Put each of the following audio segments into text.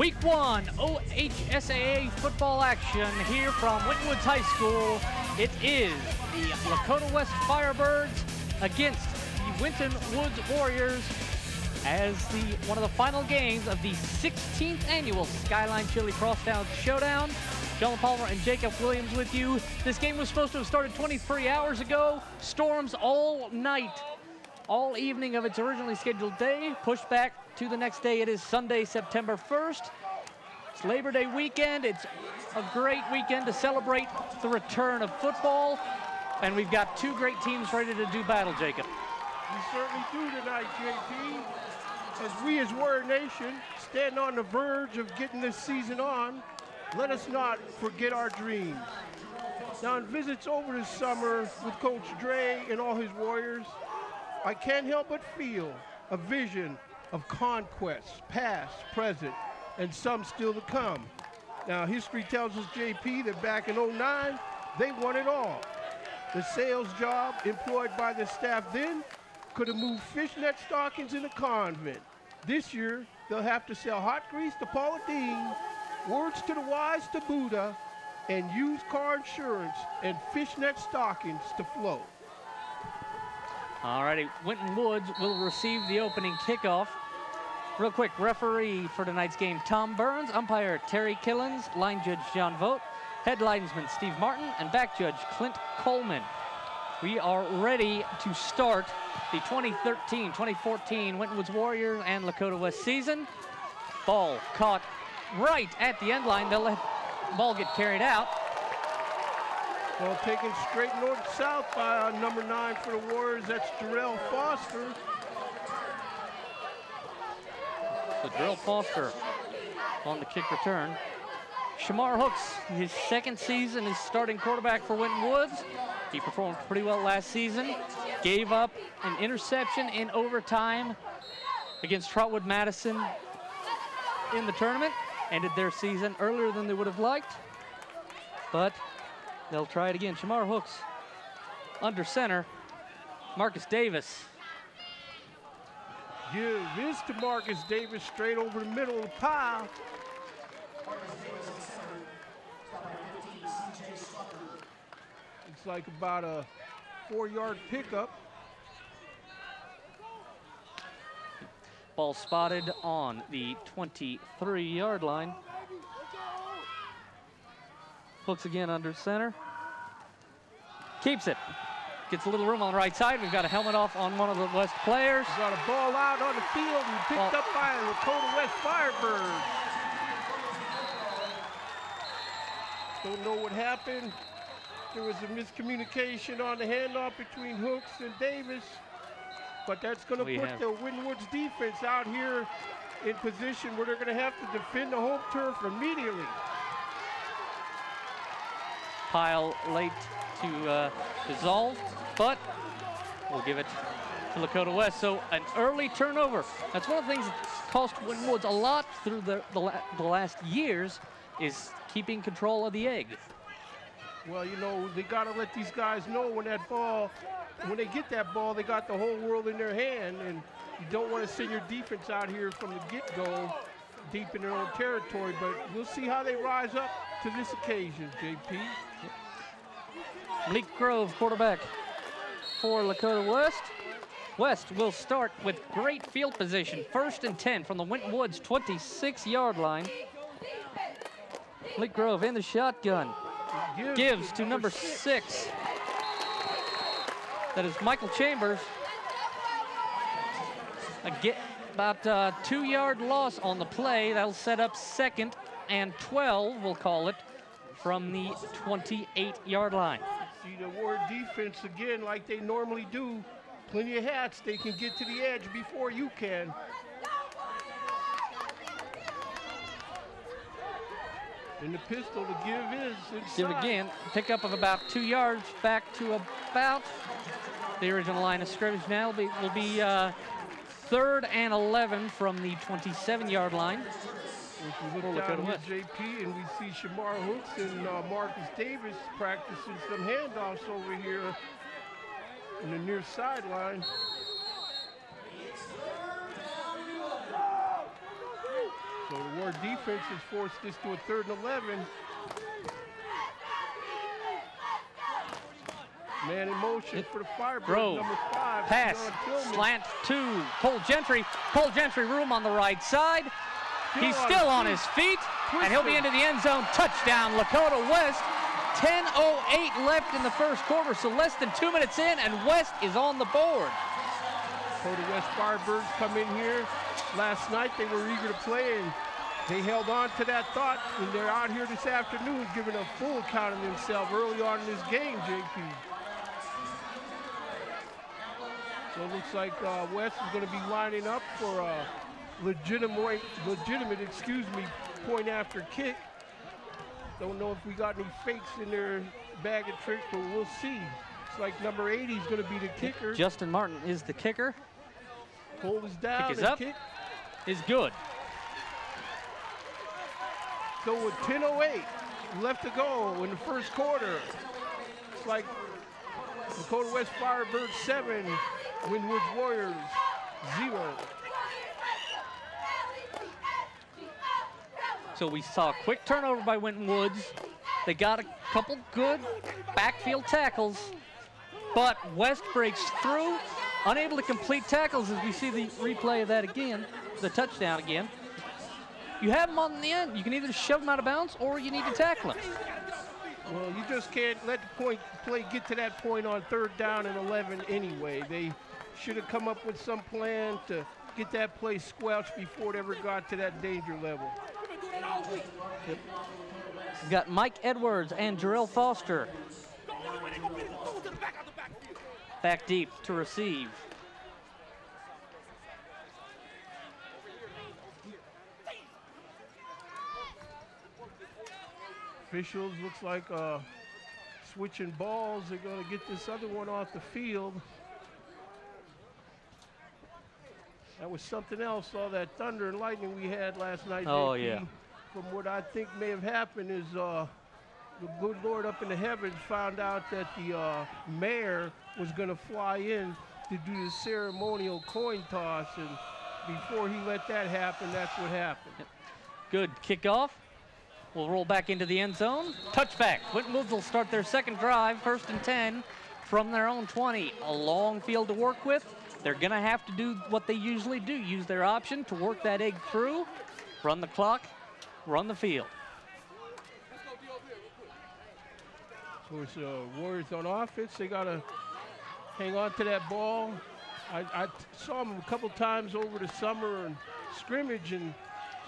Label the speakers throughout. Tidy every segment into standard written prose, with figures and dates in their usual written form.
Speaker 1: Week 1 OHSAA football action here from Winton Woods High School. It is the Lakota West Firebirds against the Winton Woods Warriors as one of the final games of the 16th annual Skyline Crosstown Showdown. John Palmer and Jacob Williams with you. This game was supposed to have started 23 hours ago. Storms all night, all evening of its originally scheduled day, pushed back to the next day. It is Sunday, September 1st. It's Labor Day weekend. It's a great weekend to celebrate the return of football. And we've got two great teams ready to do battle, Jacob.
Speaker 2: We certainly do tonight, JP. As we as Warrior Nation stand on the verge of getting this season on, let us not forget our dreams. Now, in visits over the summer with Coach Dre and all his Warriors, I can't help but feel a vision of conquests, past, present, and some still to come. Now, history tells us, JP, that back in '09, they won it all. The sales job employed by the staff then could have moved fishnet stockings in a convent. This year, they'll have to sell hot grease to Paula Deen, words to the wise to Buddha, and used car insurance and fishnet stockings to flow.
Speaker 1: All righty, Winton Woods will receive the opening kickoff. Real quick, referee for tonight's game, Tom Burns, umpire Terry Killens, line judge John Vogt, head linesman Steve Martin, and back judge Clint Coleman. We are ready to start the 2013-2014 Winton Woods Warriors and Lakota West season. Ball caught right at the end line. They'll let the ball get carried out.
Speaker 2: Well, taken straight north-south by number 9 for the Warriors, that's Jarrell Foster.
Speaker 1: So Jarrell Foster on the kick return. Shamar Hooks, his second season as starting quarterback for Winton Woods. He performed pretty well last season. Gave up an interception in overtime against Trotwood Madison in the tournament. Ended their season earlier than they would have liked, but they'll try it again. Shamar Hooks under center. Marcus Davis.
Speaker 2: Give this to Marcus Davis straight over the middle of the pile. It's like about a 4-yard pickup.
Speaker 1: Ball spotted on the 23-yard line. Hooks again under center. Keeps it. Gets a little room on the right side. We've got a helmet off on one of the West players.
Speaker 2: We've got a ball out on the field and picked up by the Lakota West Firebirds. Don't know what happened. There was a miscommunication on the handoff between Hooks and Davis. But that's going to put the Winton Woods defense out here in position where they're going to have to defend the home turf immediately.
Speaker 1: Pile late to dissolve, but we'll give it to Lakota West. So an early turnover. That's one of the things that's cost Winton Woods a lot through the last years is keeping control of the egg.
Speaker 2: Well, you know, they got to let these guys know when they get that ball, they got the whole world in their hand, and you don't want to send your defense out here from the get-go deep in their own territory, but we'll see how they rise up to this occasion, JP.
Speaker 1: Malik Grove, quarterback for Lakota West. West will start with great field position, 1st and 10 from the Winton Woods 26-yard line. Malik Grove in the shotgun. Gives to number 6. That is Michael Chambers. About a 2-yard loss on the play. That'll set up 2nd and 12, we'll call it, from the 28-yard line.
Speaker 2: See the Warrior defense again, like they normally do. Plenty of hats. They can get to the edge before you can. And the pistol to give is inside.
Speaker 1: Give again. Pickup of about 2 yards back to about the original line of scrimmage. Now will be 3rd and 11 from the 27-yard line.
Speaker 2: If we look down here, JP, and we see Shamar Hooks and Marcus Davis practicing some handoffs over here in the near sideline. So the Warrior defense has forced this to a 3rd and 11. Man in motion for the Firebirds, number 5.
Speaker 1: Pass, slant to Cole Gentry. Cole Gentry, room on the right side. He's still on his feet, and he'll be into the end zone. Touchdown, Lakota West. 10:08 left in the first quarter, so less than 2 minutes in, and West is on the board.
Speaker 2: Lakota West Firebirds come in here. Last night they were eager to play, and they held on to that thought, and they're out here this afternoon giving a full account of themselves early on in this game, JP. So it looks like West is going to be lining up for a legitimate, point after kick. Don't know if we got any fakes in their bag of tricks, but we'll see. It's like number 80 is going to be the kicker.
Speaker 1: Justin Martin is the kicker.
Speaker 2: Hold is down.
Speaker 1: Kick is up.
Speaker 2: Kick
Speaker 1: is good.
Speaker 2: So with 10:08 left to go in the first quarter, it's like Lakota West Firebirds 7, Winton Woods Warriors 0.
Speaker 1: So we saw a quick turnover by Winton Woods. They got a couple good backfield tackles, but West breaks through, unable to complete tackles as we see the replay of that again, the touchdown again. You have them on the end. You can either shove them out of bounds or you need to tackle them.
Speaker 2: Well, you just can't let the play get to that point on 3rd down and 11 anyway. They should have come up with some plan to get that play squelched before it ever got to that danger level.
Speaker 1: Yep. We've got Mike Edwards and Jarrell Foster back deep to receive.
Speaker 2: Officials looks like switching balls. They're going to get this other one off the field. That was something else, all that thunder and lightning we had last night.
Speaker 1: Oh,
Speaker 2: JP.
Speaker 1: yeah.
Speaker 2: From what I think may have happened is the good Lord up in the heavens found out that the mayor was going to fly in to do the ceremonial coin toss, and before he let that happen, that's what happened.
Speaker 1: Yep. Good kickoff. We'll roll back into the end zone. Touchback. Winton Woods will start their second drive, 1st and 10 from their own 20. A long field to work with. They're going to have to do what they usually do, use their option to work that egg through, run the clock, run the field.
Speaker 2: So it's Warriors on offense. They got to hang on to that ball. I saw them a couple times over the summer in scrimmage and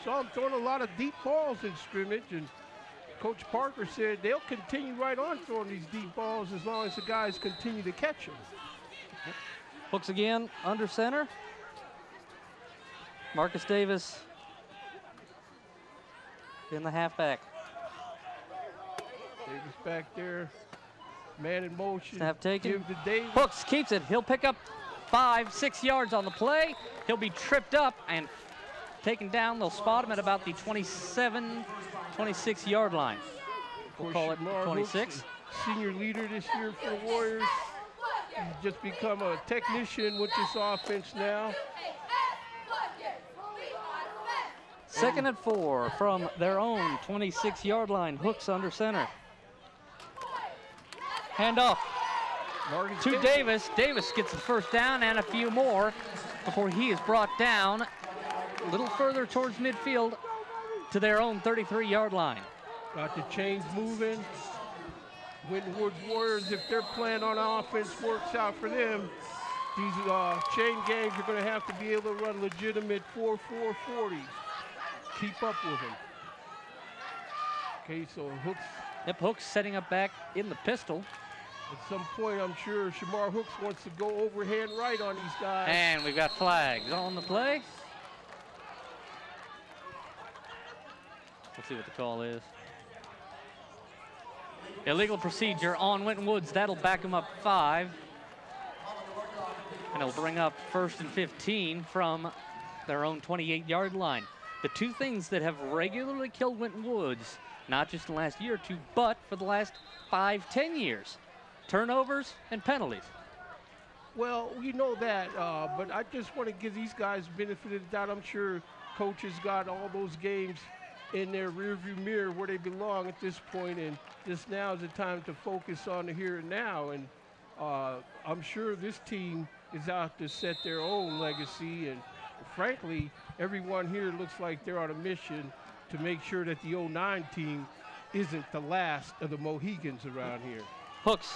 Speaker 2: saw them throwing a lot of deep balls in scrimmage. And Coach Parker said they'll continue right on throwing these deep balls as long as the guys continue to catch them.
Speaker 1: Yep. Hooks again, under center. Marcus Davis in the halfback.
Speaker 2: Davis back there, man in motion.
Speaker 1: Snap taken.
Speaker 2: Give to Davis.
Speaker 1: Hooks keeps it. He'll pick up 5-6 yards on the play. He'll be tripped up and taken down. They'll spot him at about the 27, 26-yard line. We'll call it 26.
Speaker 2: Hooks, senior leader this year for the Warriors. He's just become a technician with this offense now.
Speaker 1: 2nd and 4 from their own 26-yard line. Hooks under center. Handoff to Davis. Davis gets the first down and a few more before he is brought down a little further towards midfield to their own 33-yard line.
Speaker 2: Got the chains moving. Winton Woods Warriors, if their plan on offense works out for them, these chain gangs are going to have to be able to run legitimate 4-4-40s. Keep up with them. Okay, so Hooks.
Speaker 1: Yep, Hooks setting up back in the pistol.
Speaker 2: At some point, I'm sure Shamar Hooks wants to go overhand right on these guys.
Speaker 1: And we've got flags on the play. Let's see what the call is. Illegal procedure on Winton Woods. That'll back them up 5. And it'll bring up 1st and 15 from their own 28-yard line. The two things that have regularly killed Winton Woods, not just in the last year or two, but for the last 5-10 years, turnovers and penalties.
Speaker 2: Well, we know that, but I just want to give these guys benefit of the doubt. I'm sure coaches got all those games in their rearview mirror where they belong at this point, and just now is the time to focus on the here and now. And I'm sure this team is out to set their own legacy, and frankly, everyone here looks like they're on a mission to make sure that the '09 team isn't the last of the Mohegans around here.
Speaker 1: Hooks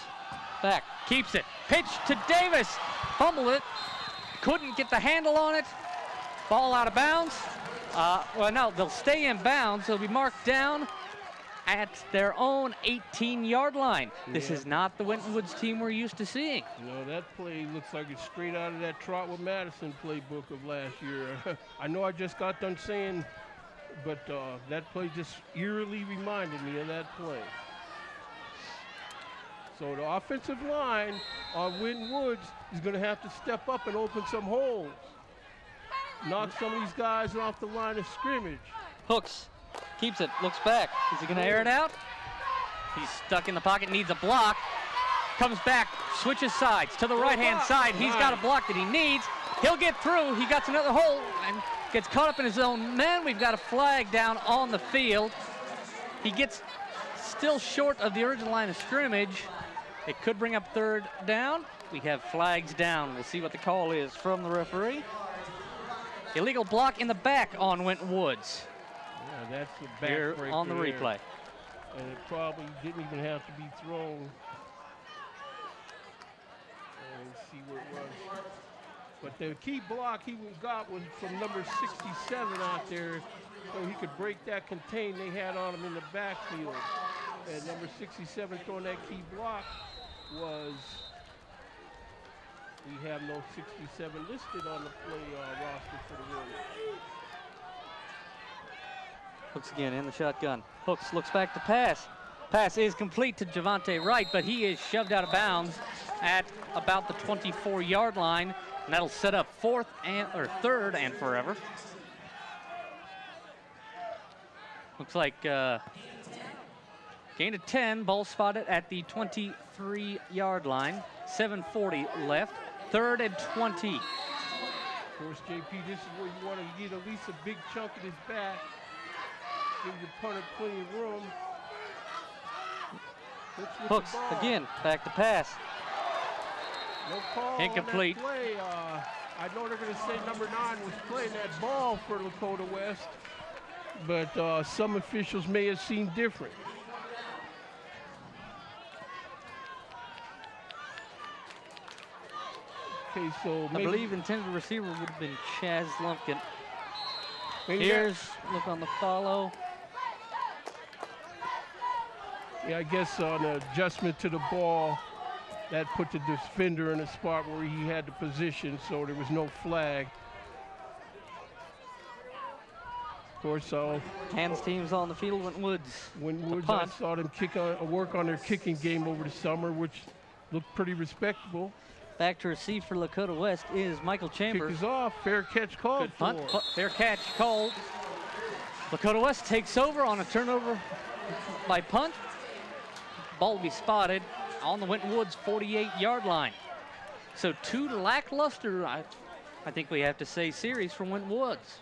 Speaker 1: back, keeps it, pitch to Davis, fumbled it, couldn't get the handle on it, ball out of bounds. Well, no, they'll stay in bounds. They'll be marked down at their own 18-yard line. Yeah. This is not the Winton Woods team we're used to seeing.
Speaker 2: No, that play looks like it's straight out of that Trotwood Madison playbook of last year. I know I just got done saying, but that play just eerily reminded me of that play. So the offensive line on Winton Woods is going to have to step up and open some holes. Knock some of these guys off the line of scrimmage.
Speaker 1: Hooks keeps it, looks back. Is he going to air it out? He's stuck in the pocket, needs a block. Comes back, switches sides to the right-hand side. He's got a block that he needs. He'll get through. He got another hole and gets caught up in his own man. We've got a flag down on the field. He gets still short of the original line of scrimmage. It could bring up third down. We have flags down. We'll see what the call is from the referee. Illegal block in the back on Winton Woods.
Speaker 2: Yeah, that's the back
Speaker 1: here on the replay.
Speaker 2: And it probably didn't even have to be thrown. Let's see where it was. But the key block he got was from number 67 out there, so he could break that contain they had on him in the backfield. And number 67 throwing that key block was, we have no 67 listed on the play roster for the Warriors.
Speaker 1: Hooks again in the shotgun. Hooks looks back to pass. Pass is complete to Javante Wright, but he is shoved out of bounds at about the 24-yard line, and that'll set up third and forever. Looks like gain of 10, ball spotted at the 23-yard line. 7:40 left. 3rd and 20.
Speaker 2: Of course, JP, this is where you want to get at least a big chunk of his back. Give your punter plenty of room.
Speaker 1: Hooks again, back to pass.
Speaker 2: No call.
Speaker 1: Incomplete.
Speaker 2: On that play. I know they're going to say number 9 was playing that ball for Lakota West, but some officials may have seen different. Okay, so
Speaker 1: I believe intended receiver would have been Chaz Lumpkin.
Speaker 2: Maybe
Speaker 1: here's look on the follow.
Speaker 2: Yeah, I guess on adjustment to the ball, that put the defender in a spot where he had the position, so there was no flag. Of course,
Speaker 1: hands teams on the field. Winton Woods.
Speaker 2: I saw them work on their kicking game over the summer, which looked pretty respectable.
Speaker 1: Back to receive for Lakota West is Michael Chambers.
Speaker 2: Kick is off. Fair catch called.
Speaker 1: Good punt. Fair catch called. Lakota West takes over on a turnover by punt. Ball will be spotted on the Winton Woods 48-yard line. So 2 lackluster, I think we have to say, series from Winton Woods.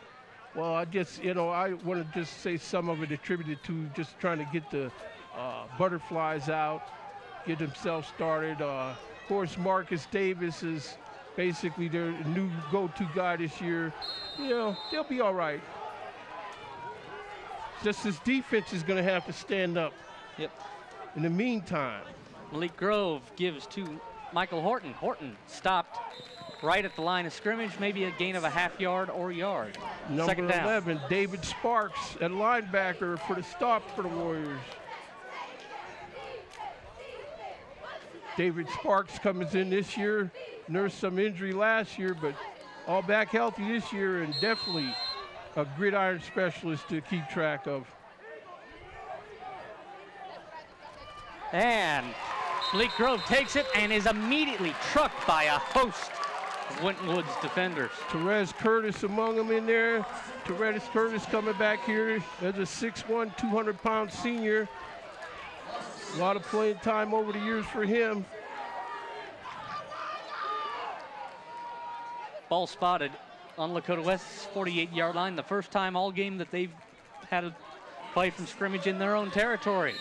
Speaker 2: Well, I want to just say some of it attributed to just trying to get the butterflies out, get themselves started. Of course, Marcus Davis is basically their new go-to guy this year. You know, they'll be all right. Just this defense is going to have to stand up.
Speaker 1: Yep.
Speaker 2: In the meantime,
Speaker 1: Malik Grove gives to Michael Horton. Horton stopped right at the line of scrimmage, maybe a gain of a half yard or yard.
Speaker 2: Number
Speaker 1: Second down.
Speaker 2: 11, David Sparks at linebacker for the stop for the Warriors. David Sparks comes in this year, nursed some injury last year, but all back healthy this year, and definitely a gridiron specialist to keep track of.
Speaker 1: And Malik Grove takes it and is immediately trucked by a host of Winton Woods defenders.
Speaker 2: Therese Curtis among them in there. Therese Curtis coming back here as a 6'1", 200-pound senior. A lot of playing time over the years for him.
Speaker 1: Ball spotted on Lakota West's 48-yard line. The first time all game that they've had a play from scrimmage in their own territory.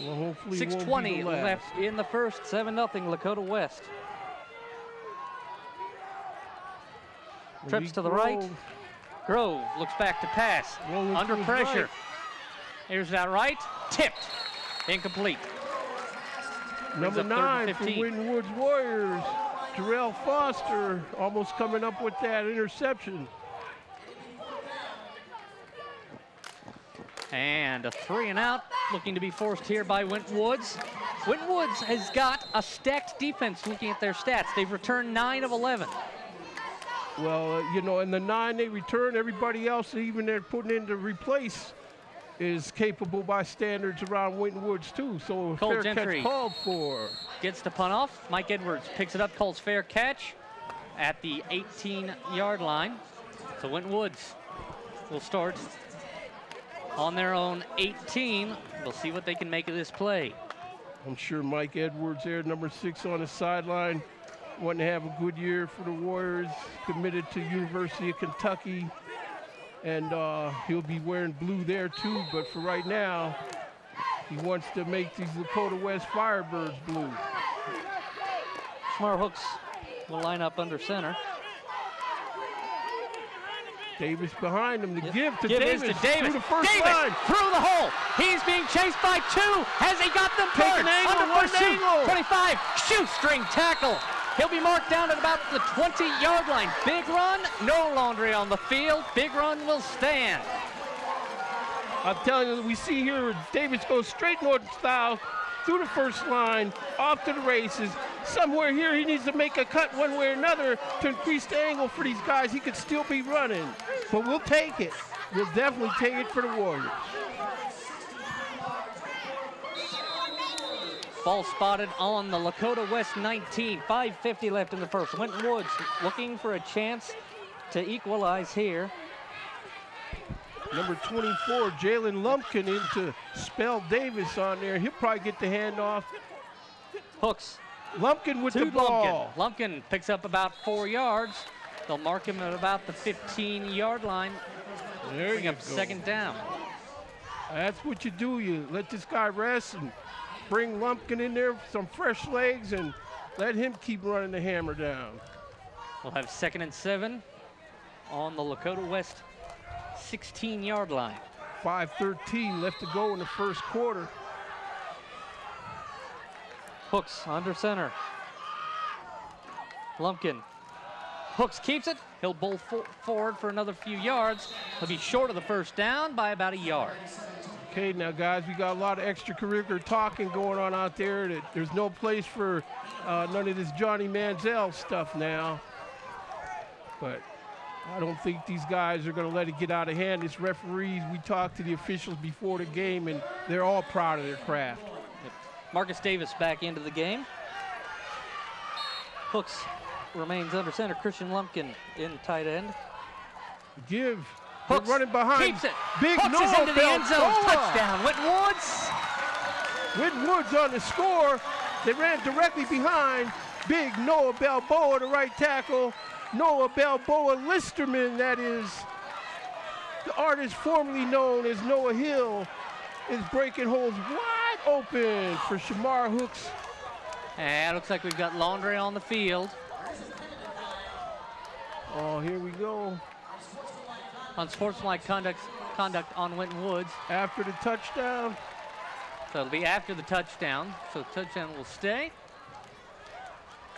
Speaker 2: Well, hopefully
Speaker 1: 6:20 left in the first, 7-0 Lakota West. Trips to the right. Grove looks back to pass. Under pressure. Here's that right. Tipped. Incomplete.
Speaker 2: Number 9 for Winton Woods Warriors, Terrell Foster, almost coming up with that interception.
Speaker 1: And a 3-and-out looking to be forced here by Winton Woods. Winton Woods has got a stacked defense looking at their stats. They've returned 9 of 11.
Speaker 2: Well, you know, in the 9 they return, everybody else, even they're putting in to replace, is capable by standards around Winton Woods too. So a fair catch called for.
Speaker 1: Gets the punt off. Mike Edwards picks it up, calls fair catch at the 18-yard line. So Winton Woods will start on their own 18. We'll see what they can make of this play.
Speaker 2: I'm sure Mike Edwards there, number 6 on the sideline, wanting to have a good year for the Warriors, committed to University of Kentucky. And he'll be wearing blue there too, but for right now, he wants to make these Lakota West Firebirds blue.
Speaker 1: Smart Hooks will line up under center.
Speaker 2: Davis behind him, the give to Davis. Through the first
Speaker 1: Davis
Speaker 2: line.
Speaker 1: Through the hole. He's being chased by 2. Has he got them
Speaker 2: Take an angle,
Speaker 1: under
Speaker 2: angle.
Speaker 1: 25, shoestring tackle. He'll be marked down at about the 20-yard line. Big run, no laundry on the field. Big run will stand.
Speaker 2: I'm telling you, we see here Davis goes straight north-south through the first line, off to the races. Somewhere here he needs to make a cut one way or another to increase the angle for these guys. He could still be running, but we'll take it. We'll definitely take it for the Warriors.
Speaker 1: Ball spotted on the Lakota West 19. 5:50 left in the first. Winton Woods looking for a chance to equalize here.
Speaker 2: Number 24, Jalen Lumpkin into Spell Davis on there. He'll probably get the handoff.
Speaker 1: Hooks.
Speaker 2: Lumpkin with the ball.
Speaker 1: Lumpkin picks up about 4 yards. They'll mark him at about the 15-yard line.
Speaker 2: There
Speaker 1: Bring
Speaker 2: you
Speaker 1: up
Speaker 2: go.
Speaker 1: second down.
Speaker 2: That's what you do. You let this guy rest and bring Lumpkin in there with some fresh legs and let him keep running the hammer down.
Speaker 1: We'll have 2nd and 7 on the Lakota West 16-yard line.
Speaker 2: 5:13 left to go in the first quarter.
Speaker 1: Hooks under center. Lumpkin. Hooks keeps it. He'll bowl forward for another few yards. He'll be short of the first down by about a yard.
Speaker 2: Okay, now guys, we got a lot of extracurricular talking going on out there. There's no place for none of this Johnny Manziel stuff now. But I don't think these guys are going to let it get out of hand. These referees, we talked to the officials before the game, and they're all proud of their craft.
Speaker 1: Marcus Davis back into the game. Hooks remains under center. Christian Lumpkin in tight end.
Speaker 2: Give.
Speaker 1: Hooks
Speaker 2: running behind.
Speaker 1: Keeps it.
Speaker 2: Big
Speaker 1: Hooks
Speaker 2: Noah
Speaker 1: is into the end zone.
Speaker 2: Balboa.
Speaker 1: Touchdown. Winton Woods.
Speaker 2: Winton Woods on the score. They ran directly behind big Noah Balboa, the right tackle. Noah Balboa Listerman, that is. The artist formerly known as Noah Hill is breaking holes wide open for Shamar Hooks.
Speaker 1: And it looks like we've got laundry on the field.
Speaker 2: Oh, here we go.
Speaker 1: Unsportsmanlike conduct on Winton Woods.
Speaker 2: After the touchdown.
Speaker 1: So it'll be after the touchdown. So the touchdown will stay.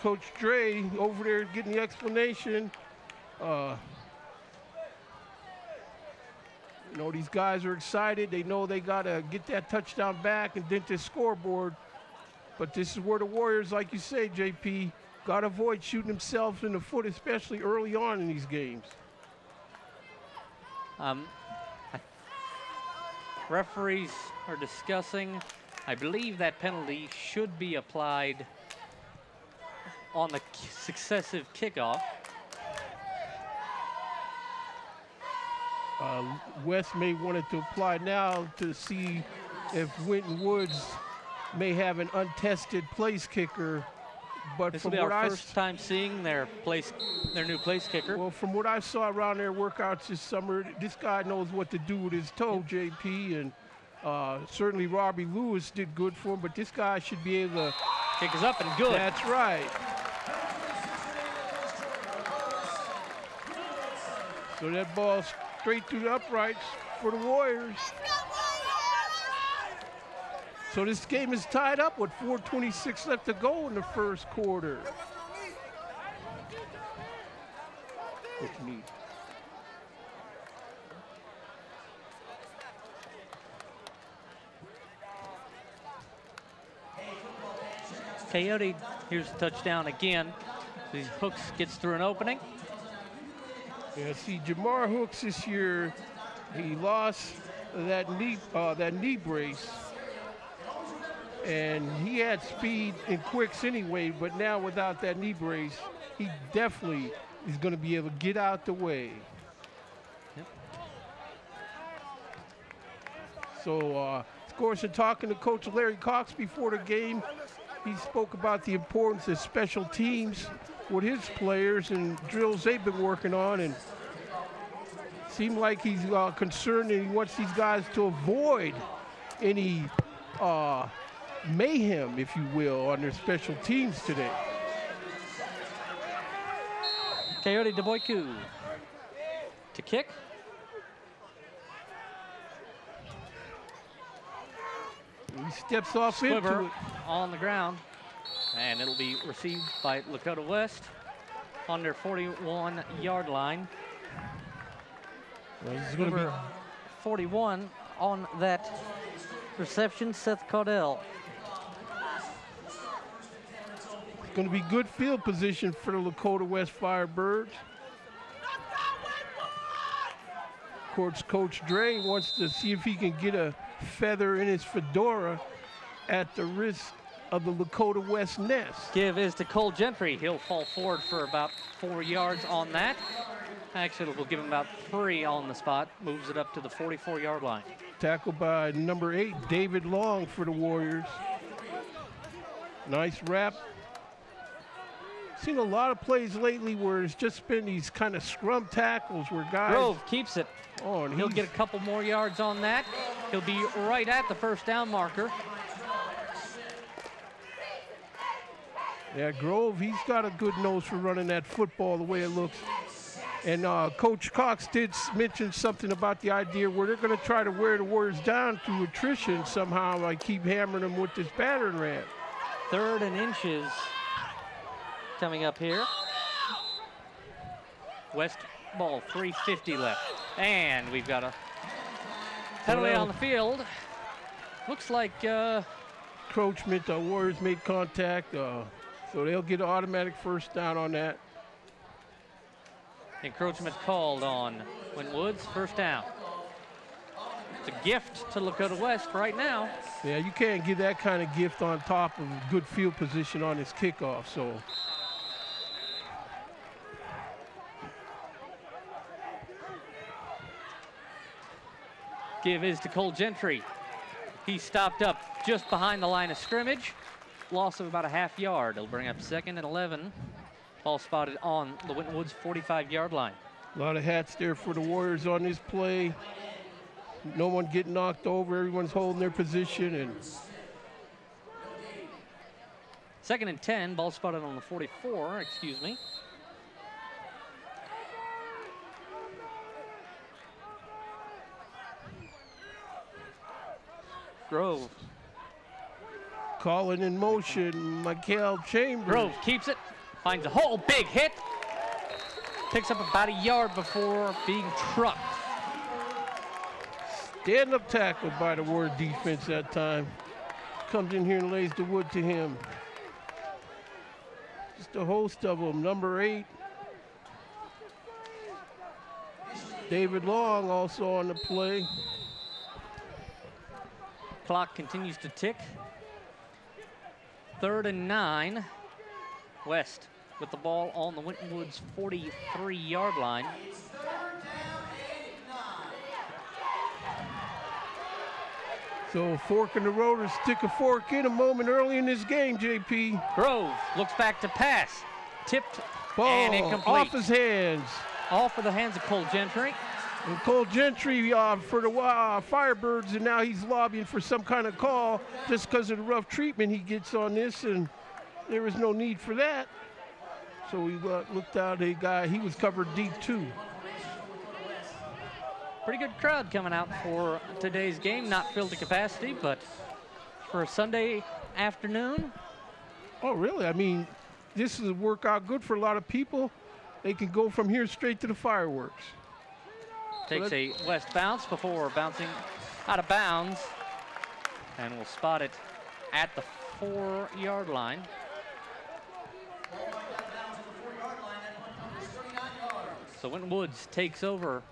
Speaker 2: Coach Dre over there getting the explanation. You know, these guys are excited. They know they got to get that touchdown back and dent this scoreboard. But this is where the Warriors, like you say, JP, got to avoid shooting themselves in the foot, especially early on in these games.
Speaker 1: Referees are discussing. I believe that penalty should be applied on the successive kickoff.
Speaker 2: West may want it to apply now to see if Winton Woods may have an untested place kicker But
Speaker 1: this will be our first time seeing their new place kicker.
Speaker 2: Well, from what I saw around their workouts this summer, this guy knows what to do with his toe, JP, and certainly Robbie Lewis did good for him, but this guy should be able to
Speaker 1: kick us up and good.
Speaker 2: That's right. So that ball straight through the uprights for the Warriors. So this game is tied up with 4:26 left to go in the first quarter. What you need?
Speaker 1: Coyote, here's the touchdown again. The Hooks gets through an opening.
Speaker 2: Yeah, see, Jamar Hooks this year, he lost that knee brace, and he had speed and quicks anyway, but now without that knee brace, he definitely is going to be able to get out the way.
Speaker 1: Yep.
Speaker 2: So, of course, in talking to Coach Larry Cox before the game, he spoke about the importance of special teams with his players and drills they've been working on, and seemed like he's concerned and he wants these guys to avoid any mayhem, if you will, on their special teams today.
Speaker 1: Coyote Deboyku to kick.
Speaker 2: He steps off
Speaker 1: Squiver
Speaker 2: into it.
Speaker 1: On the ground, and it'll be received by Lakota West on their 41-yard line.
Speaker 2: Well, this is going to be
Speaker 1: 41 on that reception, Seth Caudell.
Speaker 2: It's going to be good field position for the Lakota West Firebirds. Of course, Coach Dre wants to see if he can get a feather in his fedora at the risk of the Lakota West nest.
Speaker 1: Give is to Cole Gentry. He'll fall forward for about 4 yards on that. Actually, we'll give him about 3 on the spot. Moves it up to the 44-yard line.
Speaker 2: Tackled by number 8, David Long for the Warriors. Nice wrap. Seen a lot of plays lately where it's just been these kind of scrum tackles where guys...
Speaker 1: Grove keeps it.
Speaker 2: Oh, and
Speaker 1: he'll get a couple more yards on that. He'll be right at the first down marker.
Speaker 2: Yeah, Grove, he's got a good nose for running that football the way it looks. And Coach Cox did mention something about the idea where they're going to try to wear the Warriors down through attrition somehow, like keep hammering them with this battering ram.
Speaker 1: 3rd and inches coming up here. West ball, 3:50 left. And we've got a penalty on the field. Looks like
Speaker 2: encroachment. Warriors made contact, so they'll get an automatic first down on that.
Speaker 1: Encroachment called on Woods, first down. It's a gift to Lakota West right now.
Speaker 2: Yeah, you can't give that kind of gift on top of good field position on this kickoff, so.
Speaker 1: Give is to Cole Gentry. He stopped up just behind the line of scrimmage. Loss of about a half yard. It'll bring up 2nd and 11. Ball spotted on the Winton Woods 45-yard line.
Speaker 2: A lot of hats there for the Warriors on this play. No one getting knocked over. Everyone's holding their position. And
Speaker 1: 2nd and 10. Ball spotted on the 44, excuse me. Grove.
Speaker 2: Calling in motion, Michael Chambers.
Speaker 1: Grove keeps it, finds a hole, big hit. Picks up about a yard before being trucked.
Speaker 2: Stand-up tackle by the Warrior defense that time. Comes in here and lays the wood to him. Just a host of them. Number 8. David Long also on the play.
Speaker 1: Clock continues to tick. 3rd and 9. West with the ball on the Winton Woods 43-yard line.
Speaker 2: So fork in the road or stick a fork in a moment early in this game, JP.
Speaker 1: Grove looks back to pass. Tipped
Speaker 2: Ball
Speaker 1: and incomplete.
Speaker 2: off his hands.
Speaker 1: Off of the hands of Cole Gentry.
Speaker 2: And Cole Gentry for the Firebirds, and now he's lobbying for some kind of call just because of the rough treatment he gets on this, and there was no need for that. So we looked out a guy, he was covered deep too.
Speaker 1: Pretty good crowd coming out for today's game. Not filled to capacity, but for a Sunday afternoon.
Speaker 2: Oh, really? I mean, this is a workout good for a lot of people. They can go from here straight to the fireworks.
Speaker 1: Takes a west bounce before bouncing out of bounds. And we'll spot it at the 4-yard line. So Winton Woods takes over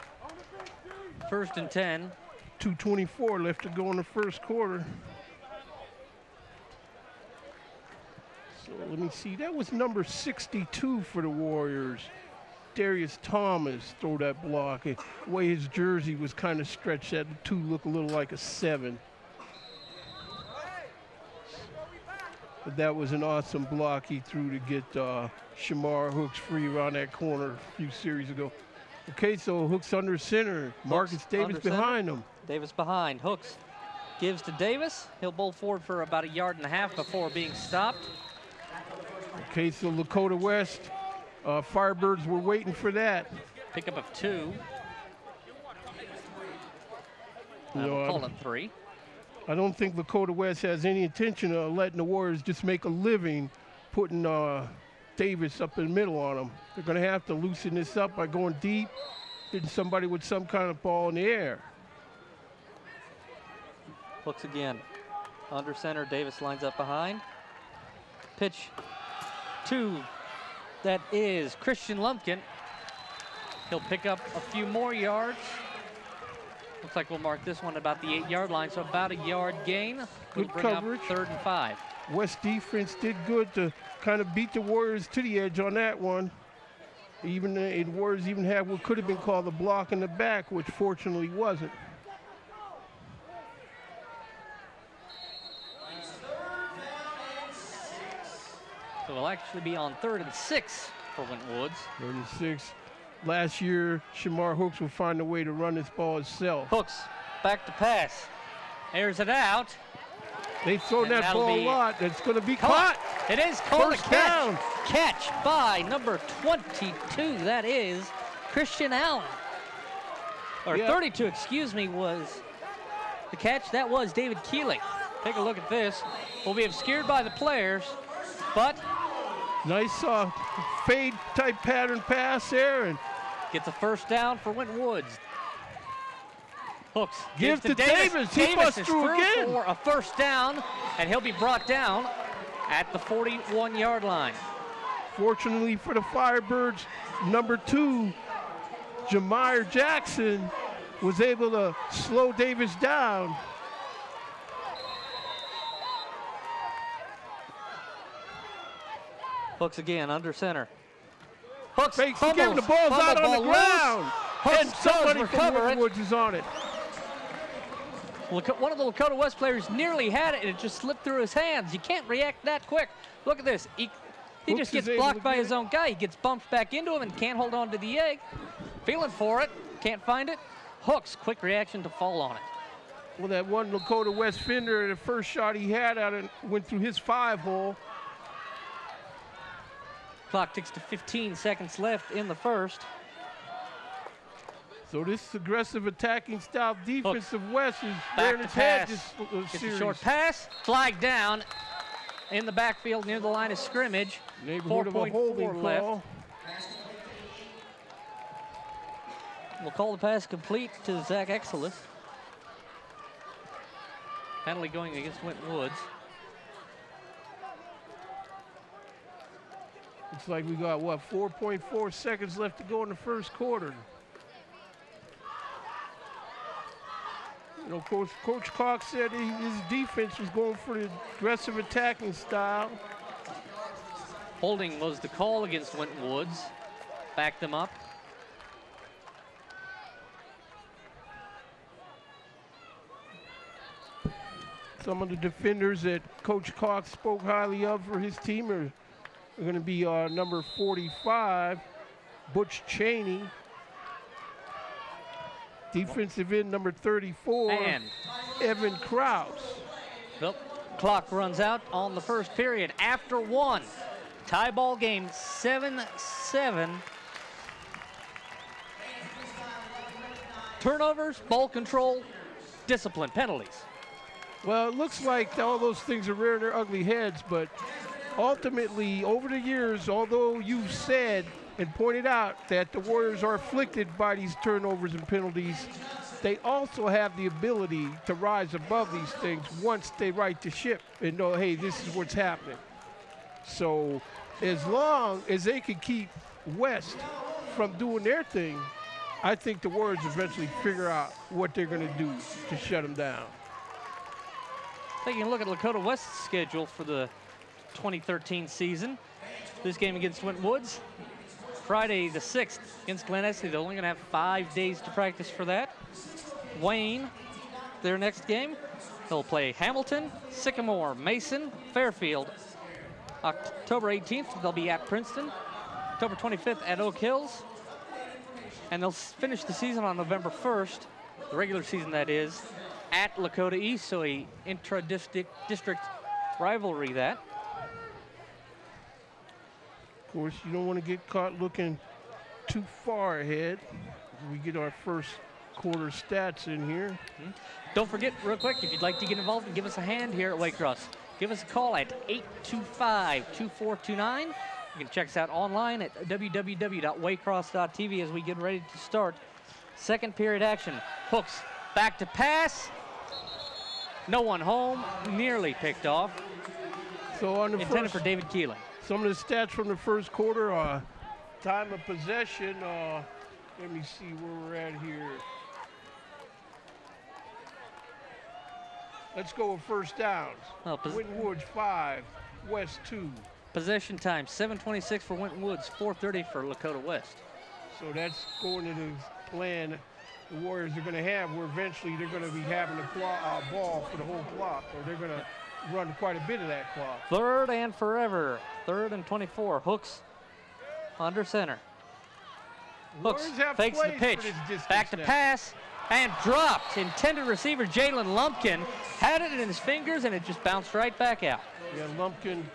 Speaker 1: 1st and 10.
Speaker 2: 2:24 left to go in the first quarter. So let me see, that was number 62 for the Warriors. Darius Thomas throw that block. The way his jersey was kind of stretched, that 2 look a little like a 7. But that was an awesome block he threw to get Shamar Hooks free around that corner a few series ago. Okay, so Hooks under center. Marcus Davis behind him.
Speaker 1: Davis behind. Hooks gives to Davis. He'll bowl forward for about 1.5 yards before being stopped.
Speaker 2: Okay, so Lakota West, Firebirds were waiting for that.
Speaker 1: Pickup of 2.
Speaker 2: No,
Speaker 1: we'll call it 3.
Speaker 2: I don't think Lakota West has any intention of letting the Warriors just make a living putting Davis up in the middle on them. They're going to have to loosen this up by going deep, hitting somebody with some kind of ball in the air.
Speaker 1: Hooks again. Under center, Davis lines up behind. Pitch 2. That is Christian Lumpkin. He'll pick up a few more yards. Looks like we'll mark this one about the 8-yard line, so about a yard gain.
Speaker 2: Good
Speaker 1: bring
Speaker 2: coverage.
Speaker 1: Up 3rd and 5.
Speaker 2: West defense did good to kind of beat the Warriors to the edge on that one. Even the Warriors even had what could have been called a block in the back, which fortunately wasn't.
Speaker 1: So we'll actually be on 3rd and 6 for Winton Woods.
Speaker 2: 3rd and 6. Last year, Shamar Hooks will find a way to run this ball himself.
Speaker 1: Hooks back to pass. Airs it out.
Speaker 2: They've thrown that ball a lot. It's going to be caught.
Speaker 1: It is called a
Speaker 2: First
Speaker 1: catch.
Speaker 2: down.
Speaker 1: Catch by number 22. That is Christian Allen. Or 32, excuse me, was the catch. That was David Keeling. Take a look at this. Will be obscured by the players, but
Speaker 2: nice fade type pattern pass there, and
Speaker 1: gets a first down for Winton Woods. Hooks
Speaker 2: gives to Davis. He
Speaker 1: Davis
Speaker 2: busts
Speaker 1: is
Speaker 2: through again
Speaker 1: for a first down, and he'll be brought down at the 41-yard line.
Speaker 2: Fortunately for the Firebirds, number 2, Jameer Jackson, was able to slow Davis down.
Speaker 1: Hooks again, under center. Hooks
Speaker 2: fakes again, the ball's out on the ground. And somebody from Winton Woods is on it.
Speaker 1: One of the Lakota West players nearly had it, and it just slipped through his hands. You can't react that quick. Look at this. He just gets blocked by his own guy. He gets bumped back into him and can't hold on to the egg. Feeling for it, can't find it. Hooks, quick reaction to fall on it.
Speaker 2: Well, that one Lakota West fender, the first shot he had out and went through his 5-hole.
Speaker 1: Clock ticks to 15 seconds left in the first.
Speaker 2: So this aggressive attacking style defense
Speaker 1: Hooks.
Speaker 2: of West is
Speaker 1: Back
Speaker 2: rearing
Speaker 1: to
Speaker 2: its head
Speaker 1: pass.
Speaker 2: this
Speaker 1: Gets
Speaker 2: series.
Speaker 1: a short pass, flag down in the backfield near the line of scrimmage.
Speaker 2: Neighborhood of a holding
Speaker 1: left.
Speaker 2: call.
Speaker 1: We'll call the pass complete to Zach Exelis. Penalty going against Winton Woods.
Speaker 2: Looks like we got, what, 4.4 seconds left to go in the first quarter. You know, Coach Cox said his defense was going for the aggressive attacking style.
Speaker 1: Holding was the call against Winton Woods. Backed them up.
Speaker 2: Some of the defenders that Coach Cox spoke highly of for his team are going to be number 45, Butch Cheney. Defensive end number 34,
Speaker 1: And
Speaker 2: Evan Krause.
Speaker 1: well, clock runs out on the first period after one. Tie ball game, 7-7. Turnovers, ball control, discipline, penalties.
Speaker 2: Well, it looks like all those things are rearing their ugly heads, but ultimately, over the years, although you've said and pointed out that the Warriors are afflicted by these turnovers and penalties, they also have the ability to rise above these things once they right the ship and know, hey, this is what's happening. So as long as they can keep West from doing their thing, I think the Warriors eventually figure out what they're going to do to shut them down.
Speaker 1: Taking a look at Lakota West's schedule for the 2013 season. This game against Winton Woods, Friday the 6th against Glen Esley. They're only going to have 5 days to practice for that. Wayne, their next game, they'll play Hamilton, Sycamore, Mason, Fairfield. October 18th, they'll be at Princeton. October 25th at Oak Hills. And they'll finish the season on November 1st, the regular season that is, at Lakota East, so a intra-district rivalry that.
Speaker 2: Of course, you don't want to get caught looking too far ahead. We get our first quarter stats in here.
Speaker 1: Don't forget, real quick, if you'd like to get involved and give us a hand here at Waycross, give us a call at 825-2429. You can check us out online at www.waycross.tv as we get ready to start second period action. Hooks back to pass. No one home, nearly picked off.
Speaker 2: So on the
Speaker 1: Intended for David Keeling.
Speaker 2: Some of the stats from the first quarter, time of possession, let me see where we're at here. Let's go with first downs.
Speaker 1: Well,
Speaker 2: Winton Woods 5, West 2.
Speaker 1: Possession time, 7:26 for Winton Woods, 4:30 for Lakota West.
Speaker 2: So that's going to the plan the Warriors are going to have, where eventually they're going to be having the ball for the whole clock, or they're going to run quite a bit of that clock.
Speaker 1: Third and forever, 3rd and 24. Hooks under center. Hooks fakes the pitch, back to pass, and dropped. Intended receiver Jalen Lumpkin had it in his fingers, and it just bounced right back out.
Speaker 2: Yeah, Lumpkin,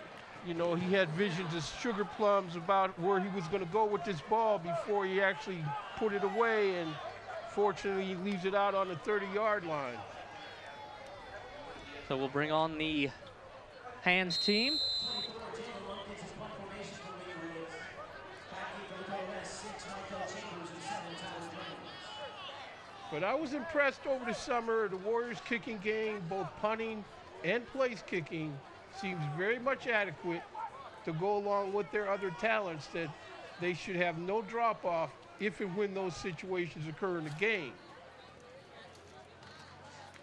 Speaker 2: you know, he had visions of sugar plums about where he was going to go with this ball before he actually put it away, and fortunately he leaves it out on the 30-yard line.
Speaker 1: So we'll bring on the hands team.
Speaker 2: But I was impressed over the summer. The Warriors' kicking game, both punting and place kicking, seems very much adequate to go along with their other talents, that they should have no drop-off if and when those situations occur in the game.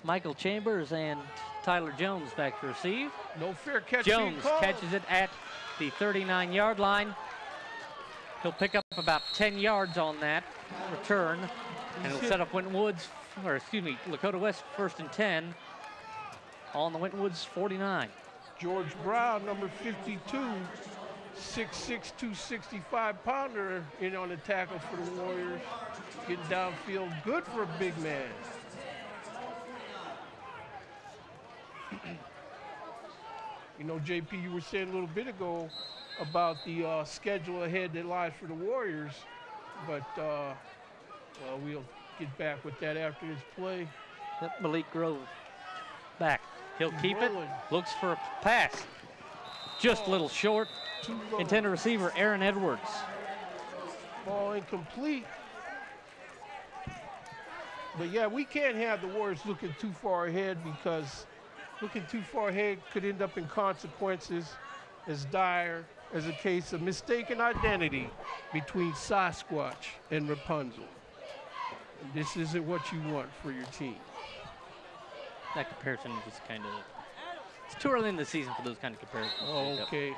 Speaker 1: Michael Chambers and Tyler Jones back to receive.
Speaker 2: No fair catch.
Speaker 1: Jones catches it at the 39-yard line. He'll pick up about 10 yards on that return, and he'll set up Winton Woods, or excuse me, Lakota West 1st and 10 on the Winton Woods 49.
Speaker 2: George Brown, number 52, 6'6", 265-pounder, in on the tackle for the Warriors. Getting downfield, good for a big man. You know, JP, you were saying a little bit ago about the schedule ahead that lies for the Warriors, but well, we'll get back with that after this play.
Speaker 1: Yep, Malik Grove back. He'll keep it, looks for a pass. Just a little short. Intended receiver, Aaron Edwards.
Speaker 2: Ball incomplete. But yeah, we can't have the Warriors looking too far ahead, because looking too far ahead could end up in consequences as dire as a case of mistaken identity between Sasquatch and Rapunzel. And this isn't what you want for your team.
Speaker 1: That comparison is just kind of, it's too early in the season for those kind of comparisons.
Speaker 2: Oh, okay.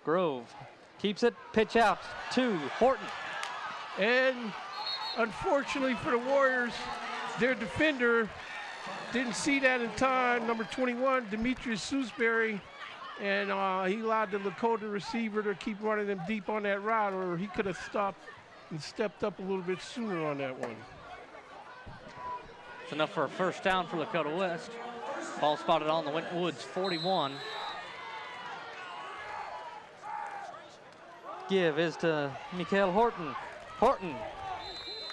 Speaker 1: Grove keeps it, pitch out to Horton.
Speaker 2: And Unfortunately for the Warriors, their defender didn't see that in time. Number 21, Demetrius Sewsbury, and he allowed the Lakota receiver to keep running them deep on that route, or he could have stopped and stepped up a little bit sooner on that one.
Speaker 1: It's enough for a first down for Lakota West. Ball spotted on the Winton Woods 41. Give is to Mikael Horton. Horton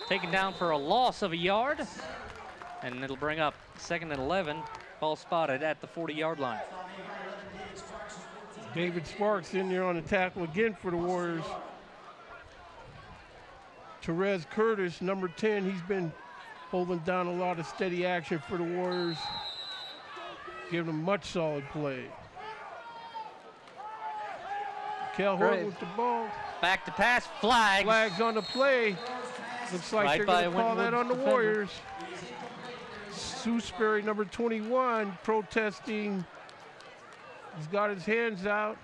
Speaker 1: taken down for a loss of a yard, and it'll bring up 2nd and 11. Ball spotted at the 40-yard line.
Speaker 2: David Sparks in there on the tackle again for the Warriors. Therese Curtis, number 10, he's been holding down a lot of steady action for the Warriors, giving them much solid play. Kel Horton with the ball.
Speaker 1: Back to pass, flags.
Speaker 2: Flags on the play. Looks like they're going to call that on the Warriors. Sewsbury, number 21, protesting. He's got his hands out.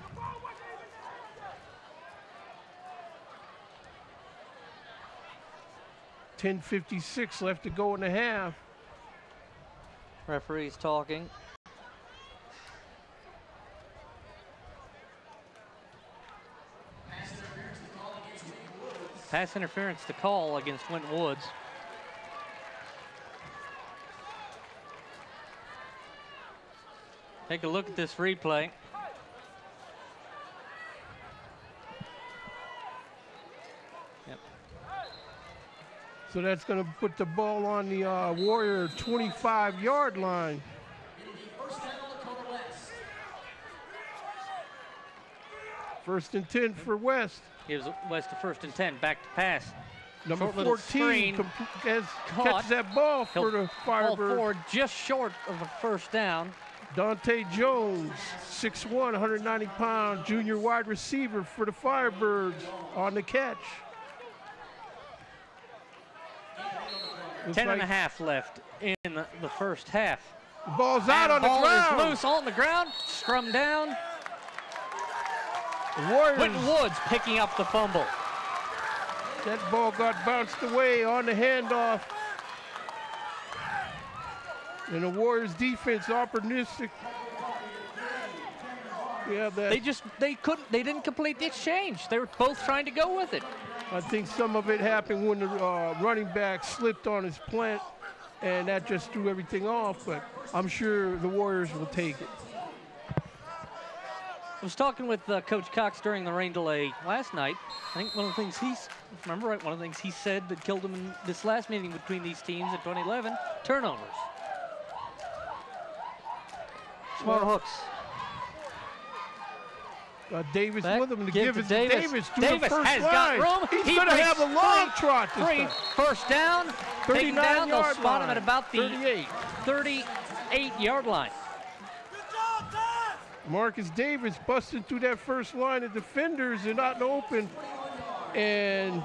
Speaker 2: .10:56 left to go in the half.
Speaker 1: Referee's talking. Pass interference to call against Winton Woods. Take a look at this replay. Yep.
Speaker 2: So that's going to put the ball on the Warrior 25-yard line. First and 10 for West.
Speaker 1: Gives West a 1st and 10. Back to pass.
Speaker 2: Number
Speaker 1: Short
Speaker 2: 14 catches that ball for the Firebirds.
Speaker 1: Ball forward just short of a first down.
Speaker 2: Dante Jones, 6'1", 190-pound junior wide receiver for the Firebirds on the catch.
Speaker 1: 10 and a half left in the first half.
Speaker 2: The ball's out on the ground.
Speaker 1: Ball is loose on the ground. Scrum down.
Speaker 2: The Warriors.
Speaker 1: Winton Woods picking up the fumble.
Speaker 2: That ball got bounced away on the handoff. And the Warriors defense opportunistic. Yeah,
Speaker 1: they didn't complete the exchange. They were both trying to go with it.
Speaker 2: I think some of it happened when the running back slipped on his plant, and that just threw everything off, but I'm sure the Warriors will take it.
Speaker 1: I was talking with Coach Cox during the rain delay last night. I think one of the things one of the things he said that killed him in this last meeting between these teams in 2011, turnovers. Smart hooks.
Speaker 2: Got Davis with him to
Speaker 1: give
Speaker 2: it to
Speaker 1: Davis.
Speaker 2: Davis to
Speaker 1: Davis
Speaker 2: the first
Speaker 1: has
Speaker 2: line.
Speaker 1: got room.
Speaker 2: He's going to have a long trot this time.
Speaker 1: First down. Taken down. They'll spot him at about the 38-yard line.
Speaker 2: Marcus Davis busting through that first line of defenders. They're not open. And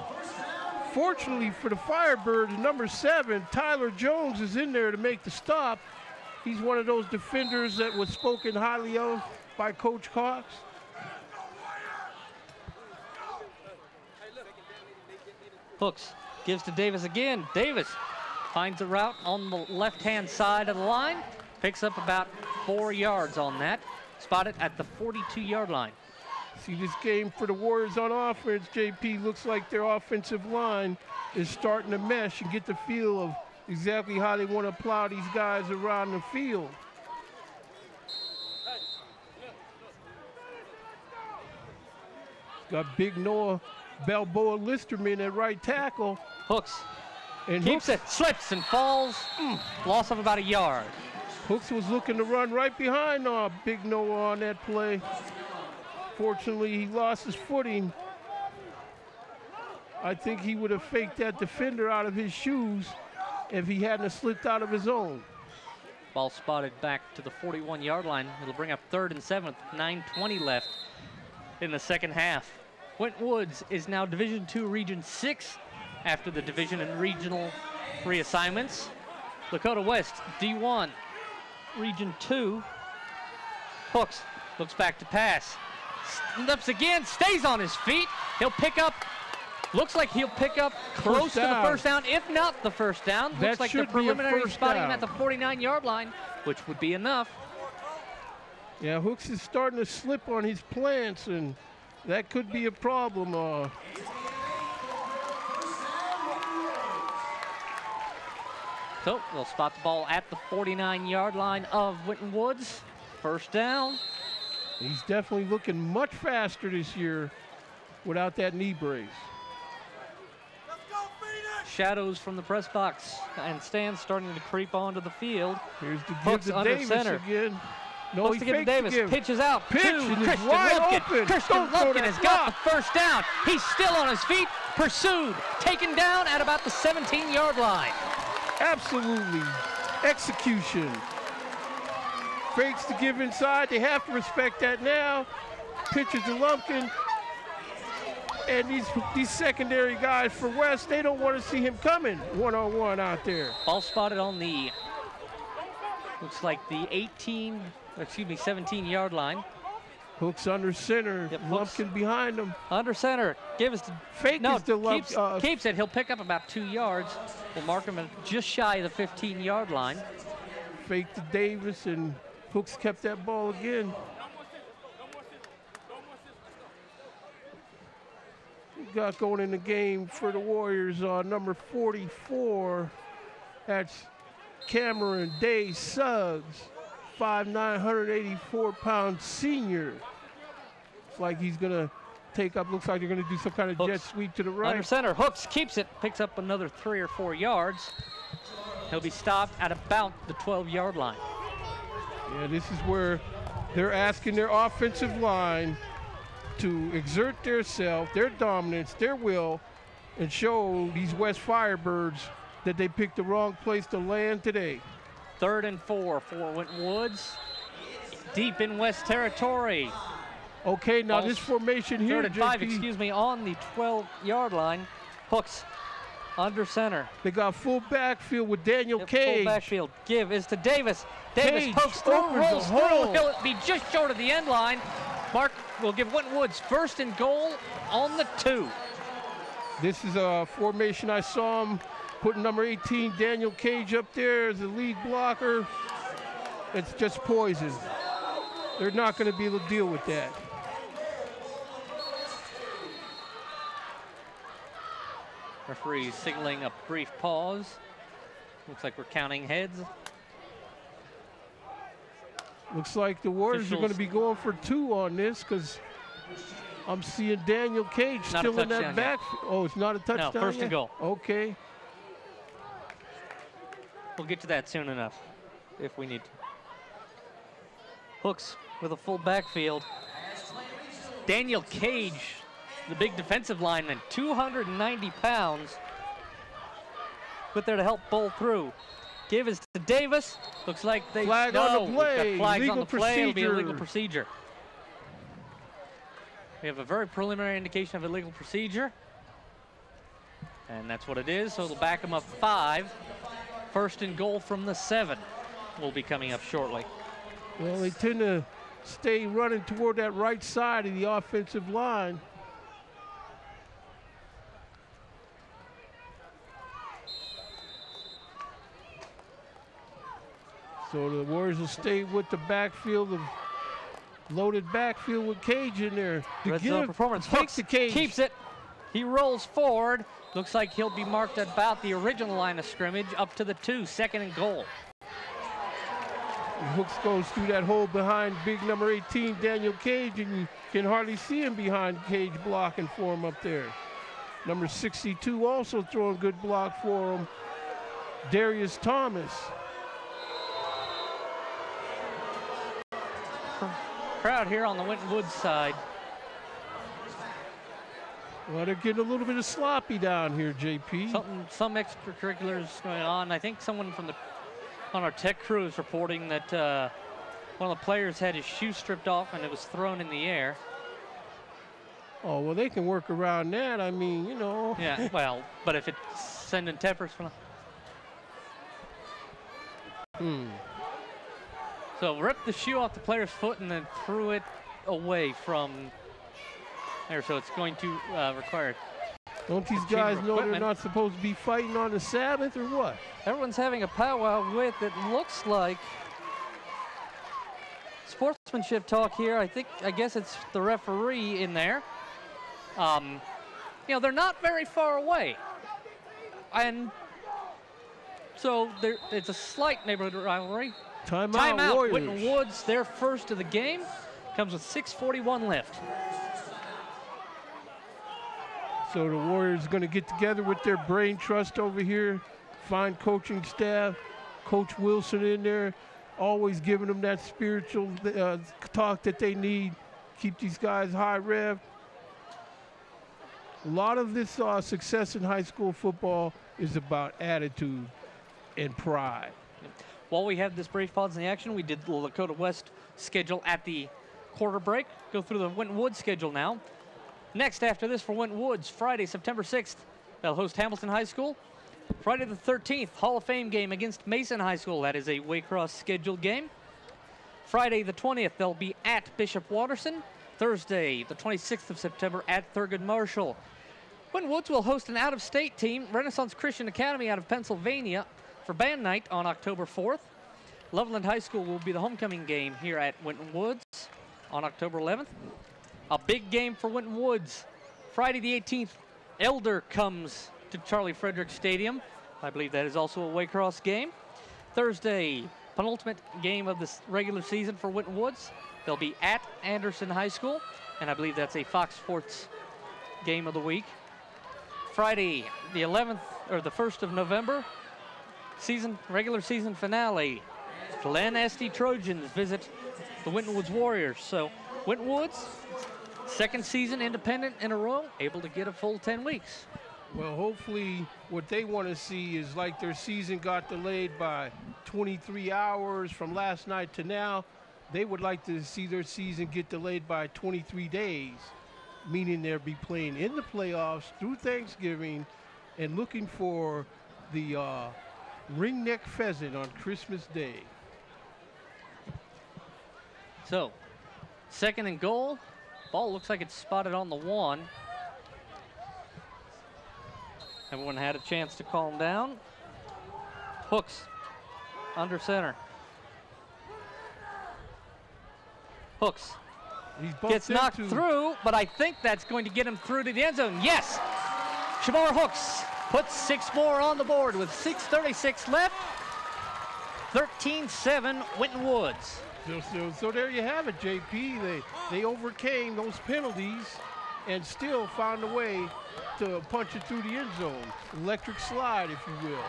Speaker 2: fortunately for the Firebirds, number 7, Tyler Jones, is in there to make the stop. He's one of those defenders that was spoken highly of by Coach Cox.
Speaker 1: Hooks gives to Davis again. Davis finds a route on the left-hand side of the line. Picks up about 4 yards on that. Spotted at the 42-yard line.
Speaker 2: See this game for the Warriors on offense, JP, looks like their offensive line is starting to mesh and get the feel of exactly how they want to plow these guys around the field. Got big Noah Balboa Listerman at right tackle.
Speaker 1: Hooks
Speaker 2: and
Speaker 1: keeps
Speaker 2: Hooks,
Speaker 1: it, slips and falls. Loss of about a yard.
Speaker 2: Hooks was looking to run right behind big Noah on that play. Fortunately, he lost his footing. I think he would have faked that defender out of his shoes if he hadn't slipped out of his own.
Speaker 1: Ball spotted back to the 41-yard line. It'll bring up 3rd and 7, 9:20 left in the second half. Winton Woods is now Division II Region 6 after the division and regional reassignments. Lakota West D1 Region 2. Hooks looks back to pass. Slips again, stays on his feet. He'll pick up Looks like he'll pick up close to the first down, if not the first down. Looks like the preliminary spotting him at the 49-yard line, which would be enough.
Speaker 2: Yeah, Hooks is starting to slip on his plants, and that could be a problem.
Speaker 1: So they'll spot the ball at the 49-yard line of Winton Woods. First down.
Speaker 2: He's definitely looking much faster this year without that knee brace.
Speaker 1: Shadows from the press box and stands starting to creep onto the field.
Speaker 2: Here's the
Speaker 1: Hooks
Speaker 2: give to
Speaker 1: under
Speaker 2: Davis
Speaker 1: center.
Speaker 2: again. No,
Speaker 1: Looks
Speaker 2: he
Speaker 1: to give to Davis. Pitches out.
Speaker 2: Pitch,
Speaker 1: to
Speaker 2: and it's
Speaker 1: Christian
Speaker 2: wide
Speaker 1: Lumpkin.
Speaker 2: open.
Speaker 1: Christian
Speaker 2: Don't throw
Speaker 1: Lumpkin
Speaker 2: that
Speaker 1: has got
Speaker 2: block.
Speaker 1: the first down. He's still on his feet. Pursued. Taken down at about the 17-yard line.
Speaker 2: Absolutely. Execution. Fakes to give inside. They have to respect that now. Pitches to Lumpkin. And these secondary guys for West, they don't want to see him coming one-on-one out there.
Speaker 1: Ball spotted on the, looks like the 17-yard line.
Speaker 2: Hooks under center.
Speaker 1: Yep,
Speaker 2: Lumpkin behind him.
Speaker 1: Under center. Give us the
Speaker 2: Fake is to Lumpkin.
Speaker 1: Keeps it. He'll pick up about 2 yards. We'll mark him at just shy of the 15-yard line.
Speaker 2: Fake to Davis, and Hooks kept that ball again. Got going in the game for the Warriors, number 44. That's Cameron Day Suggs, 5'9", 184-pound senior. It's like he's gonna take up. Looks like they're gonna do some kind of jet sweep to the right.
Speaker 1: Under center, Hooks keeps it, picks up another 3 or 4 yards. He'll be stopped at about the 12-yard line.
Speaker 2: Yeah, this is where they're asking their offensive line to exert their dominance, their will, and show these West Firebirds that they picked the wrong place to land today.
Speaker 1: 3rd and 4 for Winton Woods. Deep in West territory.
Speaker 2: Okay, now this formation here,
Speaker 1: 3rd and 5, excuse me, on the 12-yard line. Hooks under center.
Speaker 2: They got full backfield with Daniel Cage.
Speaker 1: Full backfield. Give is to Davis. Davis
Speaker 2: Cage
Speaker 1: pokes through, rolls through.
Speaker 2: hole.
Speaker 1: He'll be just short of the end line. Mark will give Winton Woods 1st and goal on the 2.
Speaker 2: This is a formation I saw him putting number 18, Daniel Cage, up there as the lead blocker. It's just poison. They're not going to be able to deal with that.
Speaker 1: Referee signaling a brief pause. Looks like we're counting heads.
Speaker 2: Looks like the Warriors are going to be going for 2 on this because I'm seeing Daniel Cage still in that backfield. Oh, it's not a touchdown.
Speaker 1: No, 1st and goal.
Speaker 2: Okay.
Speaker 1: We'll get to that soon enough if we need to. Hooks with a full backfield. Daniel Cage, the big defensive lineman, 290 pounds, put there to help bowl through. Give is to Davis. Looks like they
Speaker 2: flag on the play.
Speaker 1: Flags
Speaker 2: legal
Speaker 1: on the play. It'll be a
Speaker 2: procedure.
Speaker 1: legal procedure. We have a very preliminary indication of illegal procedure, and that's what it is. So it'll back them up 5. 1st and goal from the 7 will be coming up shortly.
Speaker 2: Well, they tend to stay running toward that right side of the offensive line. So the Warriors will stay with the backfield, of loaded backfield with Cage in there.
Speaker 1: Red zone performance.
Speaker 2: Hooks
Speaker 1: Hooks
Speaker 2: Cage.
Speaker 1: keeps it. He rolls forward. Looks like he'll be marked at about the original line of scrimmage up to the 2, 2nd and goal.
Speaker 2: And Hooks goes through that hole behind big number 18, Daniel Cage, and you can hardly see him behind Cage blocking for him up there. Number 62 also throwing good block for him, Darius Thomas.
Speaker 1: Crowd here on the Winton Woods side.
Speaker 2: Well, they're getting a little bit of sloppy down here, JP.
Speaker 1: Some extracurriculars going on. I think someone from on our tech crew is reporting that one of the players had his shoe stripped off and it was thrown in the air.
Speaker 2: Oh, well, they can work around that. I mean, you know.
Speaker 1: Yeah, well, but if it's sending tempers from. So ripped the shoe off the player's foot and then threw it away from there. So it's going to require
Speaker 2: Don't these guys know they're not supposed to be fighting on the Sabbath or what?
Speaker 1: Everyone's having a powwow with, it looks like, sportsmanship talk here. I guess it's the referee in there. You know, they're not very far away. And so it's a slight neighborhood rivalry.
Speaker 2: Timeout, Warriors.
Speaker 1: Winton Woods, their first of the game, comes with 6:41 left.
Speaker 2: So the Warriors going to get together with their brain trust over here, fine coaching staff, Coach Wilson in there, always giving them that spiritual talk that they need, keep these guys high rev. A lot of this success in high school football is about attitude and pride.
Speaker 1: While we have this brief pause in the action, we did the Lakota West schedule at the quarter break. Go through the Winton Woods schedule now. Next after this for Winton Woods, Friday, September 6th, they'll host Hamilton High School. Friday the 13th, Hall of Fame game against Mason High School. That is a Waycross scheduled game. Friday the 20th, they'll be at Bishop Watterson. Thursday, the 26th of September, at Thurgood Marshall. Winton Woods will host an out-of-state team, Renaissance Christian Academy out of Pennsylvania, for band night on October 4th. Loveland High School will be the homecoming game here at Winton Woods on October 11th. A big game for Winton Woods. Friday the 18th, Elder comes to Charlie Frederick Stadium. I believe that is also a Waycross game. Thursday, penultimate game of the regular season for Winton Woods. They'll be at Anderson High School, and I believe that's a Fox Sports game of the week. Friday, the 11th, or the 1st of November, regular season finale. Glen Estee Trojans visit the Winton Woods Warriors. So Winton Woods, second season independent in a row, able to get a full 10 weeks.
Speaker 2: Well, hopefully what they want to see is like their season got delayed by 23 hours from last night to now. They would like to see their season get delayed by 23 days, meaning they'll be playing in the playoffs through Thanksgiving and looking for the ringneck pheasant on Christmas Day.
Speaker 1: So, second and goal. Ball looks like it's spotted on the 1. Everyone had a chance to calm down. Hooks under center. Hooks gets knocked through, but I think that's going to get him through to the end zone. Yes! Shamar Hooks puts 6 more on the board with 6:36 left. 13-7 Winton Woods.
Speaker 2: So there you have it, JP. They overcame those penalties and still found a way to punch it through the end zone. Electric slide, if you will.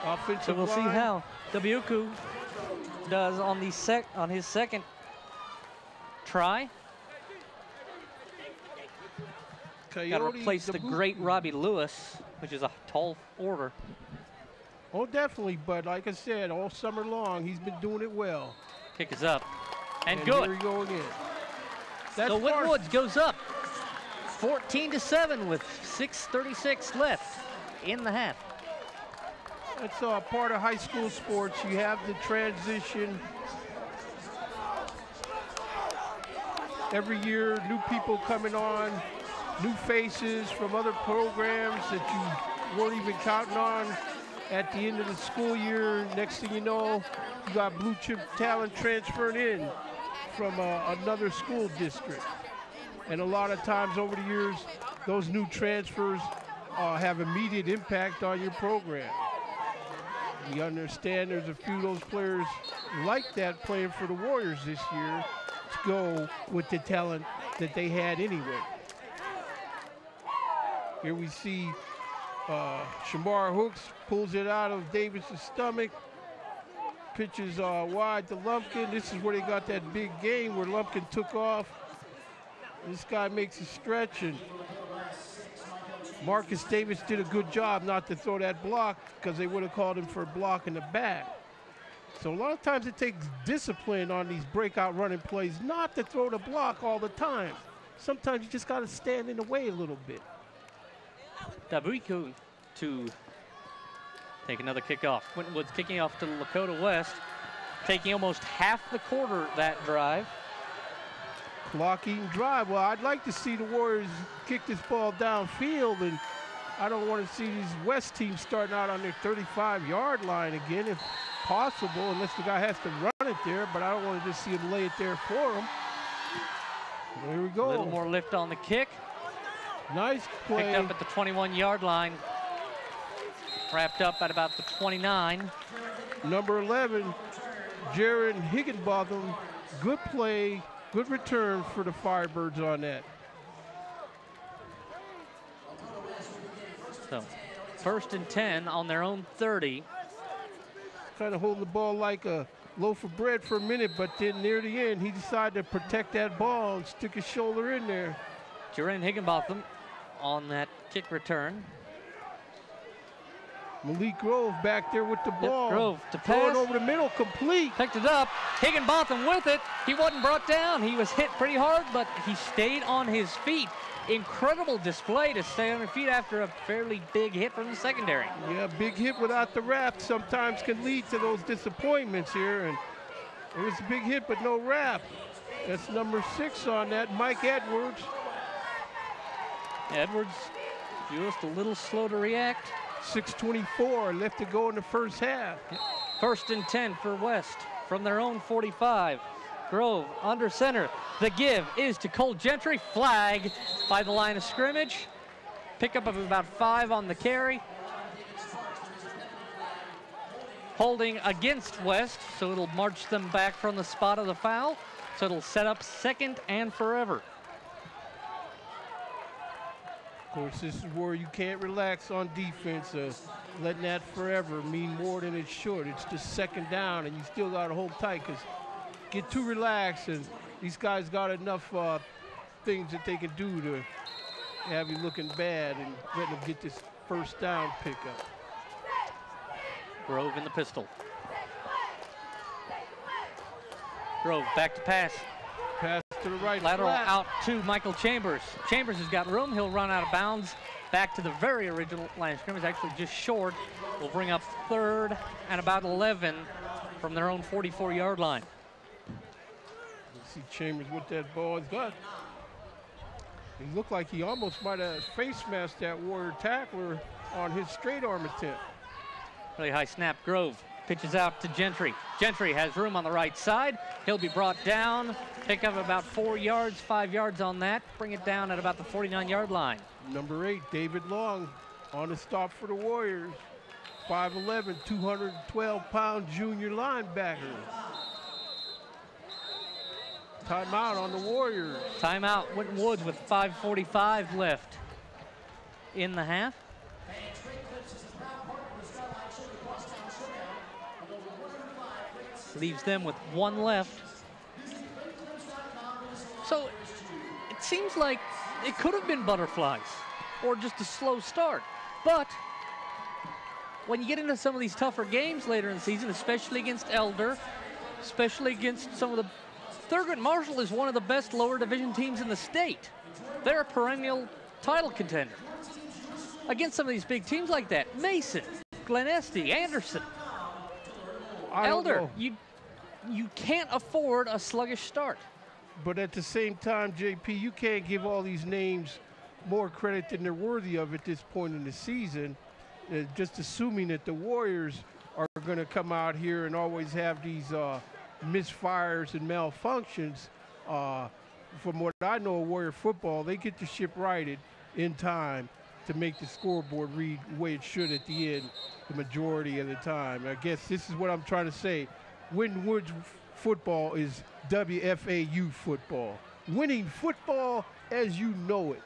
Speaker 2: Offensive
Speaker 1: so we'll
Speaker 2: line.
Speaker 1: see how Wku does on his second try. Got to replace the great Robbie Lewis, which is a tall order.
Speaker 2: Oh, definitely, but like I said, all summer long, he's been doing it well.
Speaker 1: Kick is up, and good.
Speaker 2: Here we go again.
Speaker 1: So Winton Woods goes up 14-7 with 6:36 left in the half.
Speaker 2: That's part of high school sports. You have the transition. Every year, new people coming on, new faces from other programs that you weren't even counting on at the end of the school year. Next thing you know, you got blue chip talent transferring in from another school district. And a lot of times over the years, those new transfers have immediate impact on your program. We understand there's a few of those players like that playing for the Warriors this year to go with the talent that they had anyway. Here we see Shamar Hooks pulls it out of Davis' stomach, pitches wide to Lumpkin. This is where they got that big game where Lumpkin took off. This guy makes a stretch, and Marcus Davis did a good job not to throw that block because they would have called him for a block in the back. So a lot of times it takes discipline on these breakout running plays not to throw the block all the time. Sometimes you just got to stand in the way a little bit.
Speaker 1: Dabuiku to take another kickoff. Winton Woods kicking off to Lakota West, taking almost half the quarter that drive.
Speaker 2: Clock-eating drive. Well, I'd like to see the Warriors kick this ball downfield, and I don't want to see these West teams starting out on their 35-yard line again, if possible, unless the guy has to run it there, but I don't want to just see him lay it there for him. There we go.
Speaker 1: A little more lift on the kick.
Speaker 2: Nice play.
Speaker 1: Picked up at the 21-yard line. Wrapped up at about the 29.
Speaker 2: Number 11, Jaron Higginbotham. Good play, good return for the Firebirds on that.
Speaker 1: So, 1st and 10 on their own 30.
Speaker 2: Kind of holding the ball like a loaf of bread for a minute, but then near the end, he decided to protect that ball and stick his shoulder in there.
Speaker 1: Jaron Higginbotham on that kick return.
Speaker 2: Malik Grove back there with the ball.
Speaker 1: Yep, Grove to
Speaker 2: throw
Speaker 1: pass.
Speaker 2: it over the middle, complete.
Speaker 1: Picked it up. Higginbotham with it. He wasn't brought down. He was hit pretty hard, but he stayed on his feet. Incredible display to stay on your feet after a fairly big hit from the secondary.
Speaker 2: Yeah, big hit without the wrap sometimes can lead to those disappointments here. And it was a big hit, but no wrap. That's number 6 on that, Mike Edwards.
Speaker 1: Edwards just a little slow to react.
Speaker 2: 6:24 left to go in the first half.
Speaker 1: 1st and 10 for West from their own 45. Grove under center. The give is to Cole Gentry. Flag by the line of scrimmage. Pickup of about 5 on the carry. Holding against West, so it'll march them back from the spot of the foul. So it'll set up 2nd and forever.
Speaker 2: Of course, this is where you can't relax on defense. Letting that forever mean more than it should. It's just 2nd down, and you still got to hold tight, because get too relaxed, and these guys got enough things that they can do to have you looking bad and letting them get this 1st down pickup.
Speaker 1: Grove in the pistol. Grove back to pass.
Speaker 2: Pass to the right.
Speaker 1: Lateral
Speaker 2: flat.
Speaker 1: out to Michael Chambers. Chambers has got room. He'll run out of bounds. Back to the very original line of scrimmage, actually just short. Will bring up 3rd and about 11 from their own 44-yard line.
Speaker 2: You see Chambers with that ball. He looked like he almost might have face masked that Warrior tackler on his straight arm attempt.
Speaker 1: Really high snap. Grove pitches out to Gentry. Gentry has room on the right side. He'll be brought down. Pick up about 4 yards, 5 yards on that. Bring it down at about the 49-yard line.
Speaker 2: Number 8, David Long, on the stop for the Warriors. 5'11", 212-pound junior linebacker. Timeout on the Warriors.
Speaker 1: Timeout, Winton Woods with 5:45 left in the half. Leaves them with 1 left. So it seems like it could have been butterflies or just a slow start. But when you get into some of these tougher games later in the season, especially against Elder, especially against some of the Thurgood Marshall is one of the best lower division teams in the state. They're a perennial title contender. Against some of these big teams like that, Mason, Glen Estee, Anderson, Elder, you can't afford a sluggish start.
Speaker 2: But at the same time, JP, you can't give all these names more credit than they're worthy of at this point in the season. Just assuming that the Warriors are going to come out here and always have these misfires and malfunctions. From what I know of Warrior football, they get the ship righted in time to make the scoreboard read the way it should at the end the majority of the time. I guess this is what I'm trying to say. Winton Woods football is WFAU football. Winning football as you know it.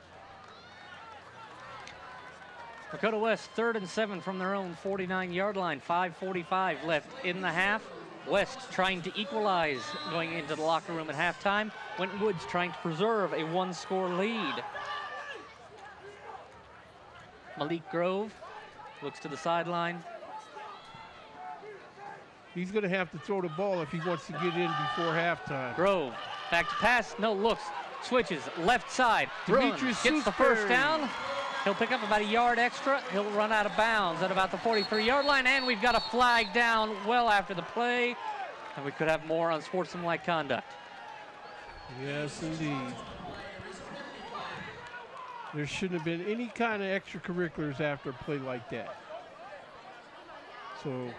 Speaker 1: Lakota West 3rd and 7 from their own 49-yard line. 5:45 left in the half. West trying to equalize going into the locker room at halftime. Winton Woods trying to preserve a 1-score lead. Malik Grove looks to the sideline.
Speaker 2: He's going to have to throw the ball if he wants to get in before halftime.
Speaker 1: Grove back to pass. No looks. Switches left side. Runs, gets the 1st down. He'll pick up about a yard extra. He'll run out of bounds at about the 43-yard line, and we've got a flag down well after the play, and we could have more unsportsmanlike conduct.
Speaker 2: Yes, indeed. There shouldn't have been any kind of extracurriculars after a play like that.
Speaker 1: So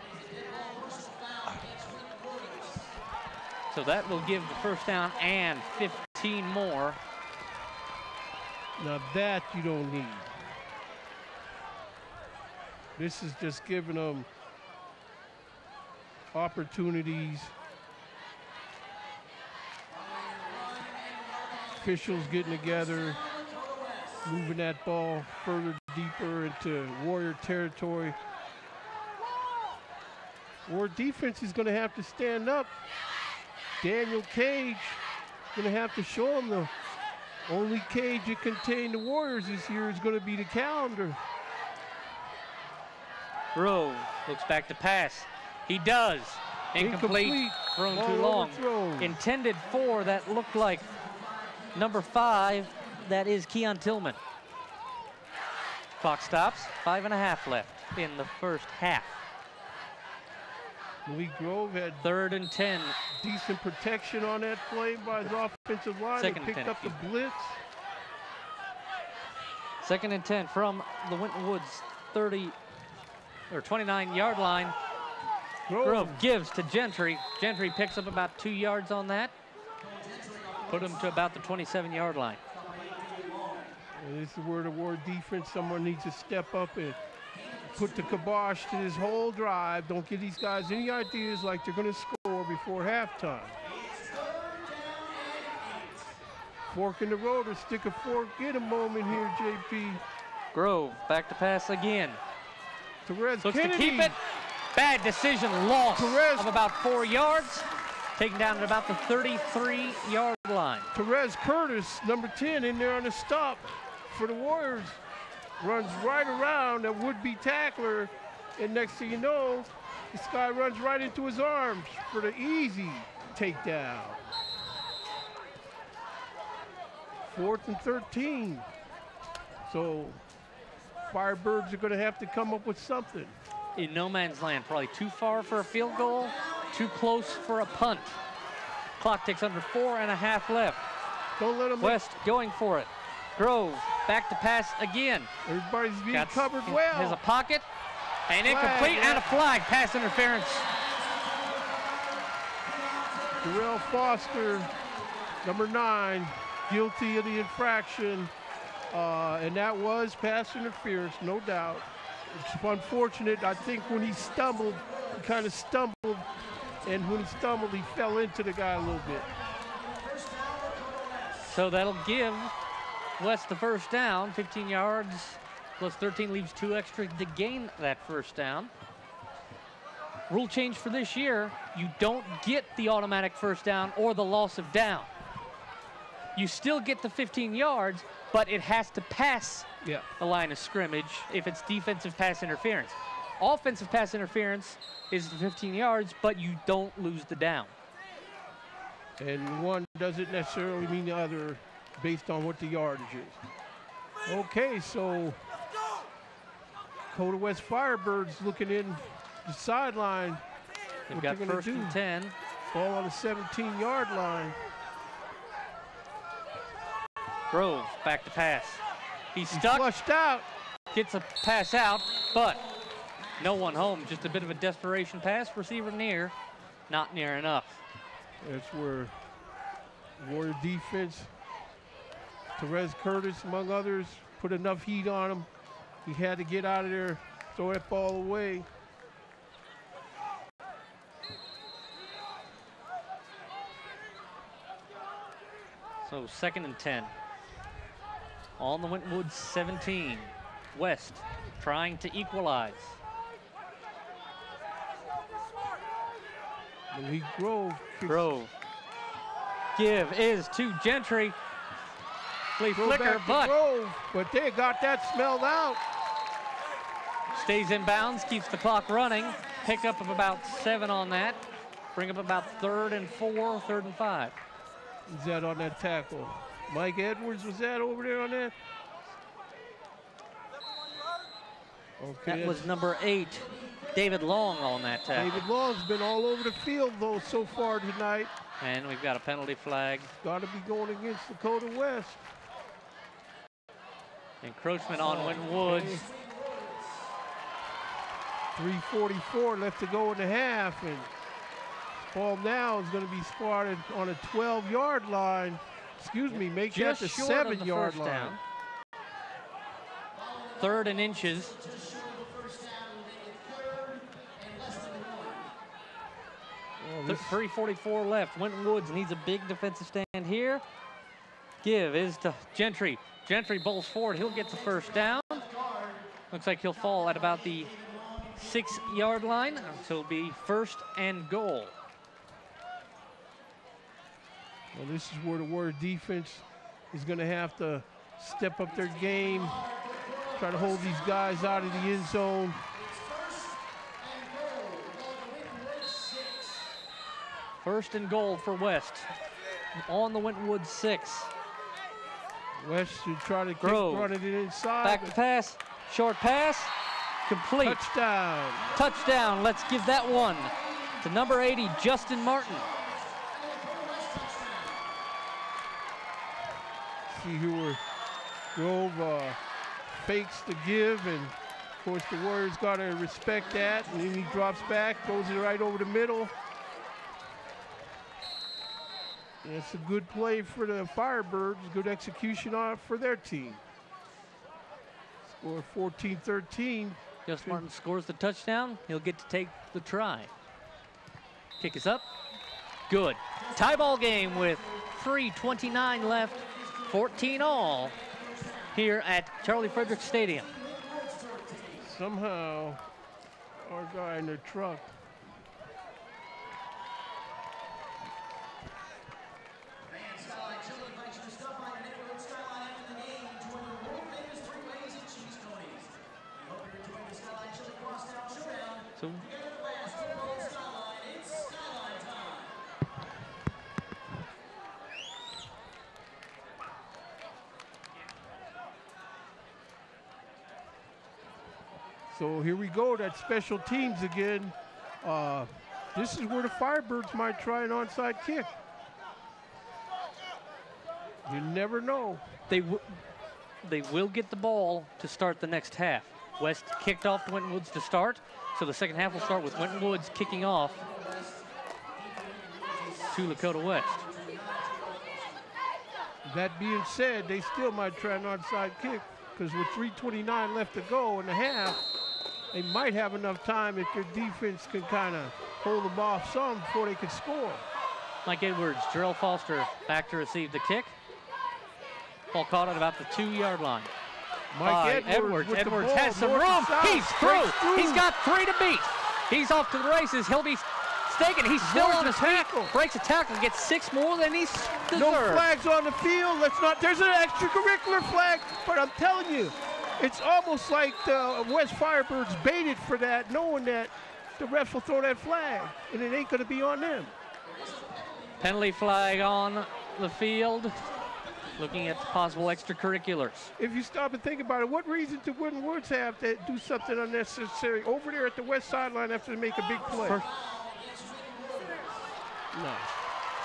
Speaker 1: that will give the first down and 15 more.
Speaker 2: Now that you don't need. This is just giving them opportunities. Officials getting together, moving that ball further deeper into Warrior territory. Warrior defense is going to have to stand up. Daniel Cage going to have to show them the only cage that contained the Warriors this year is going to be the calendar.
Speaker 1: Grove looks back to pass. He does. Incomplete. Thrown too long.
Speaker 2: Overthrown.
Speaker 1: Intended for that looked like number 5. That is Keon Tillman. Clock stops. 5.5 left in the first half.
Speaker 2: Malik Grove had
Speaker 1: 3rd and 10.
Speaker 2: Decent protection on that play by his offensive line.
Speaker 1: Second
Speaker 2: They picked up the blitz.
Speaker 1: 2nd and 10 from the Winton Woods 29-yard line. Grove gives to Gentry. Gentry picks up about 2 yards on that. Put him to about the 27-yard line.
Speaker 2: And this is where the Warrior defense, someone needs to step up and put the kibosh to this whole drive. Don't give these guys any ideas like they're going to score before halftime. Fork in the road or stick a fork in a moment here, JP.
Speaker 1: Grove back to pass again.
Speaker 2: Therese
Speaker 1: Looks
Speaker 2: Kennedy.
Speaker 1: to keep it. Bad decision, loss
Speaker 2: Perez.
Speaker 1: of about 4 yards. Taken down at about the 33-yard line.
Speaker 2: Therese Curtis, number 10, in there on the stop for the Warriors. Runs right around that would-be tackler, and next thing you know, this guy runs right into his arms for the easy takedown. 4th and 13. So Firebirds are going to have to come up with something.
Speaker 1: In no man's land, probably too far for a field goal, too close for a punt. Clock ticks under 4.5 left.
Speaker 2: Don't let them.
Speaker 1: West going for it. Grove back to pass again.
Speaker 2: Everybody's being covered well.
Speaker 1: Has a pocket, and
Speaker 2: Flag,
Speaker 1: incomplete,
Speaker 2: yeah.
Speaker 1: and a flag. Pass interference.
Speaker 2: Darrell Foster, number 9, guilty of the infraction, and that was pass interference, no doubt. It's unfortunate. I think when he stumbled, he kind of stumbled, and when he stumbled, he fell into the guy a little bit.
Speaker 1: So that'll give West the first down. 15 yards plus 13 leaves 2 extra to gain that first down. Rule change for this year, you don't get the automatic first down or the loss of down. You still get the 15 yards, but it has to pass the line of scrimmage if it's defensive pass interference. Offensive pass interference is the 15 yards, but you don't lose the down.
Speaker 2: And one doesn't necessarily mean the other based on what the yardage is. Okay, so Lakota West Firebirds looking in the sideline.
Speaker 1: They've got 1st and 10.
Speaker 2: Ball on the 17-yard line.
Speaker 1: Grove back to pass. He's stuck.
Speaker 2: He's flushed out.
Speaker 1: Gets a pass out, but no one home. Just a bit of a desperation pass. Receiver near, not near enough.
Speaker 2: That's where Warrior defense, Therese Curtis, among others, put enough heat on him. He had to get out of there, throw that ball away.
Speaker 1: So 2nd and 10. On the Winton Woods 17. West trying to equalize.
Speaker 2: Malik Grove.
Speaker 1: Grove. Give is to Gentry. Flea flicker, but
Speaker 2: Grove, but they got that smelled out.
Speaker 1: Stays in bounds, keeps the clock running. Pickup of about 7 on that. Bring up about 3rd and 4, 3rd and 5.
Speaker 2: Is that on that tackle? Mike Edwards, was that over there on that? Okay.
Speaker 1: That was number 8. David Long on that tackle.
Speaker 2: David Long's been all over the field, though, so far tonight.
Speaker 1: And we've got a penalty flag.
Speaker 2: Got to be going against Lakota West.
Speaker 1: Encroachment on Winton Woods.
Speaker 2: 3:44 left to go in the half, and ball now is going to be spotted on a 12-yard line. Excuse me, make that the 7-yard line.
Speaker 1: Down. 3rd and inches.
Speaker 2: Well,
Speaker 1: 3:44 left. Winton Woods needs a big defensive stand here. Give is to Gentry. Gentry bowls forward. He'll get the first down. Looks like he'll fall at about the 6-yard line. So it'll be 1st and goal.
Speaker 2: Well, this is where the Warrior defense is going to have to step up their game, try to hold these guys out of the end zone.
Speaker 1: First and goal for West on the Winton Woods 6.
Speaker 2: West should try to keep
Speaker 1: Grove.
Speaker 2: running it inside.
Speaker 1: Back to pass, short pass, complete.
Speaker 2: Touchdown.
Speaker 1: Touchdown. Let's give that one to number 80, Justin Martin.
Speaker 2: See who were Grove fakes the give, and of course the Warriors got to respect that. And then he drops back, throws it right over the middle. And it's a good play for the Firebirds, good execution on it for their team. Score 14-13.
Speaker 1: Justin Martin scores the touchdown. He'll get to take the try. Kick is up. Good. Tie ball game with 3:29 left. 14 all here at Charlie Frederick Stadium.
Speaker 2: Somehow, our guy in the truck.
Speaker 1: So
Speaker 2: So here we go, that special teams again. This is where the Firebirds might try an onside kick. You never know.
Speaker 1: they will get the ball to start the next half. West kicked off to Winton Woods to start, so the second half will start with Winton Woods kicking off to Lakota West.
Speaker 2: That being said, they still might try an onside kick, because with 3:29 left to go in the half, they might have enough time if their defense can kind of hold them off some before they can score.
Speaker 1: Mike Edwards, Jarrell Foster back to receive the kick. Ball caught at about the 2-yard line.
Speaker 2: Mike
Speaker 1: Edwards
Speaker 2: with the ball,
Speaker 1: has some
Speaker 2: north to
Speaker 1: room.
Speaker 2: south,
Speaker 1: He's through.
Speaker 2: breaks through.
Speaker 1: He's got 3 to beat. He's off to the races. He'll be staking. He's still
Speaker 2: Breaks
Speaker 1: on
Speaker 2: a
Speaker 1: his feet.
Speaker 2: tackle.
Speaker 1: Breaks a tackle. Gets 6 more than he's deserved.
Speaker 2: No flags on the field. Let's not. There's an extracurricular flag, but I'm telling you, it's almost like the West Firebirds baited for that, knowing that the refs will throw that flag, and it ain't going to be on them.
Speaker 1: Penalty flag on the field. Looking at possible extracurriculars.
Speaker 2: If you stop and think about it, what reason did Winton Woods have to do something unnecessary over there at the west sideline after they make a big play? No.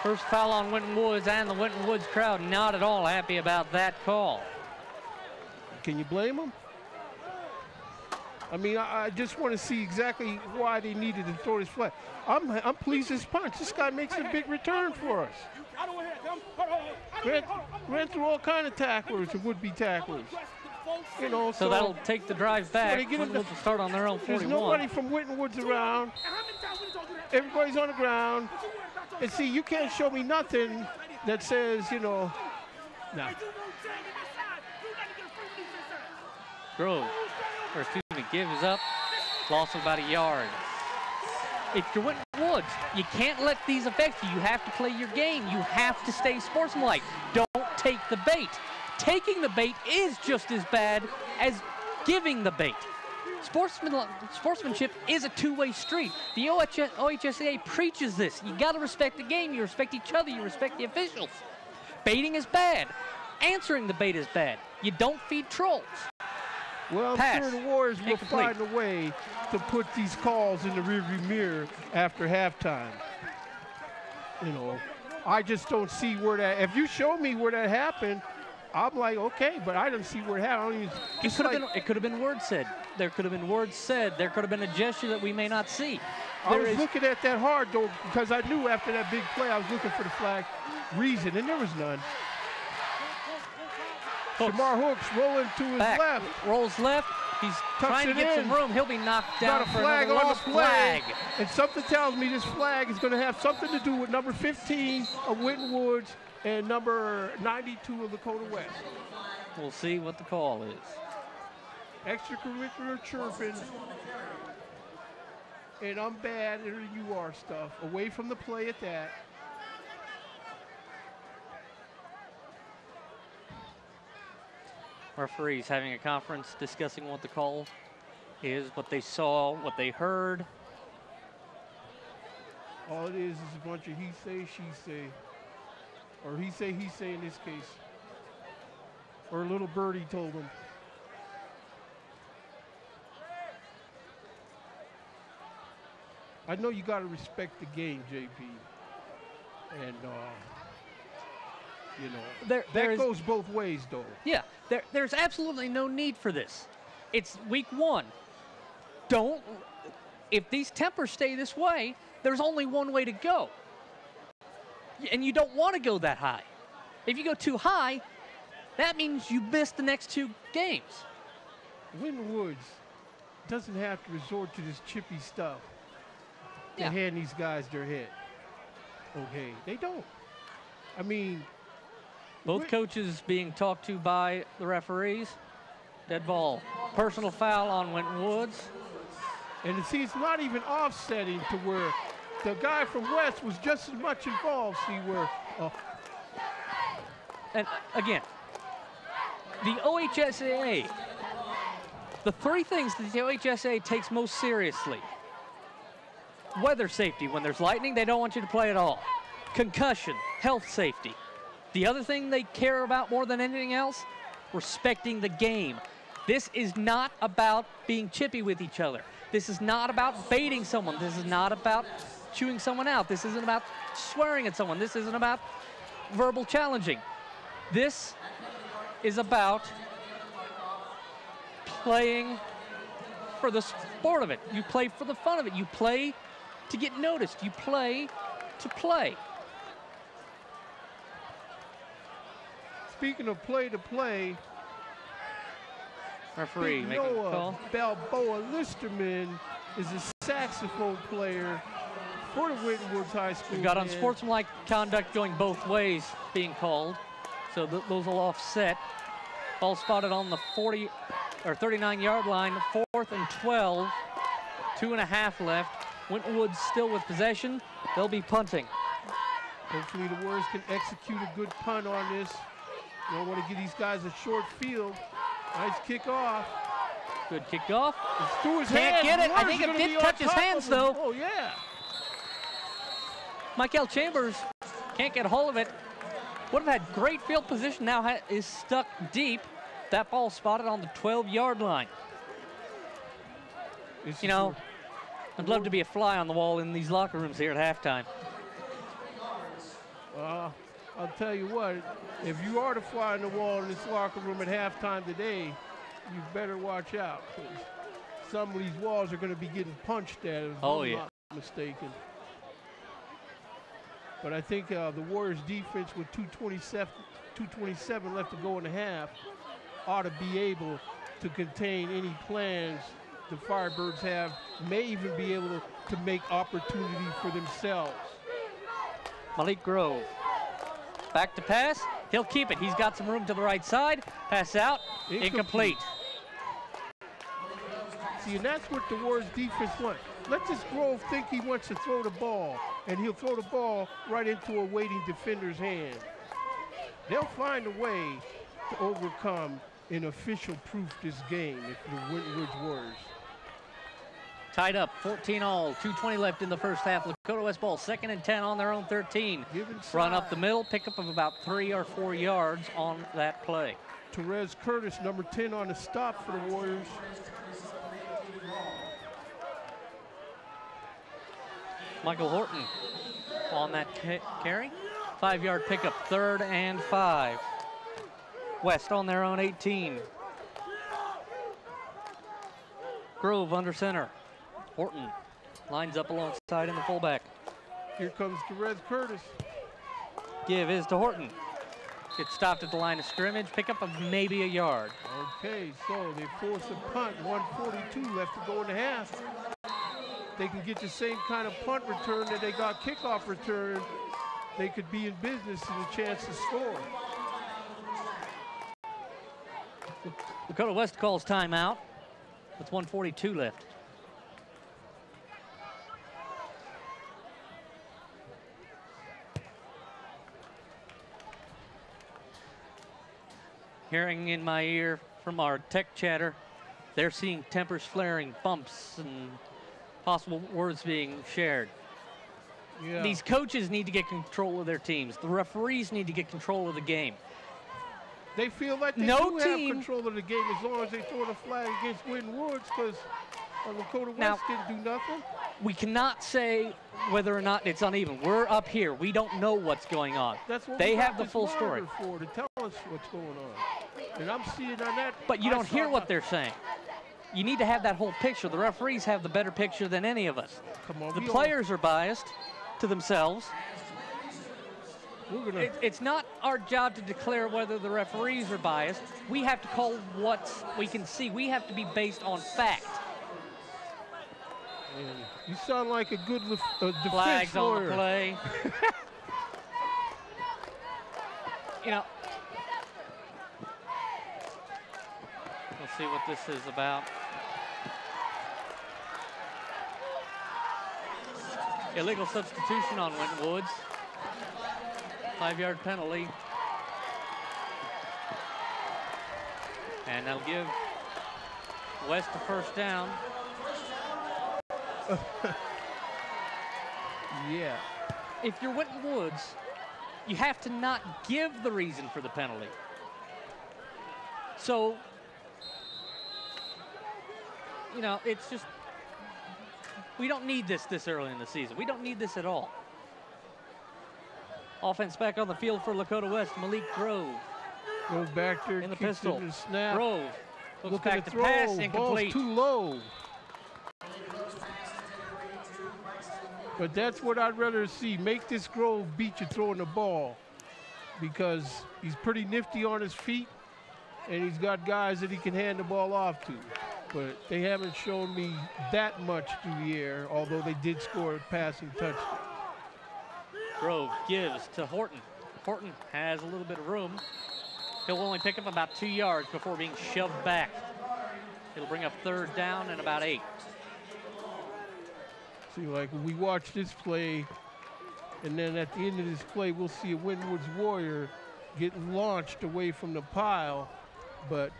Speaker 1: First foul on Winton Woods, and the Winton Woods crowd not at all happy about that call.
Speaker 2: Can you blame them? I mean, I just want to see exactly why they needed to throw this flag. I'm pleased this punch. This guy makes a big return for us. Ran through all kind of tacklers and would-be tacklers. You know,
Speaker 1: so that'll take the drive back. Winton Woods will start on their own 41.
Speaker 2: There's nobody from Winton Woods around. Everybody's on the ground. And see, you can't show me nothing that says, you know, no.
Speaker 1: Grove, or excuse me, gives up. Loss of about a yard. If you're Winton Woods, you can't let these affect you. You have to play your game. You have to stay sportsmanlike. Don't take the bait. Taking the bait is just as bad as giving the bait. Sportsmanship is a two-way street. The OHSAA preaches this. You got to respect the game. You respect each other. You respect the officials. Baiting is bad. Answering the bait is bad. You don't feed trolls.
Speaker 2: Well, I'm
Speaker 1: Pass.
Speaker 2: sure the Warriors will
Speaker 1: Incomplete.
Speaker 2: find a way to put these calls in the rearview mirror after halftime. You know, I just don't see where that. If you show me where that happened, I'm like, okay, but I don't see where it happened.
Speaker 1: It could have been words said. There could have been words said. There could have been a gesture that we may not see.
Speaker 2: I was looking at that hard, though, because I knew after that big play, I was looking for the flag reason, and there was none. Jamar Hooks rolling to his left.
Speaker 1: Rolls left. He's trying to get some room. He'll be knocked down for another lost flag.
Speaker 2: And something tells me this flag is going to have something to do with number 15 of Winton Woods and number 92 of Lakota West.
Speaker 1: We'll see what the call is.
Speaker 2: Extracurricular chirping and I'm bad and you are stuff. Away from the play at that.
Speaker 1: Referees having a conference discussing what the call is, what they saw, what they heard.
Speaker 2: All it is a bunch of he say, she say. Or he say in this case. Or a little birdie told him. I know you got to respect the game, JP. And, you know, that goes both ways, though.
Speaker 1: Yeah, there's absolutely no need for this. It's week one. If these tempers stay this way, there's only one way to go. And you don't want to go that high. If you go too high, that means you miss the next two games.
Speaker 2: Winton Woods doesn't have to resort to this chippy stuff to
Speaker 1: Yeah.
Speaker 2: hand these guys their head. Okay, they don't. I mean,
Speaker 1: Both coaches being talked to by the referees. Dead ball. Personal foul on Winton Woods.
Speaker 2: and see, it's not even offsetting to where the guy from West was just as much involved. See where,
Speaker 1: And again, the OHSAA, the three things that the OHSAA takes most seriously: weather safety. When there's lightning, they don't want you to play at all. Concussion, health safety. The other thing they care about more than anything else, respecting the game. This is not about being chippy with each other. This is not about baiting someone. This is not about chewing someone out. This isn't about swearing at someone. This isn't about verbal challenging. This is about playing for the sport of it. You play for the fun of it. You play to get noticed. You play to play.
Speaker 2: speaking of play-to-play,
Speaker 1: Referee
Speaker 2: Big
Speaker 1: making a
Speaker 2: Noah
Speaker 1: call.
Speaker 2: Balboa Listerman is a saxophone player for the Winton Woods High School.
Speaker 1: We've got
Speaker 2: band.
Speaker 1: unsportsmanlike conduct going both ways being called, so those will offset. Ball spotted on the 40 or 39-yard line, 4th and 12, 2.5 left. Winton Woods still with possession. They'll be punting.
Speaker 2: Hopefully the Warriors can execute a good punt on this. You don't want to give these guys a short field. Nice kickoff.
Speaker 1: Good kickoff.
Speaker 2: It's through his
Speaker 1: Can't
Speaker 2: hands.
Speaker 1: get it. I
Speaker 2: Warriors
Speaker 1: think
Speaker 2: are
Speaker 1: it
Speaker 2: gonna
Speaker 1: did
Speaker 2: be on
Speaker 1: touch his
Speaker 2: top of
Speaker 1: hands,
Speaker 2: him.
Speaker 1: though.
Speaker 2: Oh, yeah.
Speaker 1: Michael Chambers can't get a hold of it. Would have had great field position. Now is stuck deep. That ball spotted on the 12-yard line. You know, I'd love to be a fly on the wall in these locker rooms here at halftime.
Speaker 2: I'll tell you what, if you are the fly on the wall in this locker room at halftime today, you better watch out. 'Cause some of these walls are going to be getting punched at, if I'm not mistaken. But I think the Warriors defense with 2:27 left to go in the half ought to be able to contain any plans the Firebirds have, may even be able to make opportunity for themselves.
Speaker 1: Malik Grove. Back to pass. He'll keep it. He's got some room to the right side. Pass out. Incomplete.
Speaker 2: See, and that's what the Warriors defense wants. Let this Grove think he wants to throw the ball, and he'll throw the ball right into a waiting defender's hand. They'll find a way to overcome and official-proof this game if the Winton Woods Warriors.
Speaker 1: Tied up, 14-all, 2:20 left in the first half. Lakota West ball, 2nd and 10 on their own 13. Run up the middle, pickup of about 3 or 4 yards on that play.
Speaker 2: Therese Curtis, number 10 on the stop for the Warriors.
Speaker 1: Michael Horton on that carry. 5-yard pickup, 3rd and 5. West on their own 18. Grove under center. Horton lines up alongside in the fullback.
Speaker 2: Here comes Therese Curtis.
Speaker 1: Give is to Horton. Gets stopped at the line of scrimmage. Pickup of maybe a yard.
Speaker 2: Okay, so they force a punt. 1:42 left to go in the half. They can get the same kind of punt return that they got kickoff return. They could be in business with a chance to score.
Speaker 1: Lakota West calls timeout with 1:42 left. Hearing in my ear from our tech chatter, they're seeing tempers flaring, bumps, and possible words being shared.
Speaker 2: Yeah.
Speaker 1: These coaches need to get control of their teams. The referees need to get control of the game.
Speaker 2: They feel like they do have control of the game as long as they throw the flag against Winton Woods, because Lakota West didn't do nothing.
Speaker 1: We cannot say whether or not it's uneven. We're up here. We don't know what's going on.
Speaker 2: That's what
Speaker 1: they
Speaker 2: we
Speaker 1: have the full story.
Speaker 2: For, to tell us what's going on. And I'm seeing on that.
Speaker 1: But you don't hear what they're saying. You need to have that whole picture. The referees have the better picture than any of us.
Speaker 2: Come on,
Speaker 1: the players are biased to themselves. It's not our job to declare whether the referees are biased. We have to call what we can see. We have to be based on fact.
Speaker 2: You sound like a good defense
Speaker 1: Flags
Speaker 2: lawyer.
Speaker 1: On the play. You know, we'll see what this is about. Illegal substitution on Winton Woods. 5-yard penalty. And that'll give West a first down.
Speaker 2: Yeah.
Speaker 1: If you're Winton Woods, you have to not give the reason for the penalty. So, you know, it's just, we don't need this early in the season. We don't need this at all. Offense back on the field for Lakota West. Malik Grove.
Speaker 2: Goes back there
Speaker 1: in the pistol.
Speaker 2: In the snap.
Speaker 1: Grove looks back to
Speaker 2: throw.
Speaker 1: pass, incomplete.
Speaker 2: Ball's too low. But that's what I'd rather see. Make this Grove beat you throwing the ball, because he's pretty nifty on his feet, and he's got guys that he can hand the ball off to. But they haven't shown me that much through the air, although they did score a passing touchdown.
Speaker 1: Grove gives to Horton. Horton has a little bit of room. He'll only pick up about 2 yards before being shoved back. It'll bring up 3rd down and about 8.
Speaker 2: See, like we watch this play, and then at the end of this play, we'll see a Winton Woods Warrior get launched away from the pile, but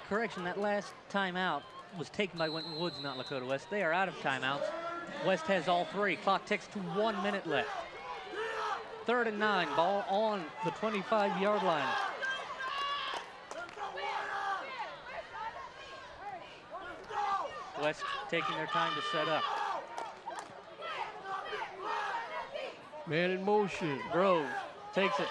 Speaker 1: correction, that last timeout was taken by Winton Woods, not Lakota West. They are out of timeouts. West has all 3. Clock ticks to 1 minute left. 3rd and 9, ball on the 25-yard line. West taking their time to set up.
Speaker 2: Man in motion.
Speaker 1: Grove takes it.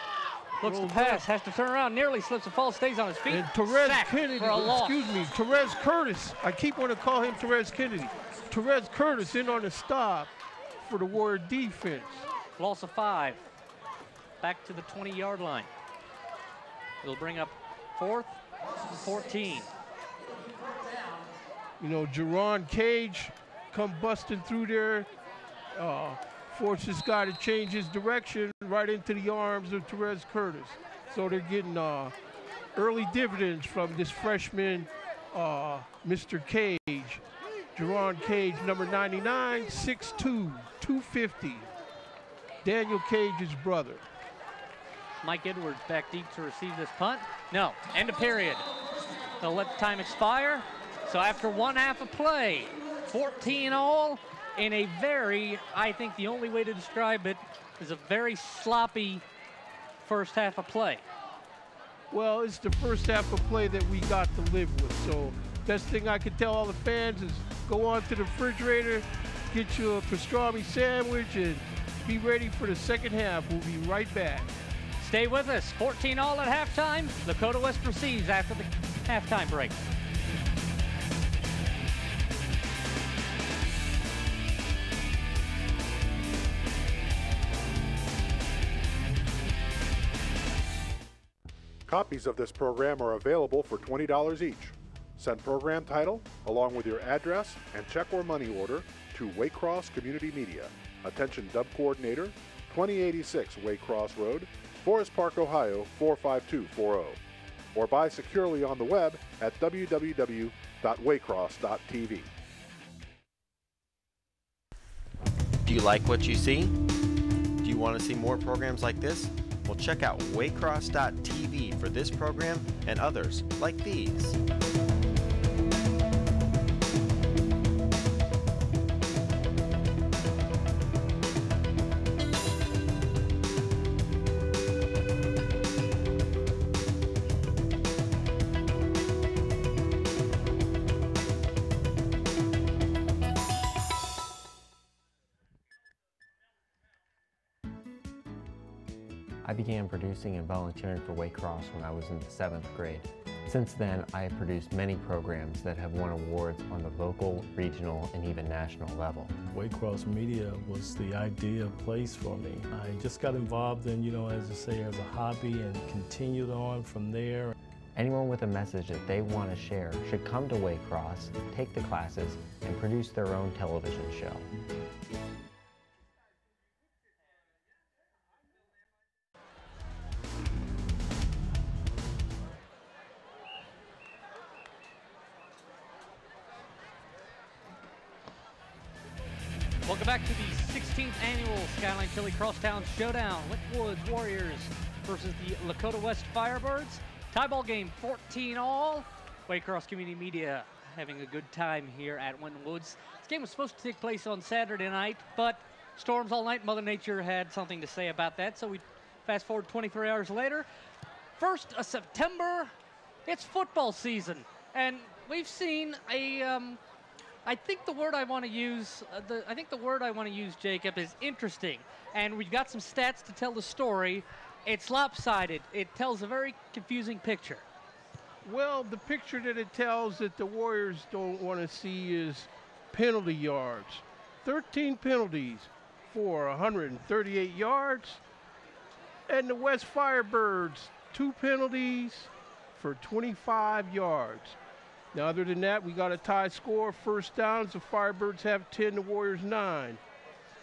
Speaker 1: Looks to pass, has to turn around, nearly slips and falls, stays on his feet.
Speaker 2: And Therese Kennedy,
Speaker 1: for a loss.
Speaker 2: Therese Curtis. I keep wanting to call him Therese Kennedy. Therese Curtis in on the stop for the Warrior defense.
Speaker 1: Loss of 5. Back to the 20-yard line. It'll bring up 4th and 14.
Speaker 2: You know, Jerron Cage come busting through there. Force this guy to change his direction right into the arms of Therese Curtis. So they're getting early dividends from this freshman, Mr. Cage. Jerron Cage, number 99, 6'2", 250. Daniel Cage's brother.
Speaker 1: Mike Edwards back deep to receive this punt. No, end of period. They'll let the time expire. So after 1 half of play, 14 all in a very, I think the only way to describe it is a very sloppy first half of play.
Speaker 2: Well, it's the first half of play that we got to live with. So best thing I can tell all the fans is go on to the refrigerator, get you a pastrami sandwich, and be ready for the second half. We'll be right back.
Speaker 1: Stay with us. 14 all at halftime. Lakota West receives after the halftime break.
Speaker 3: Copies of this program are available for $20 each. Send program title along with your address and check or money order to Waycross Community Media. Attention Dub Coordinator, 2086 Waycross Road, Forest Park, Ohio 45240. Or buy securely on the web at www.waycross.tv.
Speaker 4: Do you like what you see? Do you want to see more programs like this? Well, check out waycross.tv for this program and others like these.
Speaker 5: I began producing and volunteering for Waycross when I was in the 7th grade. Since then, I have produced many programs that have won awards on the local, regional, and even national level.
Speaker 6: Waycross Media was the ideal place for me. I just got involved in, as I say, as a hobby and continued on from there.
Speaker 5: Anyone with a message that they want to share should come to Waycross, take the classes, and produce their own television show.
Speaker 1: Welcome back to the 16th annual Skyline Crosstown Showdown. Winton Woods Warriors versus the Lakota West Firebirds. Tie ball game 14 all. Waycross Community Media having a good time here at Winton Woods. This game was supposed to take place on Saturday night, but storms all night. Mother Nature had something to say about that, so we fast forward 23 hours later. 1st of September, it's football season, and we've seen a I think the word I want to use, Jacob, is interesting. And we've got some stats to tell the story. It's lopsided. It tells a very confusing picture.
Speaker 2: Well, the picture that it tells that the Warriors don't want to see is penalty yards. 13 penalties for 138 yards. And the West Firebirds, 2 penalties for 25 yards. Now, other than that, we got a tie score. First downs, the Firebirds have 10, the Warriors 9.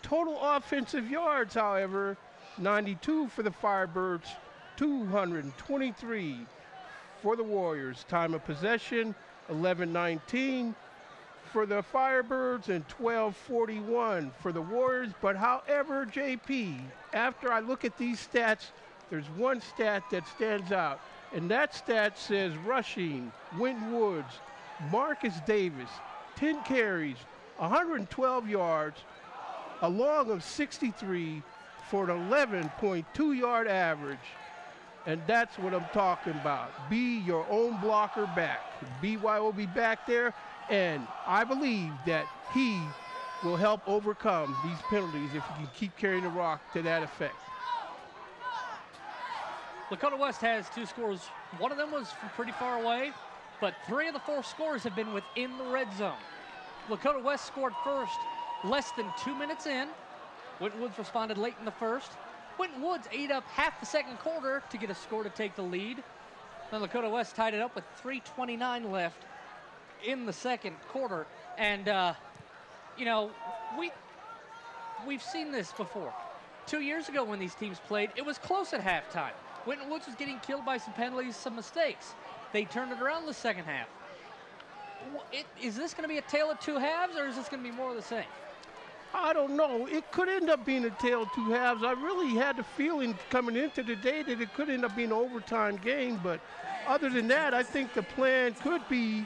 Speaker 2: Total offensive yards, however, 92 for the Firebirds, 223 for the Warriors. Time of possession, 11:19 for the Firebirds and 12:41 for the Warriors. But however, JP, after I look at these stats, there's one stat that stands out. And that stat says rushing, Winton Woods, Marcus Davis, 10 carries, 112 yards, a long of 63 for an 11.2 yard average. And that's what I'm talking about. Be your own blocker back. BY will be back there, and I believe that he will help overcome these penalties if he can keep carrying the rock to that effect.
Speaker 1: Lakota West has 2 scores. One of them was from pretty far away, but 3 of the 4 scores have been within the red zone. Lakota West scored first less than 2 minutes in. Winton Woods responded late in the first. Winton Woods ate up half the second quarter to get a score to take the lead. Then Lakota West tied it up with 3:29 left in the second quarter. And, we've seen this before. 2 years ago when these teams played, it was close at halftime. Winton Woods was getting killed by some penalties, some mistakes. They turned it around in the second half. Is this going to be a tale of 2 halves, or is this going to be more of the same?
Speaker 2: I don't know. It could end up being a tale of 2 halves. I really had the feeling coming into the day that it could end up being an overtime game. But other than that, I think the plan could be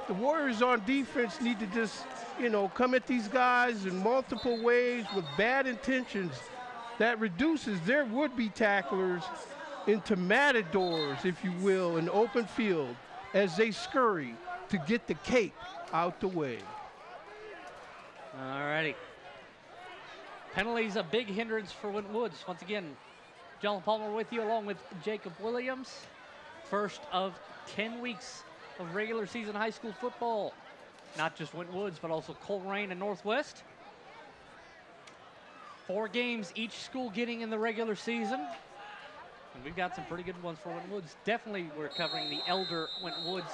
Speaker 2: The Warriors on defense need to just, you know, come at these guys in multiple ways with bad intentions. That reduces their would-be tacklers into matadors, if you will, in open field as they scurry to get the cake out the way.
Speaker 1: All righty. Penalties a big hindrance for Winton Woods. Once again, John Palmer with you along with Jacob Williams. First of 10 weeks of regular season high school football. Not just Winton Woods, but also Coleraine and Northwest. 4 games each school getting in the regular season. And we've got some pretty good ones for Winton Woods. Definitely we're covering the Elder Winton Woods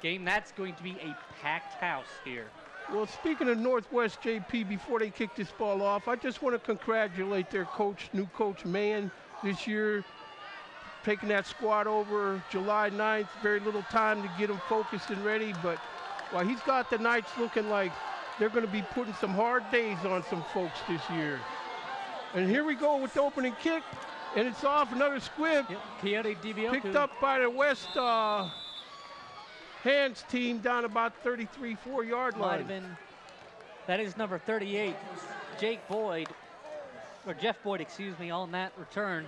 Speaker 1: game. That's going to be a packed house here.
Speaker 2: Well, speaking of Northwest, JP, before they kick this ball off, I just want to congratulate their coach, new coach, Mann, this year, taking that squad over July 9th. Very little time to get them focused and ready, but while he's got the Knights looking like they're going to be putting some hard days on some folks this year. And here we go with the opening kick, and it's off, another squib.
Speaker 1: Yep. Coyote DBO
Speaker 2: picked up by the West Hands team down about 33, 4-yard line.
Speaker 1: Might have been, that is number 38, Jake Boyd, or Jeff Boyd, excuse me, on that return.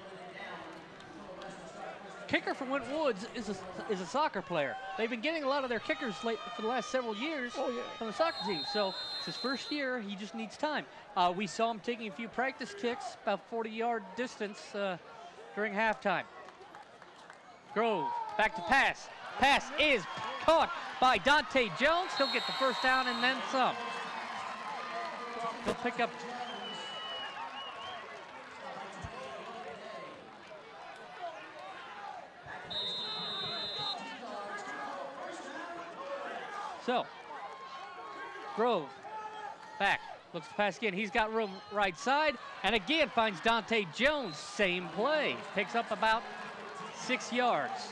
Speaker 1: Kicker for Winton Woods is a soccer player. They've been getting a lot of their kickers late for the last several years from the soccer team. So it's his first year. He just needs time. We saw him taking a few practice kicks, about 40-yard distance during halftime. Grove back to pass. Pass is caught by Dante Jones. He'll get the first down and then some. He'll pick up. So, Grove back, looks to pass again. He's got room right side, and again finds Dante Jones. Same play, picks up about 6 yards.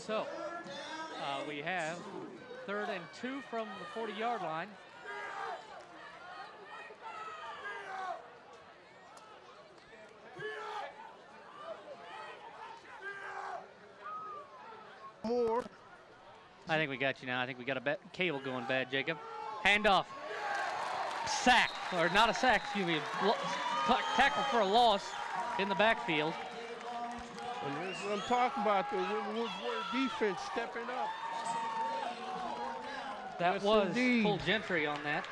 Speaker 1: So, we have 3rd and 2 from the 40-yard line.
Speaker 2: More.
Speaker 1: I think we got you now. I think we got a cable going bad, Jacob. Handoff. Sack, or not a sack, excuse me. Tackle for a loss in the backfield.
Speaker 2: And this is what I'm talking about, the Winton Woods Warrior defense stepping up.
Speaker 1: That
Speaker 2: Yes,
Speaker 1: was
Speaker 2: indeed.
Speaker 1: Cole Gentry on that.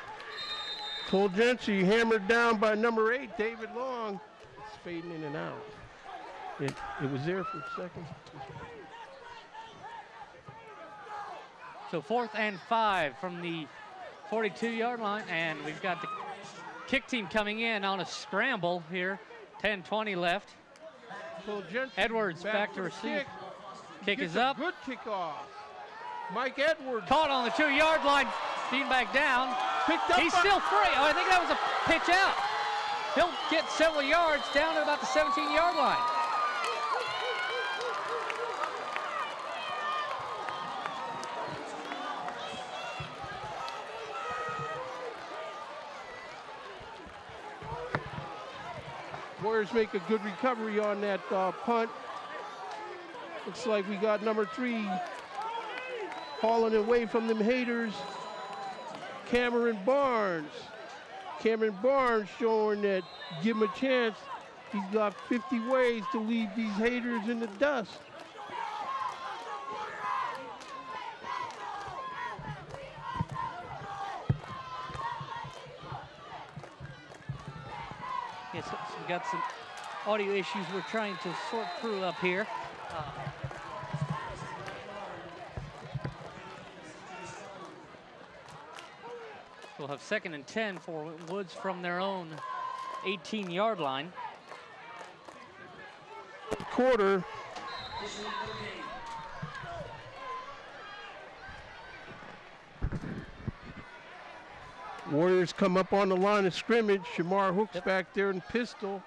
Speaker 2: Cole Gentry hammered down by number 8, David Long. It's fading in and out. It was there for a second.
Speaker 1: So 4th and 5 from the 42-yard line, and we've got the kick team coming in on a scramble here. 10-20 left.
Speaker 2: Cole Gentry
Speaker 1: Edwards back to receive. Kick
Speaker 2: Gets
Speaker 1: is
Speaker 2: a
Speaker 1: up.
Speaker 2: Good kickoff. Mike Edwards.
Speaker 1: Caught on the 2-yard line. Being back down.
Speaker 2: Picked up
Speaker 1: He's
Speaker 2: by-
Speaker 1: still free. Oh, I think that was a pitch out. He'll get several yards down to about the 17-yard line.
Speaker 2: Warriors make a good recovery on that punt. Looks like we got number 3 hauling away from them haters, Cameron Barnes. Cameron Barnes showing that give him a chance. He's got 50 ways to leave these haters in the dust.
Speaker 1: Yes, so we got some audio issues we're trying to sort through up here. We'll have 2nd and 10 for Woods from their own 18-yard line.
Speaker 2: quarter. Warriors come up on the line of scrimmage. Shamar Hooks back there in pistol.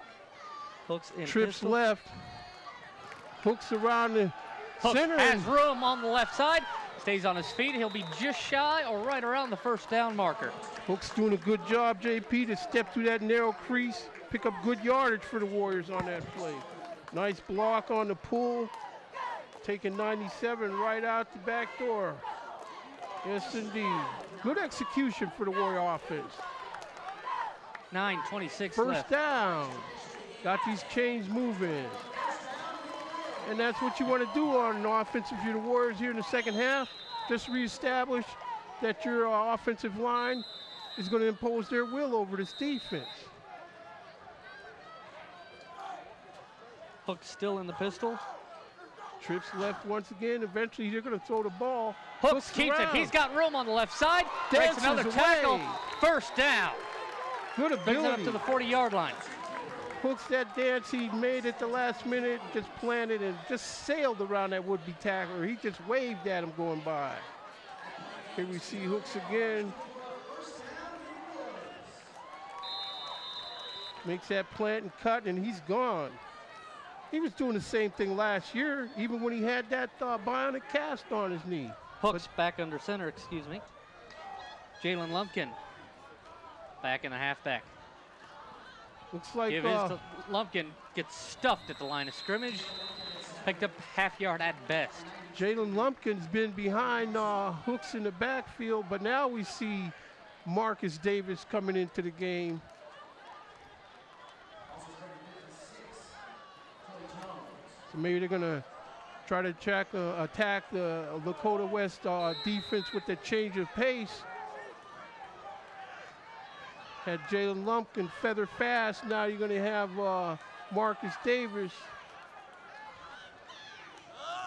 Speaker 1: Hooks in
Speaker 2: Trips
Speaker 1: pistol.
Speaker 2: left. Hooks around the
Speaker 1: Hooks
Speaker 2: center.
Speaker 1: has room on the left side. Stays on his feet. He'll be just shy or right around the first down marker.
Speaker 2: Hooks doing a good job, JP, to step through that narrow crease, pick up good yardage for the Warriors on that play. Nice block on the pull. Taking 97 right out the back door. Yes, indeed. Good execution for the Warrior offense.
Speaker 1: 9:26
Speaker 2: First
Speaker 1: left.
Speaker 2: down. Got these chains moving. And that's what you want to do on an offense if you're the Warriors here in the second half. Just reestablish that your offensive line is going to impose their will over this defense.
Speaker 1: Hooks still in the pistol.
Speaker 2: Trips left once again. Eventually, they're going to throw the ball.
Speaker 1: Hooks keeps it. He's got room on the left side. Breaks
Speaker 2: Dances
Speaker 1: another tackle.
Speaker 2: away.
Speaker 1: First down.
Speaker 2: Good
Speaker 1: Brings it up
Speaker 2: ability.
Speaker 1: to the 40-yard line.
Speaker 2: Hooks that dance he made at the last minute, just planted and just sailed around that would-be tackler. He just waved at him going by. Here we see Hooks again. Makes that plant and cut, and he's gone. He was doing the same thing last year, even when he had that bionic cast on his knee.
Speaker 1: Hooks back under center, excuse me. Jalen Lumpkin back in the halfback.
Speaker 2: Looks like
Speaker 1: Give his to Lumpkin, gets stuffed at the line of scrimmage. Picked up half yard at best.
Speaker 2: Jalen Lumpkin's been behind Hooks in the backfield, but now we see Marcus Davis coming into the game. So maybe they're gonna try to attack the Lakota West defense with the change of pace. Had Jalen Lumpkin feather fast. Now you're gonna have Marcus Davis.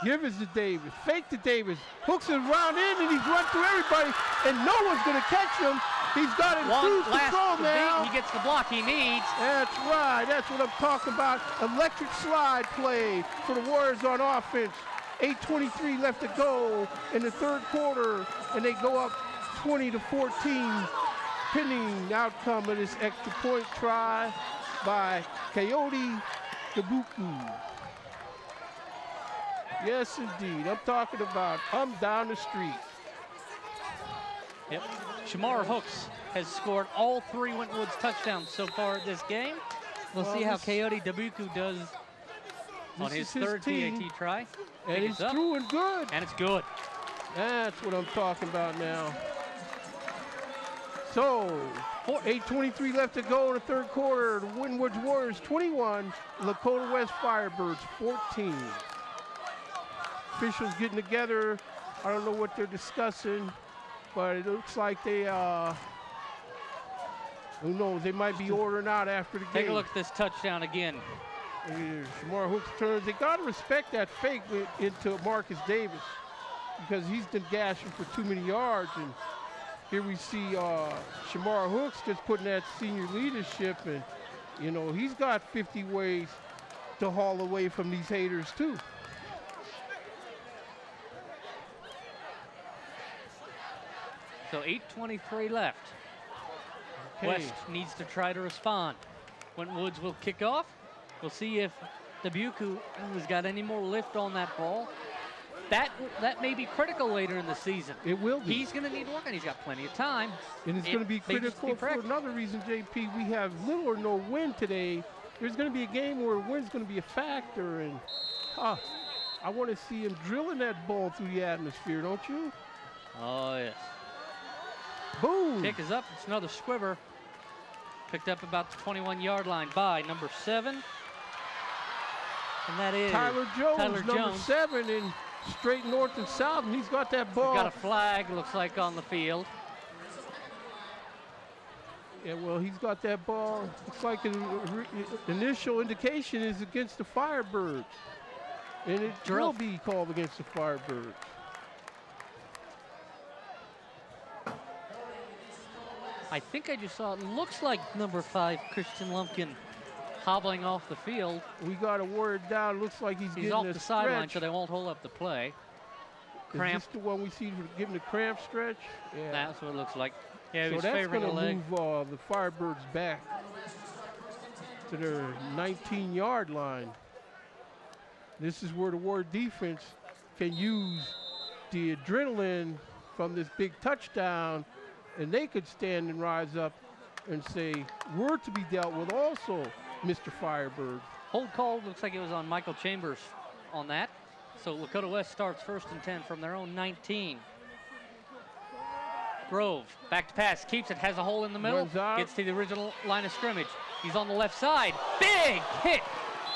Speaker 2: Give it to Davis. Fake to Davis. Hooks it around in and he's run through everybody and no one's gonna catch him. He's got it in cruise control now.
Speaker 1: He gets the block he needs.
Speaker 2: That's right. That's what I'm talking about. Electric slide play for the Warriors on offense. 8:23 left to go in the third quarter, and they go up 20-14, pending outcome of this extra point try by Coyote Dabuku. Yes, indeed. I'm talking about down the street.
Speaker 1: Yep. Shamar Hooks has scored all 3 Winton touchdowns so far this game. We'll see how Coyote Dabuku does on his third PAT try.
Speaker 2: And he's through and good.
Speaker 1: And it's good.
Speaker 2: That's what I'm talking about now. So, 8:23 left to go in the third quarter. The Winton Warriors 21, Lakota West Firebirds 14. Officials getting together. I don't know what they're discussing, but it looks like they, who knows, they might be ordering out after the game.
Speaker 1: Take a look at this touchdown again.
Speaker 2: Shamar Hooks turns. They got to respect that fake into Marcus Davis because he's been gashing for too many yards. And here we see Shamar Hooks just putting that senior leadership, and you know he's got 50 ways to haul away from these haters too.
Speaker 1: So 8:23 left.
Speaker 2: Okay.
Speaker 1: West needs to try to respond. Winton Woods will kick off. We'll see if Dabuku has got any more lift on that ball. That may be critical later in the season.
Speaker 2: It will be.
Speaker 1: He's going to need work, and he's got plenty of time.
Speaker 2: And it's going to be critical for another reason, JP. We have little or no wind today. There's going to be a game where wind's going to be a factor, and I want to see him drilling that ball through the atmosphere, don't you?
Speaker 1: Oh, yes.
Speaker 2: Boom.
Speaker 1: Kick is up. It's another squiver. Picked up about the 21-yard line by number 7. And that is
Speaker 2: Tyler Jones, number
Speaker 1: Jones.
Speaker 2: 7, and straight north and south, and he's got that ball.
Speaker 1: He's got a flag, looks like, on the field.
Speaker 2: Yeah, well, he's got that ball. Looks like an initial indication is against the Firebirds. And it will be called against the Firebirds.
Speaker 1: I think I just saw it. Looks like number 5, Christian Lumpkin, hobbling off the field.
Speaker 2: We got a word down. Looks like he's getting
Speaker 1: off
Speaker 2: a
Speaker 1: the sideline,
Speaker 2: stretch.
Speaker 1: so they won't hold up the play. Cramp.
Speaker 2: Is this the one we see for giving the cramp stretch? Yeah.
Speaker 1: That's what it looks like. Yeah,
Speaker 2: So
Speaker 1: he's
Speaker 2: that's
Speaker 1: favoring
Speaker 2: going
Speaker 1: the
Speaker 2: to
Speaker 1: leg.
Speaker 2: move the Firebirds back to their 19-yard line. This is where the Ward defense can use the adrenaline from this big touchdown, and they could stand and rise up and say, we're to be dealt with also, Mr. Firebird.
Speaker 1: Hold call looks like it was on Michael Chambers on that. So Lakota West starts 1st and 10 from their own 19. Grove, back to pass, keeps it, has a hole in the middle,
Speaker 2: Runs out.
Speaker 1: gets to the original line of scrimmage. He's on the left side. Big hit,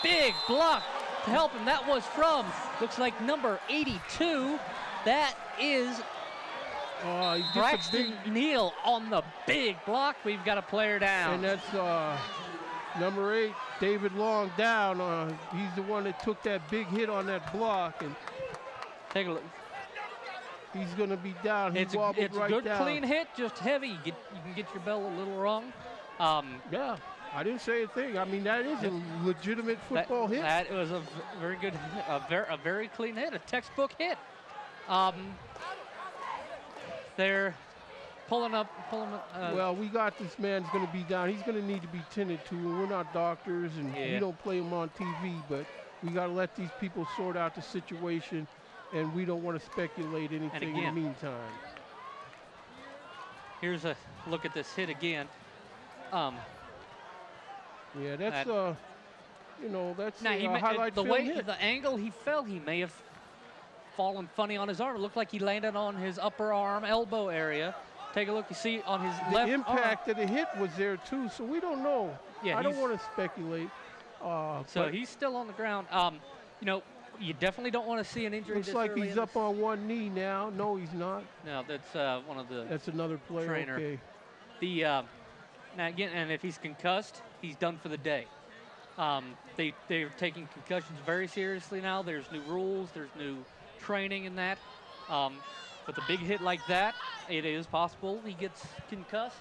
Speaker 1: big block to help him. That was from, looks like number 82. That is
Speaker 2: He gets a
Speaker 1: Braxton
Speaker 2: big,
Speaker 1: Neal on the big block. We've got a player down.
Speaker 2: and that's number 8, David Long down. He's the one that took that big hit on that block, and
Speaker 1: Take a look.
Speaker 2: he's going to be down. He
Speaker 1: It's
Speaker 2: wobbled
Speaker 1: a
Speaker 2: right
Speaker 1: good,
Speaker 2: down.
Speaker 1: clean hit, just heavy. You can get your bell a little wrong.
Speaker 2: Yeah, I didn't say a thing. I mean, that is a legitimate football hit.
Speaker 1: That was a very good, a very clean hit, a textbook hit. They're pulling up.
Speaker 2: Well, we got this man's going to be down. He's going to need to be tended to. And we're not doctors, and we
Speaker 1: Yeah.
Speaker 2: don't play him on TV, but we got to let these people sort out the situation, and we don't want to speculate anything in the
Speaker 1: again,
Speaker 2: meantime.
Speaker 1: Here's a look at this hit again.
Speaker 2: Yeah, that's, that's
Speaker 1: Now
Speaker 2: a highlight
Speaker 1: the
Speaker 2: film
Speaker 1: way
Speaker 2: hit.
Speaker 1: the angle he fell, he may have fallen funny on his arm. It looked like he landed on his upper arm, elbow area. Take a look. You see on his
Speaker 2: The
Speaker 1: left
Speaker 2: impact of the hit was there, too, so we don't know.
Speaker 1: Yeah,
Speaker 2: I don't
Speaker 1: he's-
Speaker 2: want to speculate.
Speaker 1: So
Speaker 2: but
Speaker 1: he's still on the ground. You definitely don't want to see an injury.
Speaker 2: looks
Speaker 1: this
Speaker 2: like
Speaker 1: early
Speaker 2: he's
Speaker 1: in
Speaker 2: up on one knee now. No, he's not.
Speaker 1: No, that's one of the
Speaker 2: That's another player.
Speaker 1: trainer.
Speaker 2: Okay.
Speaker 1: Now again, and if he's concussed, he's done for the day. They're taking concussions very seriously now. There's new rules. There's new training in that. With a big hit like that, it is possible he gets concussed.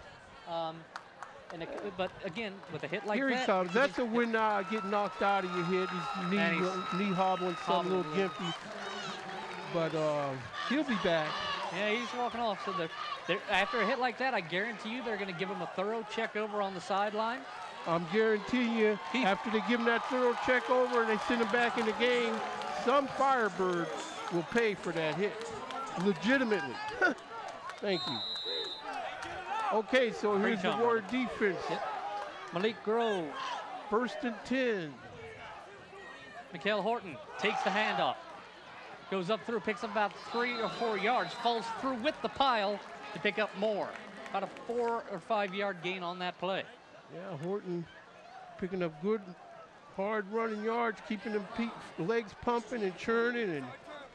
Speaker 1: But again, with a hit like
Speaker 2: Here
Speaker 1: that,
Speaker 2: he comes. That's the when get knocked out of your head. His
Speaker 1: And
Speaker 2: knee hobbling, some
Speaker 1: hobbling
Speaker 2: little
Speaker 1: a little.
Speaker 2: gimpy. But he'll be back.
Speaker 1: Yeah, he's walking off. So after a hit like that, I guarantee you they're going to give him a thorough check over on the sideline.
Speaker 2: I'm guaranteeing you, after they give him that thorough check over and they send him back in the game, some Firebird will pay for that hit. Legitimately. Thank you. Okay, so here's the
Speaker 1: job,
Speaker 2: Ward defense.
Speaker 1: Yep. Malik Grove,
Speaker 2: 1st and 10.
Speaker 1: Mikhail Horton takes the handoff. Goes up through, picks up about 3 or 4 yards, falls through with the pile to pick up more. About a 4 or 5 yard gain on that play.
Speaker 2: Yeah, Horton picking up good, hard running yards, keeping them legs pumping and churning and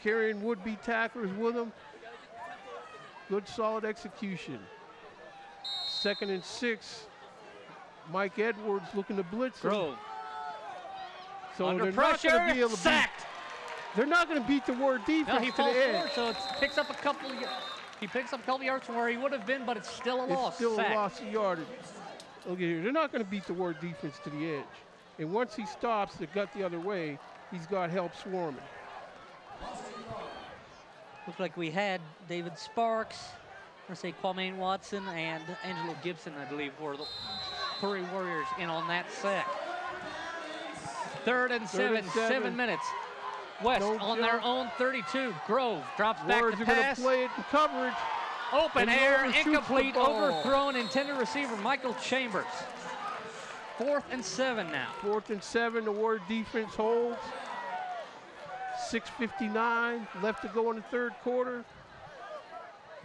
Speaker 2: carrying would-be tacklers with them. Good, solid execution. 2nd and 6. Mike Edwards looking to blitz him.
Speaker 1: Grove
Speaker 2: So
Speaker 1: under
Speaker 2: they're
Speaker 1: pressure,
Speaker 2: not going to be able to
Speaker 1: sacked.
Speaker 2: They're not going to beat the Ward defense
Speaker 1: No, he
Speaker 2: to
Speaker 1: falls
Speaker 2: the
Speaker 1: forward,
Speaker 2: edge.
Speaker 1: so it picks up a couple. He picks up a couple yards from where he would have been, but it's still a loss.
Speaker 2: It's still
Speaker 1: Sack.
Speaker 2: a loss of yardage. Look at here. They're not going to beat the Ward defense to the edge. And once he stops, they got the other way, he's got help swarming.
Speaker 1: Looks like we had David Sparks, I say Kwame Watson, and Angelo Gibson, I believe, were the 3 Warriors in on that sack. 3rd and 7, 7 minutes. West
Speaker 2: Don't
Speaker 1: on
Speaker 2: jump.
Speaker 1: their own 32. Grove drops back
Speaker 2: Warriors
Speaker 1: to
Speaker 2: are going
Speaker 1: pass.
Speaker 2: to play it in coverage.
Speaker 1: Open
Speaker 2: and he
Speaker 1: air,
Speaker 2: overshoots the
Speaker 1: incomplete,
Speaker 2: ball.
Speaker 1: overthrown, intended receiver Michael Chambers. 4th and 7 now.
Speaker 2: 4th and 7, the Ward defense holds. 6:59 left to go in the 3rd quarter.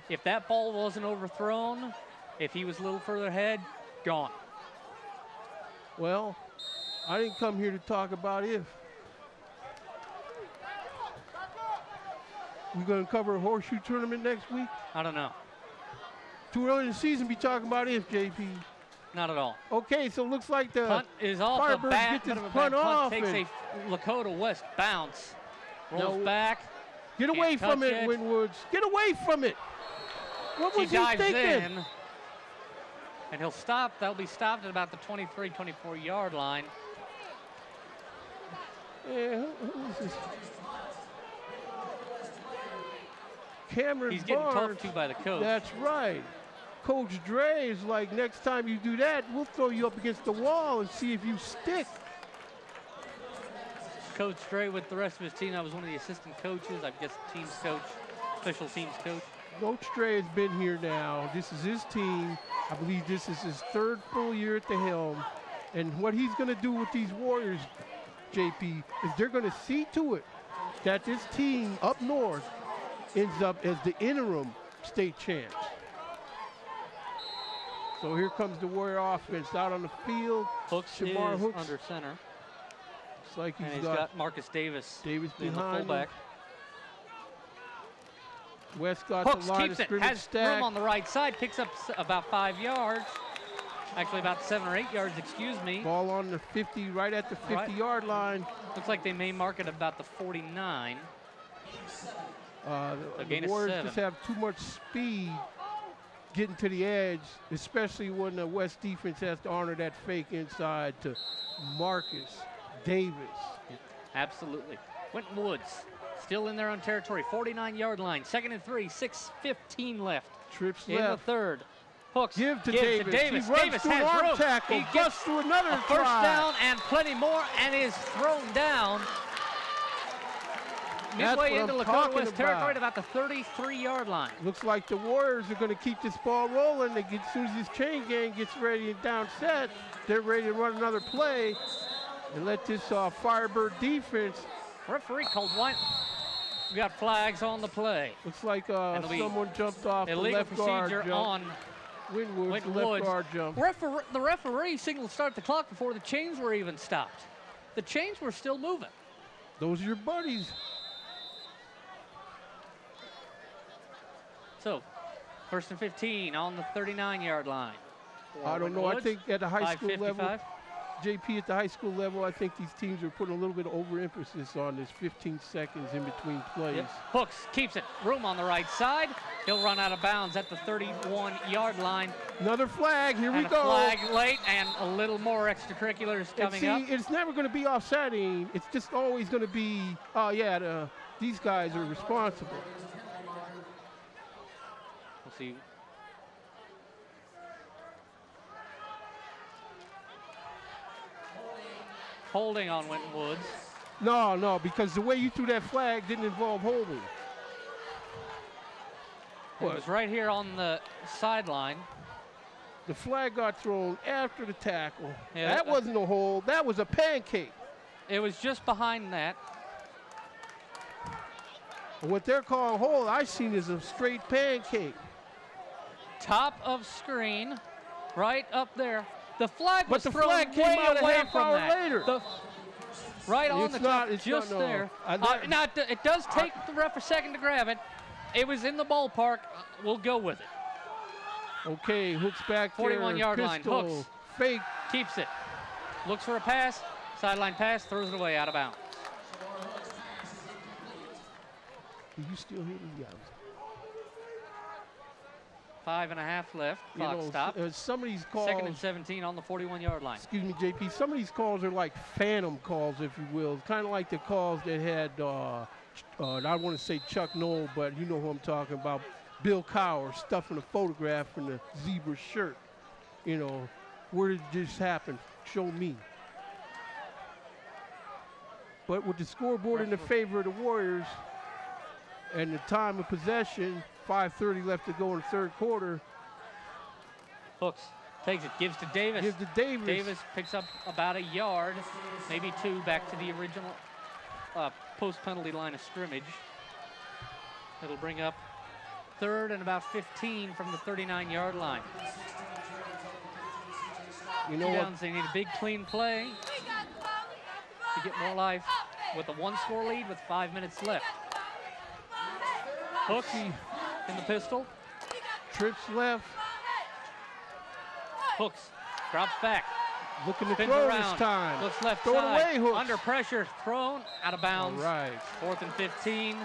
Speaker 1: If that ball wasn't overthrown, if he was a little further ahead, gone.
Speaker 2: Well, I didn't come here to talk about if. We're going to cover a horseshoe tournament next week.
Speaker 1: I don't know.
Speaker 2: Too early in the season to be talking about if, JP.
Speaker 1: Not at all.
Speaker 2: Okay, so it looks like the
Speaker 1: Punt is off
Speaker 2: Firebirds
Speaker 1: the bat.
Speaker 2: get this
Speaker 1: Bit of a
Speaker 2: punt
Speaker 1: bad
Speaker 2: off
Speaker 1: takes
Speaker 2: and-
Speaker 1: a Lakota West bounce. Rolls
Speaker 2: No.
Speaker 1: back.
Speaker 2: Get away
Speaker 1: Can't
Speaker 2: from
Speaker 1: touch
Speaker 2: it,
Speaker 1: it.
Speaker 2: Winwoods. Get away from it. What
Speaker 1: He
Speaker 2: was he
Speaker 1: dives
Speaker 2: thinking?
Speaker 1: in. And he'll stop. That'll be stopped at about the 23, 24 yard line.
Speaker 2: who is this? Cameron
Speaker 1: He's getting
Speaker 2: Barnes.
Speaker 1: talked to by the coach.
Speaker 2: That's right. Coach Dre is like, next time you do that, we'll throw you up against the wall and see if you stick.
Speaker 1: Coach Dre with the rest of his team. I was one of the assistant coaches. I guess team's coach, special teams coach.
Speaker 2: Coach Dre has been here now. This is his team. I believe this is his third full year at the helm. And what he's going to do with these Warriors, JP, is they're going to see to it that this team up north ends up as the interim state champs. So here comes the Warrior offense out on the field.
Speaker 1: Hooks
Speaker 2: Shamar
Speaker 1: is
Speaker 2: Hooks.
Speaker 1: under center.
Speaker 2: Looks like
Speaker 1: And he's got Marcus Davis in the
Speaker 2: behind
Speaker 1: fullback.
Speaker 2: him. West got
Speaker 1: Hooks
Speaker 2: the line
Speaker 1: keeps
Speaker 2: of
Speaker 1: it,
Speaker 2: scrimmage
Speaker 1: has
Speaker 2: stacked.
Speaker 1: room on the right side, picks up about 5 yards. Actually about 7 or 8 yards, excuse me.
Speaker 2: Ball on the 50, right at the 50-yard line.
Speaker 1: Looks like they may mark it about the 49.
Speaker 2: The Warriors just have too much speed getting to the edge, especially when the West defense has to honor that fake inside to Marcus Davis.
Speaker 1: Yeah, absolutely. Winton Woods still in their own territory, 49-yard line. 2nd and 3, 6:15 left.
Speaker 2: Trips
Speaker 1: in
Speaker 2: left.
Speaker 1: the third. Hooks
Speaker 2: Give to
Speaker 1: gives
Speaker 2: Davis.
Speaker 1: to Davis.
Speaker 2: He runs
Speaker 1: Davis
Speaker 2: through an
Speaker 1: has
Speaker 2: arm
Speaker 1: room.
Speaker 2: tackle.
Speaker 1: He
Speaker 2: Busts
Speaker 1: gets
Speaker 2: through another
Speaker 1: a first
Speaker 2: try.
Speaker 1: down and plenty more and is thrown down. Midway into Lakota West territory at about the 33-yard line.
Speaker 2: Looks like the Warriors are going to keep this ball rolling. As soon as this chain gang gets ready and down set, they're ready to run another play and let this Firebird defense.
Speaker 1: Referee called one. We got flags on the play.
Speaker 2: Looks like someone jumped off the
Speaker 1: illegal
Speaker 2: left guard
Speaker 1: procedure
Speaker 2: jump.
Speaker 1: on
Speaker 2: Winwood's
Speaker 1: Winton
Speaker 2: left
Speaker 1: Woods.
Speaker 2: guard jump.
Speaker 1: The referee signaled start the clock before the chains were even stopped. The chains were still moving.
Speaker 2: Those are your buddies.
Speaker 1: So, 1st and 15 on the 39-yard line.
Speaker 2: I don't know. I think at the high school level,
Speaker 1: 5:55.
Speaker 2: JP, at the high school level, I think these teams are putting a little bit of overemphasis on this 15 seconds in between plays.
Speaker 1: Yep. Hooks keeps it. Room on the right side. He'll run out of bounds at the 31-yard line.
Speaker 2: Another flag. Here we
Speaker 1: And a
Speaker 2: go.
Speaker 1: flag late and a little more extracurriculars coming up.
Speaker 2: It's never going to be offsetting. It's just always going to be, these guys are responsible.
Speaker 1: We'll see. Holding on Winton Woods.
Speaker 2: No, because the way you threw that flag didn't involve holding.
Speaker 1: It was right here on the sideline.
Speaker 2: The flag got thrown after the tackle.
Speaker 1: Yeah,
Speaker 2: that wasn't a hold. That was a pancake.
Speaker 1: It was just behind that.
Speaker 2: What they're calling hold, I seen is a straight pancake.
Speaker 1: Top of screen, right up there. The flag was
Speaker 2: the
Speaker 1: thrown
Speaker 2: flag came
Speaker 1: way
Speaker 2: out a
Speaker 1: away
Speaker 2: half
Speaker 1: from
Speaker 2: hour
Speaker 1: that.
Speaker 2: later.
Speaker 1: Right on
Speaker 2: It's
Speaker 1: the
Speaker 2: not-
Speaker 1: top,
Speaker 2: it's
Speaker 1: just
Speaker 2: not, no.
Speaker 1: there.
Speaker 2: I-
Speaker 1: Now, it does take the ref a second to grab it. It was in the ballpark. We'll go with it.
Speaker 2: Okay, Hooks back there.
Speaker 1: 41-yard line.
Speaker 2: Pistol,
Speaker 1: Hooks.
Speaker 2: Fake.
Speaker 1: Keeps it. Looks for a pass. Sideline pass. Throws it away out of bounds.
Speaker 2: Do you still hear me? Yeah.
Speaker 1: 5.5 left. Clock stop.
Speaker 2: Some of these calls.
Speaker 1: 2nd and 17 on the 41-yard line.
Speaker 2: Excuse me, JP. Some of these calls are like phantom calls, if you will. Kind of like the calls that had, I don't want to say Chuck Noll, but you know who I'm talking about. Bill Cowher stuffing a photograph in the zebra shirt. You know, where did this happen? Show me. But with the scoreboard in the favor of the Warriors and the time of possession, 5:30 left to go in the third quarter.
Speaker 1: Hooks takes it, gives to Davis.
Speaker 2: Gives to Davis.
Speaker 1: Davis picks up about a yard, maybe 2, back to the original post-penalty line of scrimmage. It'll bring up 3rd and about 15 from the 39-yard line.
Speaker 2: You know what?
Speaker 1: They need a big, clean play to get more life with a 1-score lead with 5 minutes left. Hooks in the pistol.
Speaker 2: Trips left.
Speaker 1: Hooks drops back.
Speaker 2: Looking to
Speaker 1: Spins
Speaker 2: throw
Speaker 1: around.
Speaker 2: this time.
Speaker 1: Looks left
Speaker 2: Throw it
Speaker 1: side.
Speaker 2: away, Hooks.
Speaker 1: Under pressure, thrown out of bounds.
Speaker 2: All right.
Speaker 1: 4th and 15.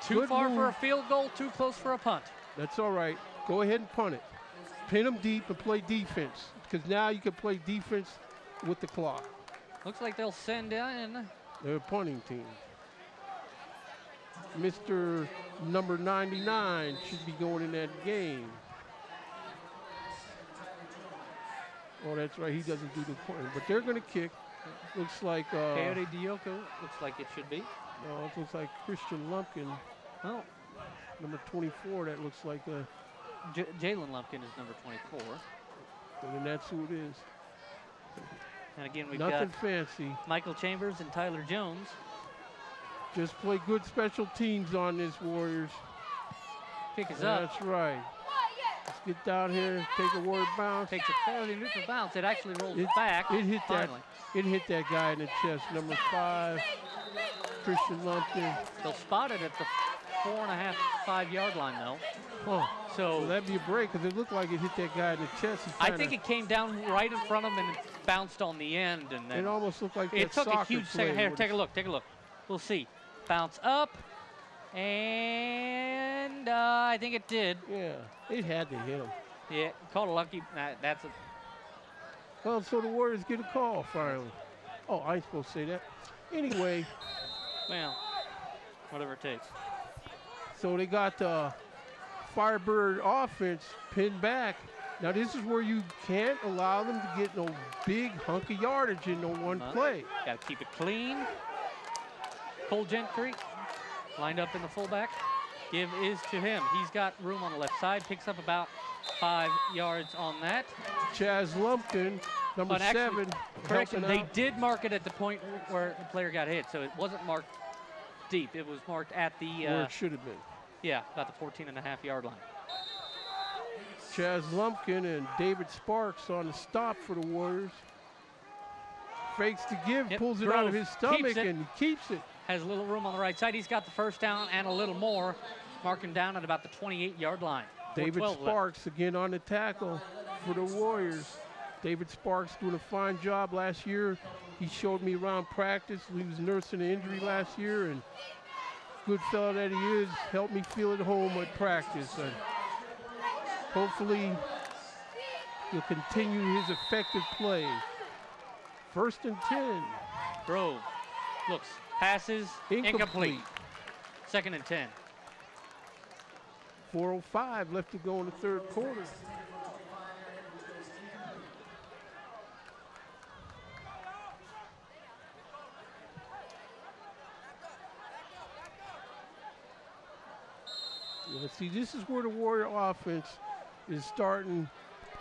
Speaker 1: Too
Speaker 2: Good
Speaker 1: far for
Speaker 2: move.
Speaker 1: a field goal, too close for a punt.
Speaker 2: That's all right. Go ahead and punt it. Pin them deep and play defense, because now you can play defense with the clock.
Speaker 1: Looks like they'll send in.
Speaker 2: They're a punting team. Mr. number 99 should be going in that game. Oh, that's right. He doesn't do the punting, but they're going to kick. Looks like.
Speaker 1: Kaori Dioko looks like it should be.
Speaker 2: No, it looks like Christian Lumpkin.
Speaker 1: Oh.
Speaker 2: Number 24. That looks like a.
Speaker 1: Jalen Lumpkin is number 24.
Speaker 2: And then that's who it is.
Speaker 1: And again, we've
Speaker 2: Nothing
Speaker 1: got
Speaker 2: fancy.
Speaker 1: Michael Chambers and Tyler Jones.
Speaker 2: Just play good special teams on this, Warriors.
Speaker 1: Kick is up.
Speaker 2: That's right. Let's get down here, take a Warrior bounce.
Speaker 1: Takes a fairly neutral bounce. It actually rolls back.
Speaker 2: It hit
Speaker 1: finally.
Speaker 2: that. It hit that guy in the chest. Number 5, Christian Lumpkin.
Speaker 1: They'll spot it at the 4.5, 5-yard line, though.
Speaker 2: Oh,
Speaker 1: so
Speaker 2: that'd be a break because it looked like it hit that guy in the chest.
Speaker 1: I think it came down right in front of him and it bounced on the end. And then
Speaker 2: it almost looked like
Speaker 1: it
Speaker 2: that
Speaker 1: took a huge
Speaker 2: play.
Speaker 1: second. Here, take a look. Take a look. We'll see. Bounce up, and I think it did.
Speaker 2: Yeah, it had to hit him.
Speaker 1: Yeah, called a lucky. That's a.
Speaker 2: Well, so the Warriors get a call finally. Oh, I ain't supposed to say that. Anyway.
Speaker 1: Well, whatever it takes.
Speaker 2: So they got the Firebird offense pinned back. Now this is where you can't allow them to get no big hunk of yardage in no one play.
Speaker 1: Got to keep it clean. Cole Gentry lined up in the fullback. Give is to him. He's got room on the left side. Picks up about 5 yards on that.
Speaker 2: Chaz Lumpkin, number 7.
Speaker 1: Correction, they did mark it at the point where the player got hit, so it wasn't marked deep. It was marked at the...
Speaker 2: where it should have been.
Speaker 1: Yeah, about the 14.5-yard line.
Speaker 2: Chaz Lumpkin and David Sparks on the stop for the Warriors. Fakes to give, pulls it out of his stomach, and he keeps it.
Speaker 1: Has a little room on the right side. He's got the first down and a little more. Marking down at about the 28-yard line.
Speaker 2: David Sparks again on the tackle for the Warriors. David Sparks doing a fine job last year. He showed me around practice. He was nursing an injury last year, and good fella that he is, helped me feel at home at practice. And hopefully he'll continue his effective play. 1st and 10.
Speaker 1: Grove looks, passes, incomplete. 2nd and 10.
Speaker 2: 4:05 left to go in the 3rd quarter. See, this is where the Warrior offense is starting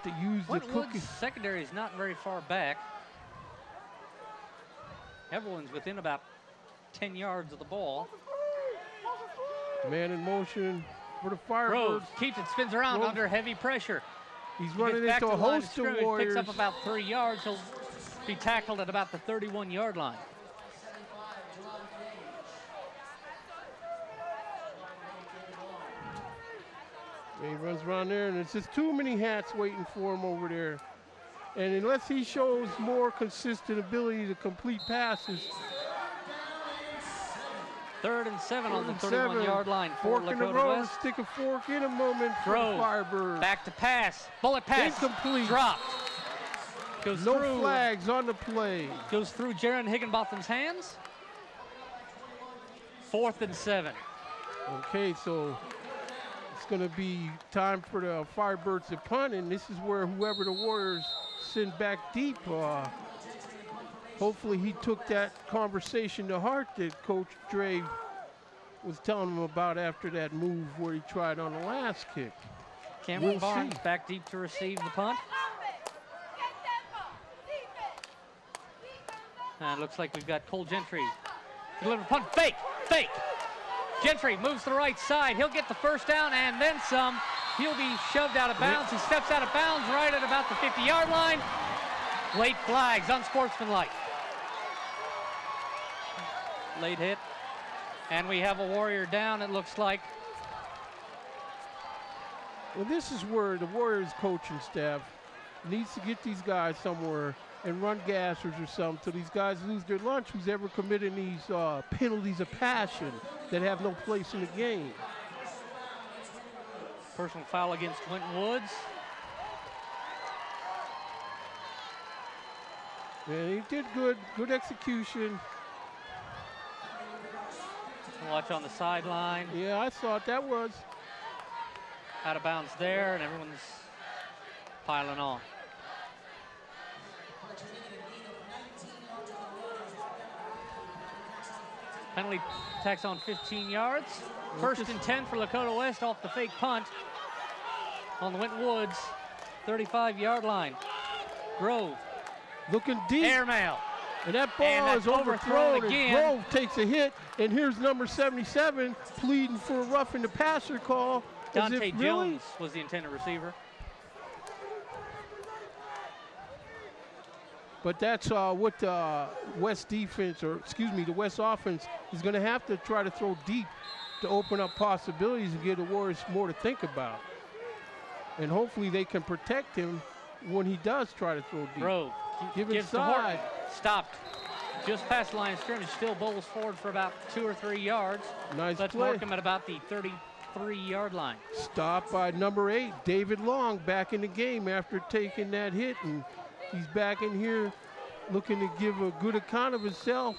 Speaker 2: to use the cookie.
Speaker 1: Secondary is not very far back. Everyone's within about 10 yards of the ball.
Speaker 2: Man in motion for the Firebirds.
Speaker 1: Rose keeps it, spins around under heavy pressure.
Speaker 2: He's running into a host of Warriors.
Speaker 1: Picks up about 3 yards. He'll be tackled at about the 31-yard line.
Speaker 2: He runs around there, and it's just too many hats waiting for him over there. And unless he shows more consistent ability to complete passes.
Speaker 1: 3rd and 7 on the 31-yard line for
Speaker 2: Fork in the
Speaker 1: Lakota
Speaker 2: road,
Speaker 1: West.
Speaker 2: stick a fork in a moment for the Firebirds.
Speaker 1: Back to pass, bullet pass,
Speaker 2: incomplete.
Speaker 1: Dropped. Goes
Speaker 2: no
Speaker 1: through,
Speaker 2: flags on the play.
Speaker 1: Goes through Jaron Higginbotham's hands. 4th and 7.
Speaker 2: Okay, so it's going to be time for the Firebirds to punt, and this is where whoever the Warriors send back deep, hopefully he took that conversation to heart that Coach Dre was telling him about after that move where he tried on the last kick.
Speaker 1: Cameron Barnes back deep to receive the punt. And it looks like we've got Cole Gentry. Deliver punt, fake. Gentry moves to the right side. He'll get the first down and then some. He'll be shoved out of bounds. He steps out of bounds right at about the 50-yard line. Late flags, unsportsmanlike. Late hit. And we have a Warrior down, it looks like.
Speaker 2: Well, this is where the Warriors coaching staff needs to get these guys somewhere and run gassers or something till these guys lose their lunch who's ever committing these penalties of passion that have no place in the game.
Speaker 1: Personal foul against Winton Woods.
Speaker 2: Man, he did good. Good execution.
Speaker 1: Watch on the sideline.
Speaker 2: Yeah, I thought that was.
Speaker 1: Out of bounds there, and everyone's piling on. Penalty tacks on 15 yards. First and 10 for Lakota West off the fake punt on the Winton Woods 35-yard line. Grove.
Speaker 2: Looking deep.
Speaker 1: Airmail.
Speaker 2: And that ball is overthrown again. Grove takes a hit, and here's number 77 pleading for a roughing the passer call.
Speaker 1: Dante Jones was the intended receiver.
Speaker 2: But that's what the West defense, or excuse me, the West offense is going to have to try to throw deep to open up possibilities and give the Warriors more to think about. And hopefully they can protect him when he does try to throw deep.
Speaker 1: Grove
Speaker 2: Give it
Speaker 1: gives to
Speaker 2: side.
Speaker 1: Stopped just past the line of scrimmage, still bowls forward for about 2 or 3 yards.
Speaker 2: Nice
Speaker 1: Let's
Speaker 2: play.
Speaker 1: mark him at about the 33-yard line.
Speaker 2: Stopped by number 8, David Long, back in the game after taking that hit, and he's back in here looking to give a good account of himself.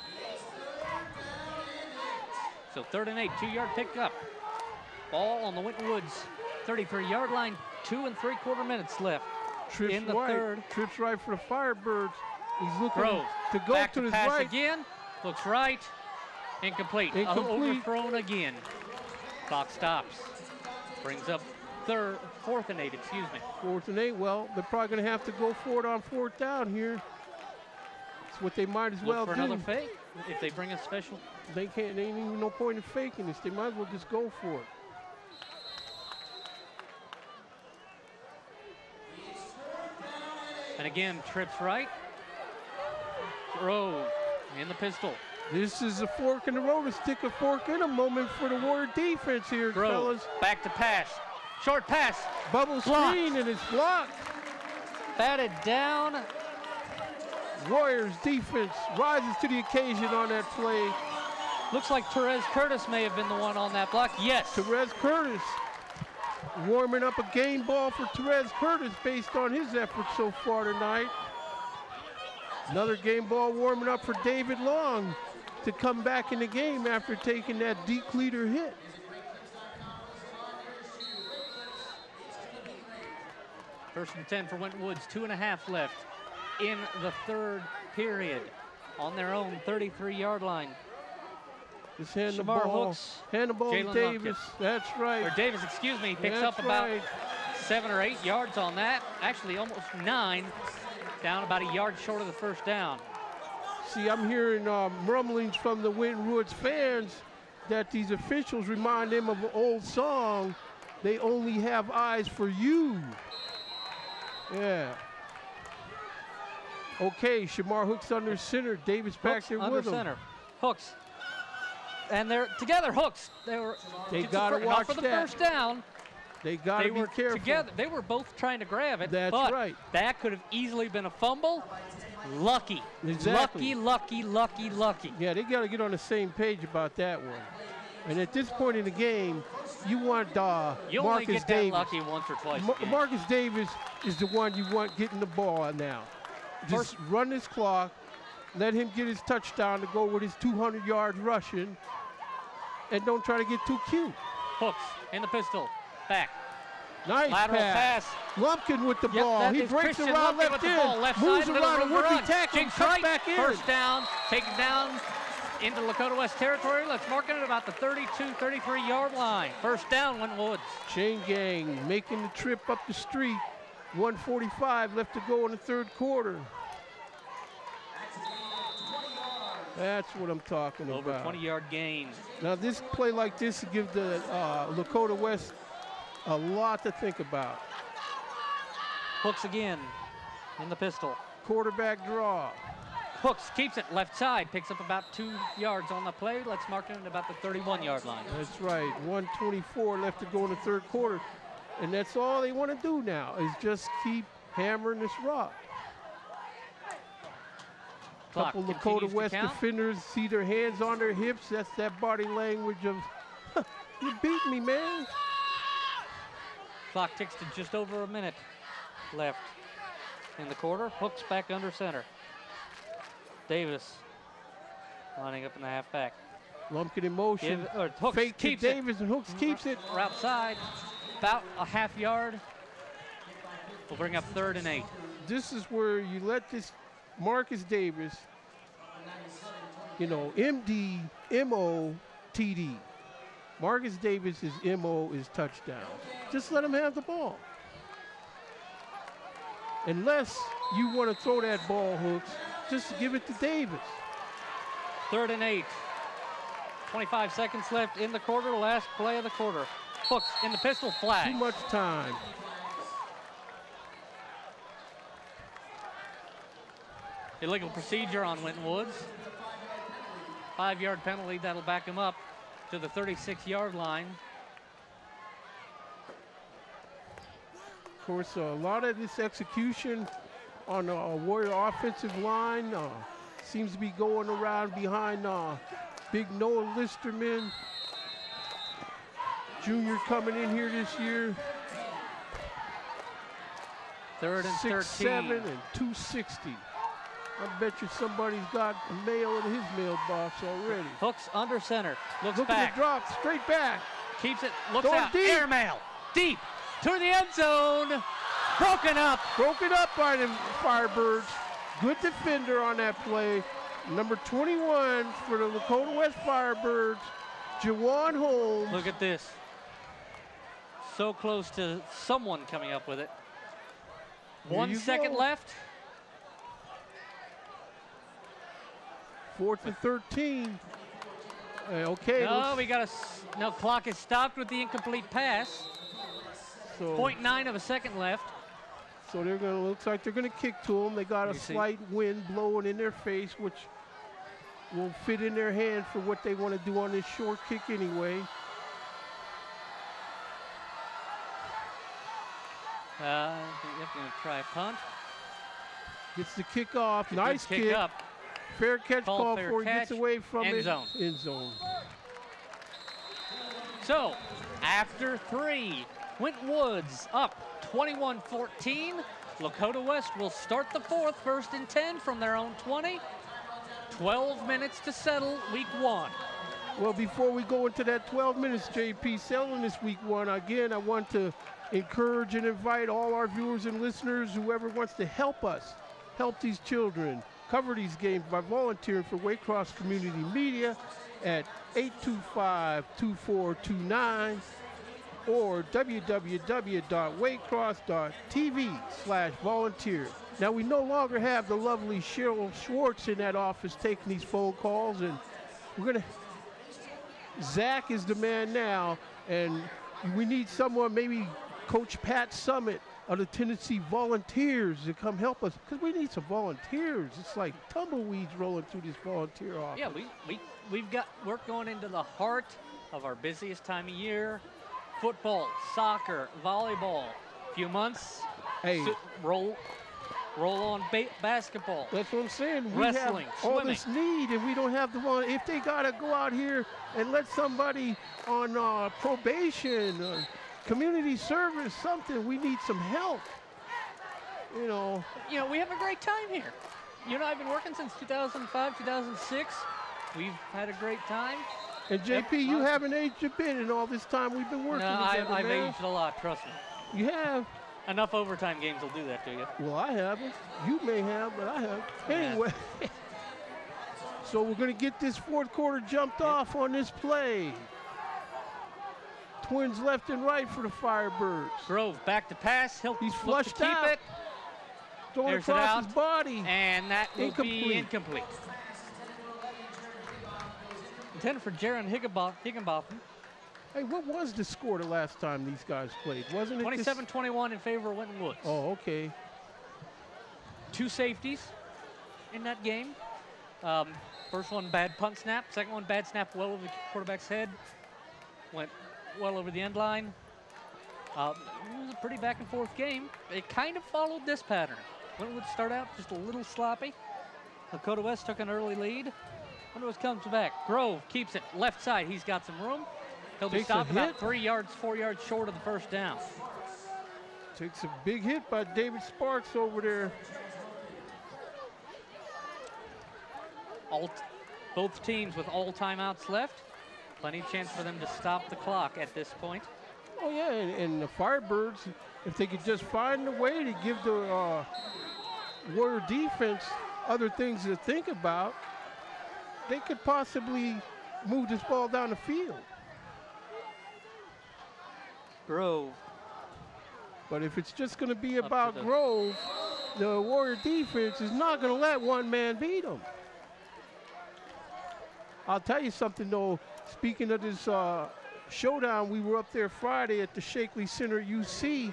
Speaker 1: So 3rd and 8, 2-yard pickup. Ball on the Winton Woods 33-yard line, 2 3/4 minutes left.
Speaker 2: Trips
Speaker 1: in the
Speaker 2: right.
Speaker 1: third.
Speaker 2: Trips right for the Firebirds. He's looking
Speaker 1: Grove
Speaker 2: to go
Speaker 1: back
Speaker 2: to his
Speaker 1: pass
Speaker 2: right.
Speaker 1: again. Looks right. Incomplete. Overthrown again. Clock stops. Brings up 4th and 8, excuse me.
Speaker 2: 4th and 8. Well, they're probably going to have to go for it on 4th down here. It's what they might as well
Speaker 1: Look for
Speaker 2: do.
Speaker 1: another fake if they bring a special.
Speaker 2: They can't. They ain't even no point in faking this. They might as well just go for it.
Speaker 1: And again, trips right. Grove in the pistol.
Speaker 2: This is a fork in the road, a stick a fork in a moment for the Warrior defense here,
Speaker 1: Grove,
Speaker 2: fellas.
Speaker 1: back to pass. Short pass.
Speaker 2: Bubble screen and it's blocked.
Speaker 1: Batted down.
Speaker 2: Warriors defense rises to the occasion on that play.
Speaker 1: Looks like Therese Curtis may have been the one on that block. Yes.
Speaker 2: Therese Curtis warming up a game ball for Therese Curtis based on his efforts so far tonight. Another game ball warming up for David Long to come back in the game after taking that deep leader hit.
Speaker 1: First and 10 for Winton Woods, 2.5 left in the 3rd period on their own 33-yard line.
Speaker 2: Just hand the
Speaker 1: Shamar
Speaker 2: ball,
Speaker 1: Hooks,
Speaker 2: hand the ball to
Speaker 1: Jalen
Speaker 2: Davis.
Speaker 1: Lumpkin.
Speaker 2: That's right.
Speaker 1: Or Davis, excuse me, picks
Speaker 2: That's
Speaker 1: up about
Speaker 2: right.
Speaker 1: 7 or 8 yards on that. Actually, almost 9, down about a yard short of the first down.
Speaker 2: See, I'm hearing rumblings from the Winton Woods fans that these officials remind them of an old song, "They Only Have Eyes for You." Yeah. Okay, Shamar Hooks under center. Davis back
Speaker 1: Hooks
Speaker 2: there
Speaker 1: under
Speaker 2: with him.
Speaker 1: center. Hooks. And they're together, Hooks.
Speaker 2: They gotta
Speaker 1: not
Speaker 2: watch
Speaker 1: for the
Speaker 2: that.
Speaker 1: first down.
Speaker 2: They gotta be careful.
Speaker 1: Together. They were both trying to grab it.
Speaker 2: That's
Speaker 1: but
Speaker 2: right.
Speaker 1: That could have easily been a fumble. Lucky.
Speaker 2: Exactly.
Speaker 1: Lucky.
Speaker 2: Yeah, they got to get on the same page about that one. And at this point in the game, you want
Speaker 1: You
Speaker 2: Marcus
Speaker 1: only get
Speaker 2: Davis.
Speaker 1: that lucky once or twice.
Speaker 2: Marcus Davis is the one you want getting the ball now. Just run this clock, let him get his touchdown to go with his 200 yards rushing, and don't try to get too cute.
Speaker 1: Hooks in the pistol. Back.
Speaker 2: Nice
Speaker 1: Lateral
Speaker 2: pass. Lumpkin with the ball.
Speaker 1: That
Speaker 2: He
Speaker 1: is
Speaker 2: breaks
Speaker 1: Christian
Speaker 2: around
Speaker 1: Lumpkin
Speaker 2: left
Speaker 1: with
Speaker 2: in,
Speaker 1: the ball. Left
Speaker 2: moves
Speaker 1: side, middle
Speaker 2: around a
Speaker 1: room
Speaker 2: would-be
Speaker 1: run.
Speaker 2: tackle,
Speaker 1: Jinx
Speaker 2: cuts
Speaker 1: right,
Speaker 2: back in.
Speaker 1: First down, taken down into Lakota West territory. Let's mark it at about the 32, 33-yard line. First down, Winton Woods.
Speaker 2: Chain gang making the trip up the street. 1:45 left to go in the 3rd quarter. That's what I'm talking
Speaker 1: Over
Speaker 2: about.
Speaker 1: 20-yard gain.
Speaker 2: Now this play like this will give the Lakota West a lot to think about.
Speaker 1: Hooks again in the pistol.
Speaker 2: Quarterback draw.
Speaker 1: Hooks keeps it left side, picks up about 2 yards on the play. Let's mark it at about the 31-yard line.
Speaker 2: That's right, 1:24 left to go in the 3rd quarter. And that's all they want to do now is just keep hammering this rock.
Speaker 1: Clock
Speaker 2: Couple Lakota
Speaker 1: continues to
Speaker 2: West
Speaker 1: count.
Speaker 2: defenders see their hands on their hips. That's that body language of, you beat me, man.
Speaker 1: Clock ticks to just over a minute left in the quarter. Hooks back under center. Davis lining up in the halfback.
Speaker 2: Lumpkin in motion.
Speaker 1: Hooks
Speaker 2: Fake to
Speaker 1: keeps
Speaker 2: Davis, and Hooks keeps it.
Speaker 1: We're outside, about a half yard. We'll bring up 3rd and 8.
Speaker 2: This is where you let this Marcus Davis, you know, MD, MO, TD. Marcus Davis's MO is touchdown. Just let him have the ball. Unless you want to throw that ball, Hooks, just give it to Davis.
Speaker 1: 3rd and 8. 25 seconds left in the quarter, last play of the quarter. Hooks in the pistol, flag.
Speaker 2: Too much time.
Speaker 1: Illegal procedure on Winton Woods. 5-yard penalty, that'll back him up to the 36-yard line.
Speaker 2: Of course, a lot of this execution on the Warrior offensive line seems to be going around behind big Noah Listerman, junior coming in here this year.
Speaker 1: 3rd and 13.
Speaker 2: 6'7" and 260. I bet you somebody's got a mail in his mailbox already.
Speaker 1: Hooks under center, looks
Speaker 2: Look
Speaker 1: back.
Speaker 2: at the drop, straight back.
Speaker 1: Keeps it, looks
Speaker 2: Going
Speaker 1: out,
Speaker 2: deep.
Speaker 1: air mail, deep, to the end zone, broken up.
Speaker 2: Broken up by the Firebirds. Good defender on that play. Number 21 for the Lakota West Firebirds, Jawan Holmes.
Speaker 1: Look at this. So close to someone coming up with it.
Speaker 2: There
Speaker 1: 1
Speaker 2: you
Speaker 1: second
Speaker 2: go.
Speaker 1: left.
Speaker 2: 4th and 13. Okay.
Speaker 1: No, we got no, clock is stopped with the incomplete pass.
Speaker 2: So
Speaker 1: 0.9 of a second left.
Speaker 2: So they're gonna, looks like they're gonna kick to them. They got a
Speaker 1: You see?
Speaker 2: slight wind blowing in their face, which will fit in their hand for what they want to do on this short kick anyway.
Speaker 1: Yep, gonna try a punt.
Speaker 2: Gets the kick off.
Speaker 1: Good
Speaker 2: Nice
Speaker 1: kick
Speaker 2: kick.
Speaker 1: up.
Speaker 2: Fair catch
Speaker 1: Call
Speaker 2: call
Speaker 1: fair
Speaker 2: before he
Speaker 1: catch.
Speaker 2: gets away from
Speaker 1: End
Speaker 2: it.
Speaker 1: zone.
Speaker 2: End zone.
Speaker 1: So, after 3, Winton Woods up 21-14. Lakota West will start the 4th, 1st and 10 from their own 20. 12 minutes to settle week 1.
Speaker 2: Well, before we go into that 12 minutes, JP, selling this week 1, again, I want to encourage and invite all our viewers and listeners, whoever wants to help us, help these children, cover these games by volunteering for Waycross Community Media at 825-2429 or www.waycross.tv/volunteer. Now, we no longer have the lovely Cheryl Schwartz in that office taking these phone calls, and we're going to, Zach is the man now, and we need someone, maybe Coach Pat Summit of the Tennessee Volunteers to come help us, because we need some volunteers. It's like tumbleweeds rolling through this volunteer office.
Speaker 1: Yeah, we've got work going into the heart of our busiest time of year. Football, soccer, volleyball. Few months,
Speaker 2: Hey,
Speaker 1: roll on basketball.
Speaker 2: that's what I'm saying. We
Speaker 1: Wrestling,
Speaker 2: have all this need, and we don't have the one. If they got to go out here and let somebody on probation, community service, something, we need some help. You know,
Speaker 1: we have a great time here. You and I have been working since 2005, 2006. We've had a great time.
Speaker 2: and JP, you haven't aged a bit in all this time we've been working
Speaker 1: No,
Speaker 2: together,
Speaker 1: I've
Speaker 2: man.
Speaker 1: aged a lot, trust me.
Speaker 2: You have.
Speaker 1: Enough overtime games will do that to you.
Speaker 2: Well, I haven't. You may have, but I have. Anyway, so we're going to get this 4th quarter jumped off on this play. Twins left and right for the Firebirds.
Speaker 1: Grove back to pass. He's
Speaker 2: He's
Speaker 1: look to
Speaker 2: flushed
Speaker 1: keep
Speaker 2: out.
Speaker 1: it.
Speaker 2: Throwing
Speaker 1: There's it
Speaker 2: across
Speaker 1: out.
Speaker 2: his body.
Speaker 1: And that will be
Speaker 2: Incomplete.
Speaker 1: incomplete. Intended for Jaron Higginbotham.
Speaker 2: Hey, what was the score the last time these guys played? Wasn't it
Speaker 1: 27-21 in favor of Winton Woods.
Speaker 2: Oh, okay.
Speaker 1: 2 safeties in that game. First one, bad punt snap. Second one, bad snap well over the quarterback's head. Went well over the end line. It was a pretty back and forth game. It kind of followed this pattern. Winton Woods start out just a little sloppy. Lakota West took an early lead. Winton Woods comes back. Grove keeps it left side. He's got some room. He'll be
Speaker 2: Takes a
Speaker 1: stopped about
Speaker 2: hit.
Speaker 1: 4 yards short of the first down.
Speaker 2: Takes a big hit by David Sparks over there.
Speaker 1: Both teams with all timeouts left. Plenty of chance for them to stop the clock at this point.
Speaker 2: Oh, yeah, and the Firebirds, if they could just find a way to give the Warrior defense other things to think about, they could possibly move this ball down the field.
Speaker 1: Grove.
Speaker 2: But if it's just going to be about Grove, the Warrior defense is not going to let one man beat them. I'll tell you something, though. Speaking of this showdown, we were up there Friday at the Shakely Center UC,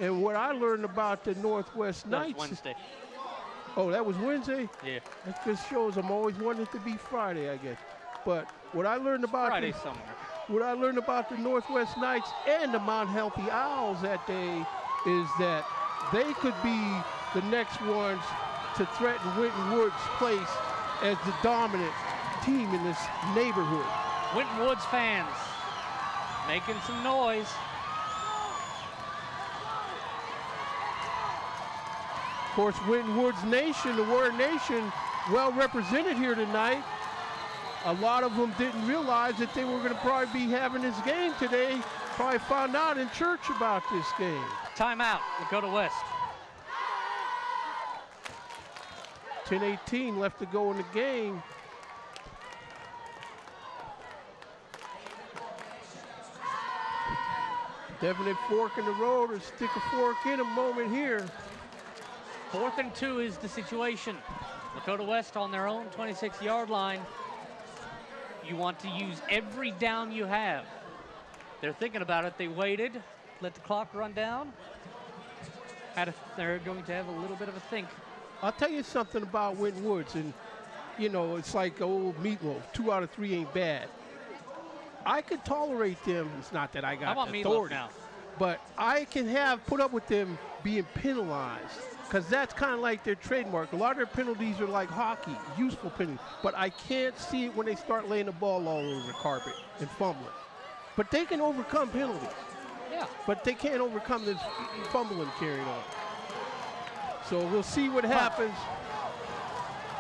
Speaker 2: and what I learned about the Northwest Knights.
Speaker 1: That was Wednesday.
Speaker 2: Oh, that was Wednesday?
Speaker 1: Yeah.
Speaker 2: That just shows I'm always wanting it to be Friday, I guess. But what I learned about
Speaker 1: Friday somewhere.
Speaker 2: What I learned about the Northwest Knights and the Mount Healthy Owls that day is that they could be the next ones to threaten Winton Woods' place as the dominant team in this neighborhood.
Speaker 1: Winton Woods fans making some noise.
Speaker 2: Of course, Winton Woods Nation, the Warrior Nation, well represented here tonight. A lot of them didn't realize that they were going to probably be having this game today. Probably found out in church about this game.
Speaker 1: Timeout, Lakota West.
Speaker 2: 10:18 left to go in the game. Definite fork in the road or stick a fork in a moment here.
Speaker 1: 4th and 2 is the situation. Lakota West on their own 26-yard line. You want to use every down you have. They're thinking about it. They waited, let the clock run down. They're going to have a little bit of a think.
Speaker 2: I'll tell you something about Winton Woods, and you know, it's like old meatloaf. 2 out of 3 ain't bad. I could tolerate them. It's not that I got authority,
Speaker 1: now?
Speaker 2: But I can put up with them being penalized, because that's kind of like their trademark. A lot of their penalties are like hockey, useful penalties. But I can't see it when they start laying the ball all over the carpet and fumbling. But they can overcome penalties.
Speaker 1: Yeah.
Speaker 2: But they can't overcome this fumbling carrying on. So we'll see what happens.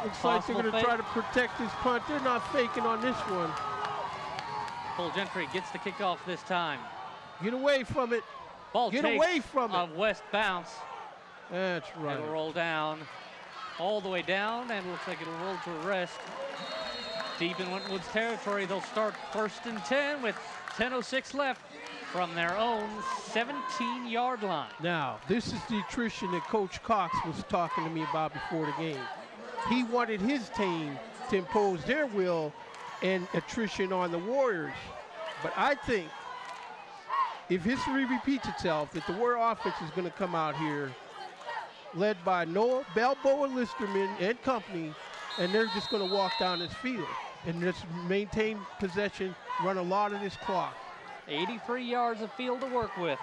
Speaker 2: Looks like they're going to try to protect this punt. They're not faking on this one.
Speaker 1: Cole Gentry gets the kickoff this time.
Speaker 2: Get away from it.
Speaker 1: Ball
Speaker 2: Get away from it.
Speaker 1: A West bounce.
Speaker 2: That's right.
Speaker 1: It'll roll down, all the way down, and looks like it'll roll to a rest. Deep in Winton Woods territory, they'll start 1st and 10 with 10:06 left from their own 17-yard line.
Speaker 2: Now, this is the attrition that Coach Cox was talking to me about before the game. He wanted his team to impose their will and attrition on the Warriors. But I think if history repeats itself, that the Warrior offense is going to come out here led by Noah Balboa Listerman and company, and they're just going to walk down this field and just maintain possession, run a lot of this clock.
Speaker 1: 83 yards of field to work with.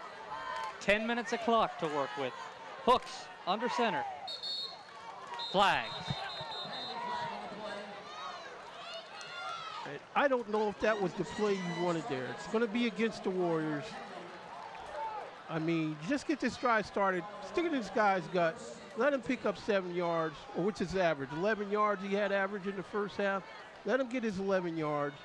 Speaker 1: 10 minutes of clock to work with. Hooks under center. Flags.
Speaker 2: I don't know if that was the play you wanted there. It's going to be against the Warriors. I mean, just get this drive started. Stick it in this guy's gut. Let him pick up 7 yards, or which is average. 11 yards he had average in the first half. Let him get his 11 yards.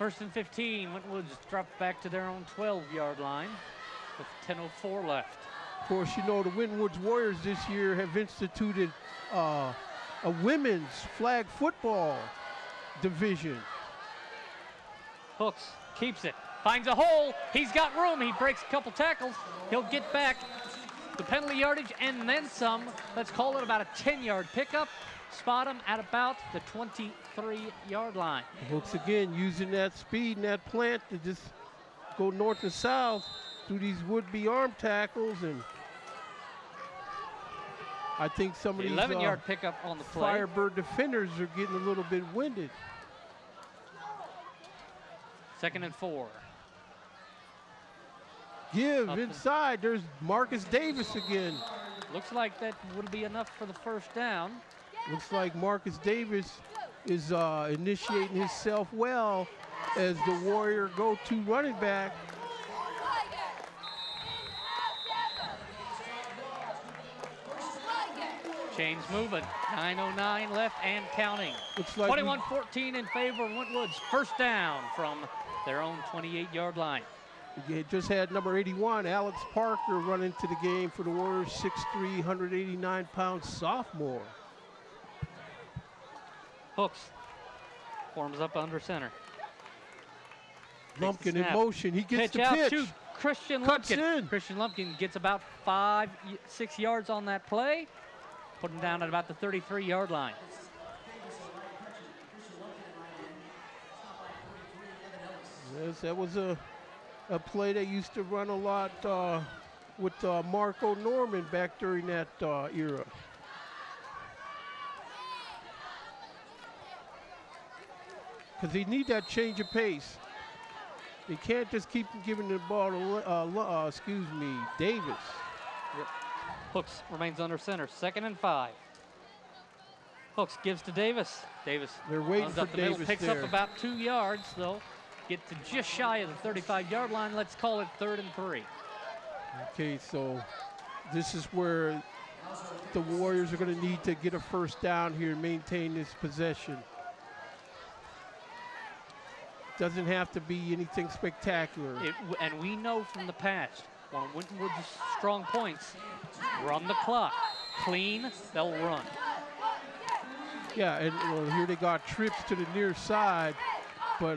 Speaker 1: 1st and 15. Winton Woods dropped back to their own 12-yard line with 10:04 left.
Speaker 2: Of course, you know, the Winton Woods Warriors this year have instituted a women's flag football division.
Speaker 1: Hooks keeps it, finds a hole. He's got room. He breaks a couple tackles. He'll get back the penalty yardage and then some. Let's call it about a 10-yard pickup. Spot him at about the 23-yard line.
Speaker 2: Hooks again using that speed and that plant to just go north and south through these would-be arm tackles, and I think some of these
Speaker 1: 11-yard pickup on the play.
Speaker 2: Firebird defenders are getting a little bit winded.
Speaker 1: 2nd and 4.
Speaker 2: Give inside. There's Marcus Davis again.
Speaker 1: Looks like that would be enough for the first down.
Speaker 2: Looks like Marcus Davis is initiating himself well as the Warrior go-to running back.
Speaker 1: Chains moving. 9:09 left and counting.
Speaker 2: Looks like
Speaker 1: 21-14 in favor of Wintwood's. First down from their own 28-yard line.
Speaker 2: we just had number 81, Alex Parker, run into the game for the Warriors, 6'3", 189-pound sophomore.
Speaker 1: Hooks forms up under center.
Speaker 2: Lumpkin in motion. He gets
Speaker 1: pitch
Speaker 2: the
Speaker 1: out
Speaker 2: pitch.
Speaker 1: to Christian
Speaker 2: Cuts
Speaker 1: Lumpkin.
Speaker 2: in.
Speaker 1: Christian Lumpkin gets about 5-6 yards on that play. Put him down at about the 33-yard line.
Speaker 2: Yes, that was a play they used to run a lot with Marco Norman back during that era. Because they need that change of pace. They can't just keep giving the ball to, Davis.
Speaker 1: Yep. Hooks remains under center. 2nd and 5. Hooks gives to Davis. Davis
Speaker 2: They're waiting
Speaker 1: runs
Speaker 2: for
Speaker 1: up the middle,
Speaker 2: Davis
Speaker 1: picks
Speaker 2: there.
Speaker 1: up about 2 yards. They'll get to just shy of the 35-yard line. Let's call it 3rd and 3.
Speaker 2: Okay, so this is where the Warriors are going to need to get a first down here and maintain this possession. Doesn't have to be anything spectacular.
Speaker 1: And we know from the past, one of Wintonwood's strong points, run the clock. Clean, they'll run.
Speaker 2: Yeah, and well, here they got trips to the near side, but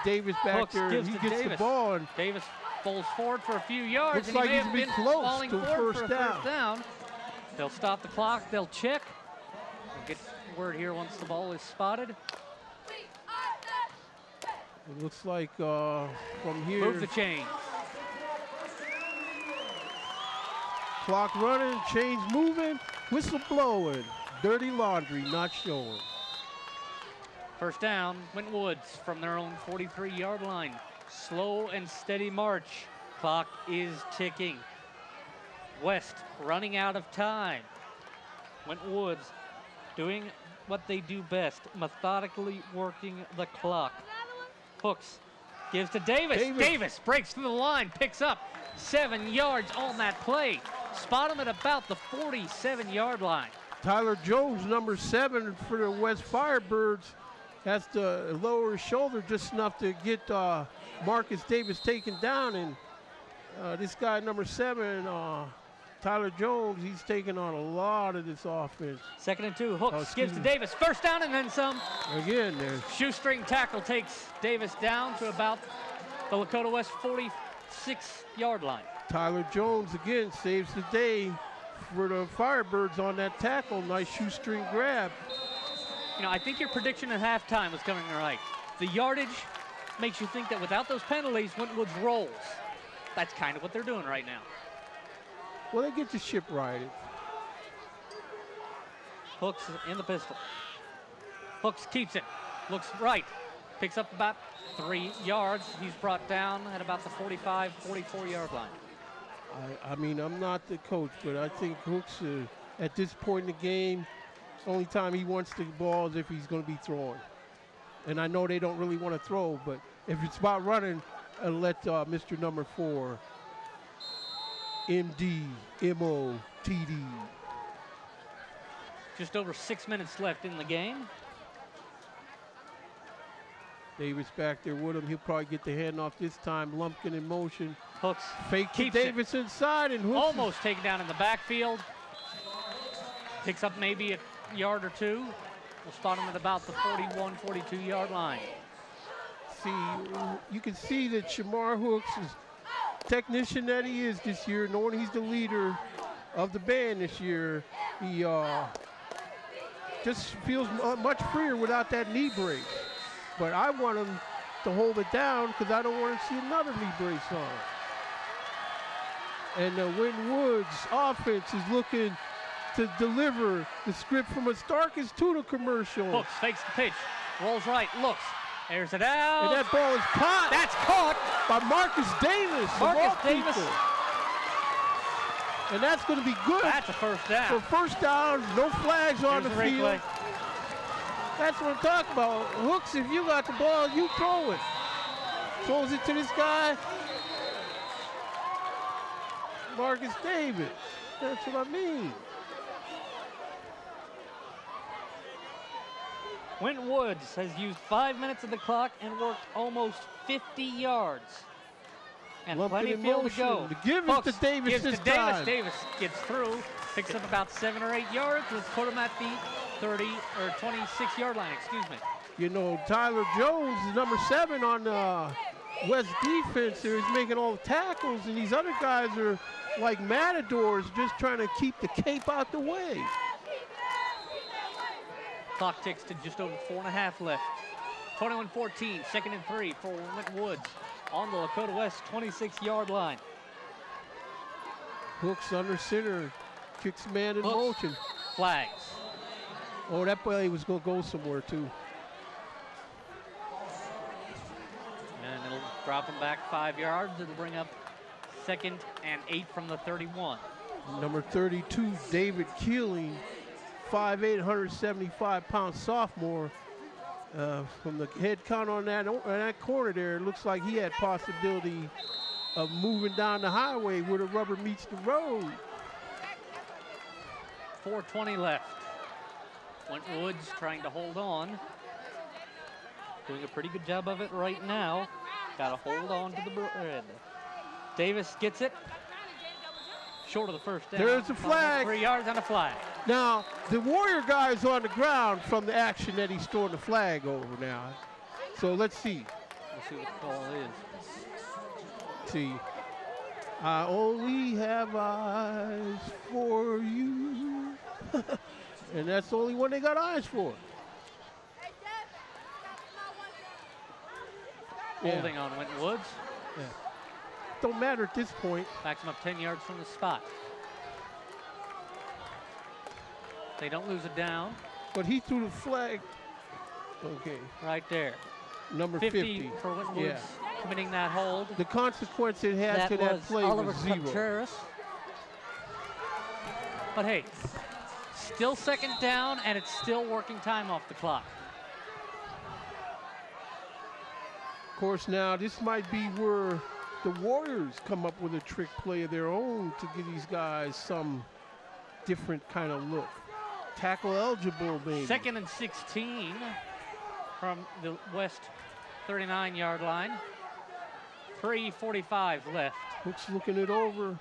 Speaker 2: Davis back
Speaker 1: Hooks
Speaker 2: there,
Speaker 1: gives
Speaker 2: he
Speaker 1: to
Speaker 2: gets
Speaker 1: Davis.
Speaker 2: the ball, and
Speaker 1: Davis falls forward for a few yards.
Speaker 2: Looks
Speaker 1: and
Speaker 2: like
Speaker 1: he may
Speaker 2: he's
Speaker 1: have
Speaker 2: been
Speaker 1: been
Speaker 2: close
Speaker 1: falling
Speaker 2: to
Speaker 1: forward
Speaker 2: first
Speaker 1: for a first down. They'll stop the clock. They'll check. We'll get word here once the ball is spotted.
Speaker 2: it looks like from here,
Speaker 1: Move the chains.
Speaker 2: clock running, chains moving, whistle blowing, dirty laundry not showing.
Speaker 1: First down, Wintwoods from their own 43-yard line. Slow and steady march. Clock is ticking. West running out of time. Wintwoods doing what they do best, methodically working the clock. Hooks gives to Davis. Davis breaks through the line, picks up 7 yards on that play. Spot him at about the 47-yard line.
Speaker 2: Tyler Jones, number 7 for the West Firebirds, has to lower his shoulder just enough to get Marcus Davis taken down. And this guy, number 7, Tyler Jones, he's taking on a lot of this offense.
Speaker 1: 2nd and 2, Hooks gives to Davis. First down and then some.
Speaker 2: Again, there's
Speaker 1: Shoestring tackle takes Davis down to about the Lakota West 46-yard line.
Speaker 2: Tyler Jones again saves the day for the Firebirds on that tackle. Nice shoestring grab.
Speaker 1: You know, I think your prediction at halftime was coming right. The yardage makes you think that without those penalties, Wintwoods rolls. That's kind of what they're doing right now.
Speaker 2: Well, they get the ship righted.
Speaker 1: Hooks in the pistol. Hooks keeps it. Looks right. Picks up about 3 yards. He's brought down at about the 45, 44-yard line.
Speaker 2: I mean, I'm not the coach, but I think Hooks, at this point in the game, the only time he wants the ball is if he's going to be throwing. And I know they don't really want to throw, but if it's about running, let Mr. Number 4, MD, MOTD.
Speaker 1: Just over 6 minutes left in the game.
Speaker 2: Davis back there with him. He'll probably get the handoff this time. Lumpkin in motion.
Speaker 1: Hooks
Speaker 2: Fake to
Speaker 1: keeps
Speaker 2: Davis inside, and Hooks
Speaker 1: almost taken down in the backfield. Picks up maybe a yard or two. We'll spot him at about the 41, 42-yard line.
Speaker 2: You can see that Shamar Hooks is technician that he is this year, knowing he's the leader of the band this year. He just feels much freer without that knee brace. But I want him to hold it down because I don't want to see another knee brace on. And the Wintwoods offense is looking to deliver the script from a Starkist Tuna commercial.
Speaker 1: Hooks fakes the pitch, rolls right, looks, airs it out.
Speaker 2: And that ball is caught.
Speaker 1: That's caught
Speaker 2: By Marcus Davis.
Speaker 1: Marcus Davis.
Speaker 2: And that's going to be good.
Speaker 1: That's a first down.
Speaker 2: For first down, no flags on the
Speaker 1: Here's
Speaker 2: field.
Speaker 1: replay.
Speaker 2: That's what I'm talking about. Hooks, if you got the ball, you throw it. Throws it to this guy, Marcus Davis. That's what I mean.
Speaker 1: Winton Woods has used 5 minutes of the clock and worked almost 50 yards. And plenty of field to go.
Speaker 2: The give is to Davis
Speaker 1: gives
Speaker 2: this
Speaker 1: to Davis.
Speaker 2: time.
Speaker 1: Davis gets through, picks up about 7 or 8 yards. Let's put him at the 30 or 26-yard line, excuse me.
Speaker 2: You know, Tyler Jones is number 7 on West defense there. He's making all the tackles, and these other guys are like matadors just trying to keep the cape out the way.
Speaker 1: Clock ticks to just over 4.5 left. 21-14, 2nd and 3 for Winton Woods on the Lakota West 26-yard line.
Speaker 2: Hooks under center, kicks man in motion.
Speaker 1: Flags.
Speaker 2: Oh, that play was going to go somewhere too.
Speaker 1: And it'll drop him back 5 yards. It'll bring up 2nd and 8 from the 31.
Speaker 2: Number 32, David Keeling, 5'8", 175-pound sophomore. From the head count on that corner there, it looks like he had possibility of moving down the highway where the rubber meets the road.
Speaker 1: 4:20 left. Winton Woods trying to hold on. Doing a pretty good job of it right now. Got to hold on to the bread. Davis gets it. Short of the first down.
Speaker 2: There's a flag.
Speaker 1: 3 yards on a flag.
Speaker 2: Now, the Warrior guy's on the ground from the action that he's throwing the flag over now. So let's see.
Speaker 1: Let's see what the call is.
Speaker 2: See. I only have eyes for you. And that's the only one they got eyes for.
Speaker 1: Holding on Winton Woods.
Speaker 2: Yeah. Don't matter at this point.
Speaker 1: Backs him up 10 yards from the spot. They don't lose it down.
Speaker 2: But he threw the flag. Okay.
Speaker 1: Right there.
Speaker 2: Number 50.
Speaker 1: For Winton Woods committing that hold.
Speaker 2: The consequence it had to that play was 0.
Speaker 1: Contreras. But hey, still 2nd down, and it's still working time off the clock.
Speaker 2: Of course, now this might be where the Warriors come up with a trick play of their own to give these guys some different kind of look. Tackle eligible, maybe.
Speaker 1: 2nd and 16 from the West 39-yard line. 3:45 left.
Speaker 2: Hooks looking it over.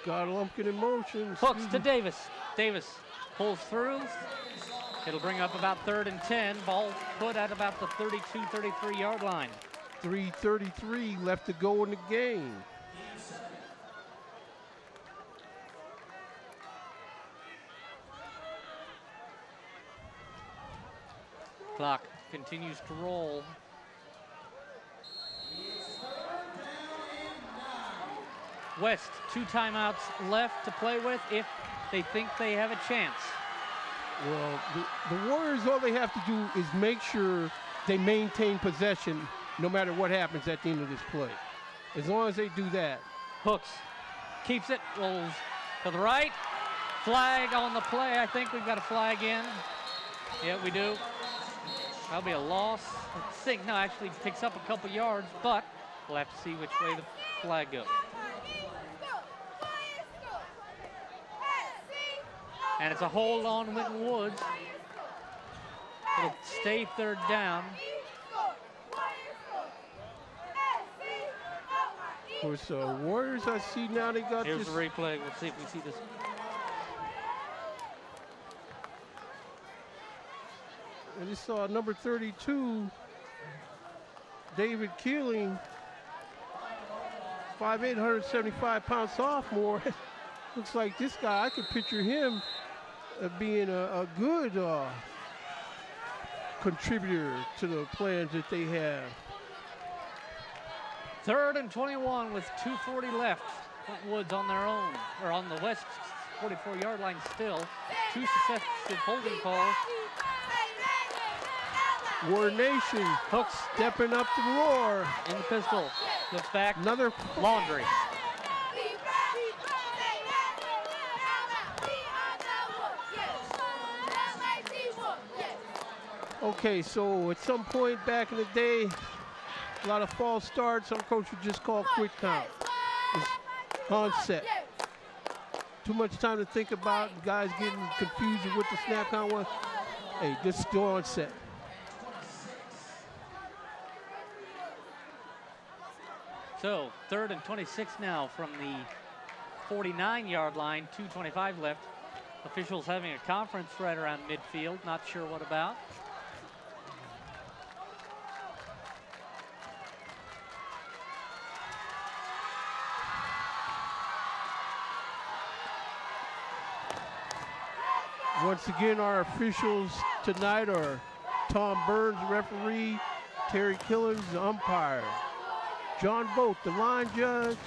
Speaker 2: Got Lumpkin in motion.
Speaker 1: Hooks to Davis. Davis pulls through. It'll bring up about 3rd and 10. Ball put at about the 32, 33-yard line.
Speaker 2: 3:33 left to go in the game.
Speaker 1: Clock continues to roll. West, 2 timeouts left to play with if they think they have a chance.
Speaker 2: Well, the Warriors, all they have to do is make sure they maintain possession no matter what happens at the end of this play. As long as they do that.
Speaker 1: Hooks keeps it, rolls to the right. Flag on the play. I think we've got a flag in. Yeah, we do. That'll be a loss. I think, no, actually picks up a couple yards, but we'll have to see which way the flag goes. And it's a hold on Winton Woods. It'll stay 3rd down.
Speaker 2: Of course, Warriors, I see now they got
Speaker 1: Here's
Speaker 2: this.
Speaker 1: the replay. We'll see if we see this.
Speaker 2: I just saw number 32, David Keeling, 5'8", 175-pound sophomore. Looks like this guy, I could picture him being a good contributor to the plans that they have.
Speaker 1: 3rd and 21 with 2:40 left. Winton Woods on their own, or on the West 44-yard line still. 2 successive holding calls.
Speaker 2: War Nation
Speaker 1: Hooks
Speaker 2: stepping up to the roar.
Speaker 1: in the pistol. Looks back.
Speaker 2: Another
Speaker 1: Laundry.
Speaker 2: Okay, so at some point back in the day, a lot of false starts. Some coach would just call quick count. It's onset. Too much time to think about. Guys getting confused with what the snap count was. Hey, just still on set.
Speaker 1: So 3rd and 26 now from the 49-yard line, 2:25 left. Officials having a conference right around midfield, not sure what about.
Speaker 2: Once again, our officials tonight are Tom Burns, referee, Terry Killens, the umpire, John Boat, the line judge,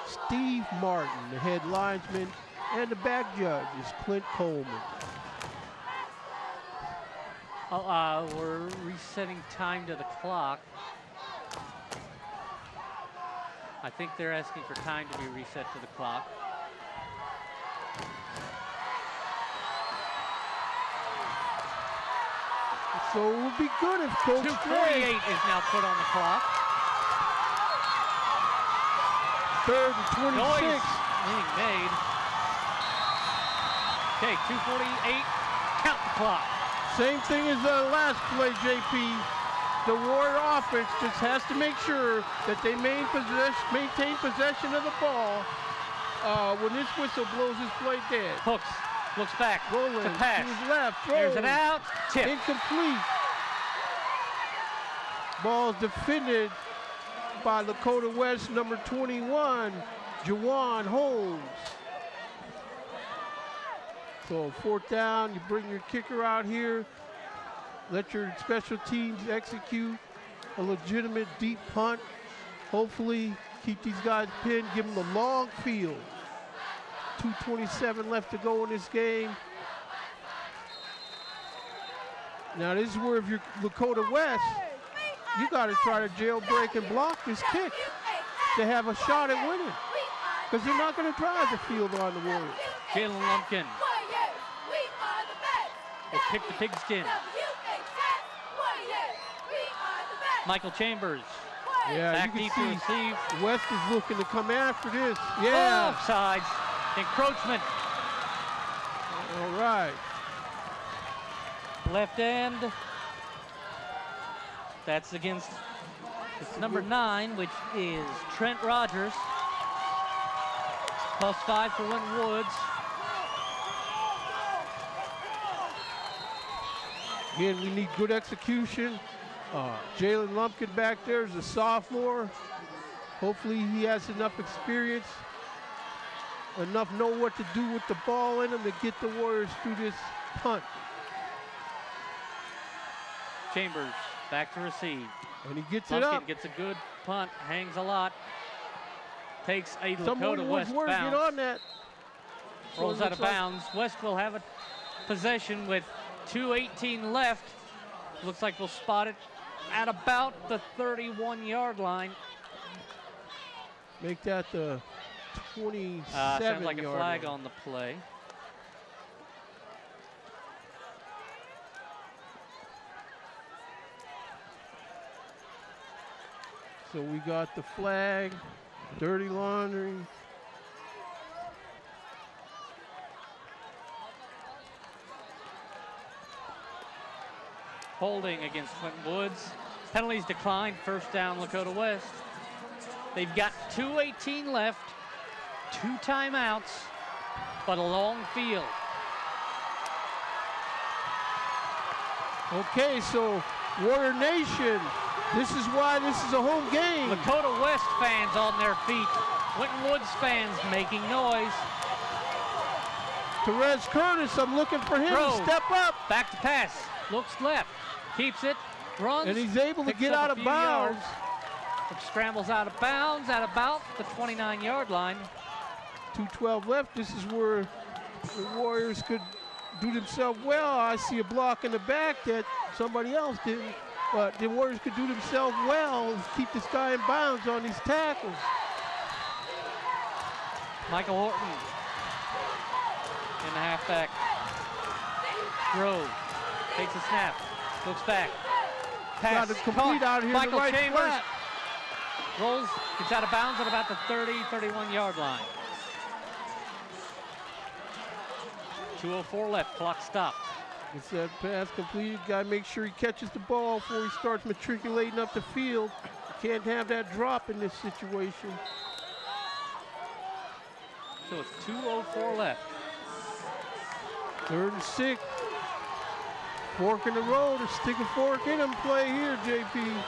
Speaker 2: Steve Martin, the head linesman, and the back judge is Clint Coleman.
Speaker 1: We're resetting time to the clock. I think they're asking for time to be reset to the clock.
Speaker 2: So it would be good if Coach
Speaker 1: 2:48 is now put on the clock.
Speaker 2: 3rd and 26.
Speaker 1: Noise being made. Okay, 2:48, count the clock.
Speaker 2: Same thing as the last play, JP. The Warrior offense just has to make sure that they maintain possession of the ball when this whistle blows this play dead.
Speaker 1: Hooks, looks back,
Speaker 2: Rolling
Speaker 1: to pass.
Speaker 2: to his left,
Speaker 1: Here's it
Speaker 2: throws.
Speaker 1: out, tip.
Speaker 2: Incomplete. Ball defended by Lakota West, number 21, Jawan Holmes. So 4th down, you bring your kicker out here, let your special teams execute a legitimate deep punt. Hopefully keep these guys pinned, give them a long field. 2:27 left to go in this game. Now this is where if you're Lakota West, you got to try to jailbreak and block this kick to have a shot at winning. Because they're not going to drive the field on the Warriors.
Speaker 1: Jalen Lumpkin will pick the pigskin. Michael Chambers.
Speaker 2: Yeah,
Speaker 1: Back
Speaker 2: you
Speaker 1: deep
Speaker 2: can
Speaker 1: to
Speaker 2: see
Speaker 1: receive.
Speaker 2: West is looking to come after this. Yeah.
Speaker 1: Offsides. Encroachment.
Speaker 2: All right.
Speaker 1: Left end. That's against number 9, which is Trent Rogers. +5 for Winton Woods.
Speaker 2: Again, we need good execution. Jalen Lumpkin back there is a sophomore. Hopefully he has enough experience, enough know what to do with the ball in him to get the Warriors through this punt.
Speaker 1: Chambers back to receive.
Speaker 2: And he gets
Speaker 1: Lumpkin
Speaker 2: it up.
Speaker 1: gets a good punt, hangs a lot. Takes a
Speaker 2: Someone
Speaker 1: Lakota
Speaker 2: was
Speaker 1: West
Speaker 2: worried,
Speaker 1: bounce.
Speaker 2: get on that.
Speaker 1: Rolls
Speaker 2: So it
Speaker 1: out of
Speaker 2: looks like-
Speaker 1: bounds. West will have a possession with 2:18 left. Looks like we'll spot it at about the 31-yard line.
Speaker 2: Make that the 27
Speaker 1: Sounds like a
Speaker 2: yard
Speaker 1: flag
Speaker 2: line.
Speaker 1: on the play.
Speaker 2: So we got the flag, dirty laundry.
Speaker 1: Holding against Winton Woods. Penalties declined. 1st down, Lakota West. They've got 2:18 left, 2 timeouts, but a long field.
Speaker 2: Okay, so Warrior Nation, this is why this is a home game.
Speaker 1: Lakota West fans on their feet. Winton Woods fans making noise.
Speaker 2: Therese Curtis, I'm looking for him
Speaker 1: Throw.
Speaker 2: to step up.
Speaker 1: Back to pass. Looks left. Keeps it. Runs.
Speaker 2: And he's able to
Speaker 1: picks
Speaker 2: get
Speaker 1: up
Speaker 2: out
Speaker 1: a
Speaker 2: of
Speaker 1: few
Speaker 2: bounds.
Speaker 1: yards. Scrambles out of bounds at about the 29-yard line.
Speaker 2: 2:12 left. This is where the Warriors could do themselves well. I see a block in the back that somebody else didn't. But the Warriors could do themselves well, keep this guy in bounds on these tackles.
Speaker 1: Michael Horton in the halfback. Grove takes a snap, looks back. Pass
Speaker 2: Got to complete
Speaker 1: caught.
Speaker 2: out here in the
Speaker 1: Michael
Speaker 2: right
Speaker 1: Chambers
Speaker 2: flat.
Speaker 1: rolls, gets out of bounds at about the 31-yard line. 2:04 left, clock stopped.
Speaker 2: Gets that pass completed. Got to make sure he catches the ball before he starts matriculating up the field. Can't have that drop in this situation.
Speaker 1: So it's 2:04 left.
Speaker 2: 3rd and 6. Fork in the road, or stick a fork in him play here, JP.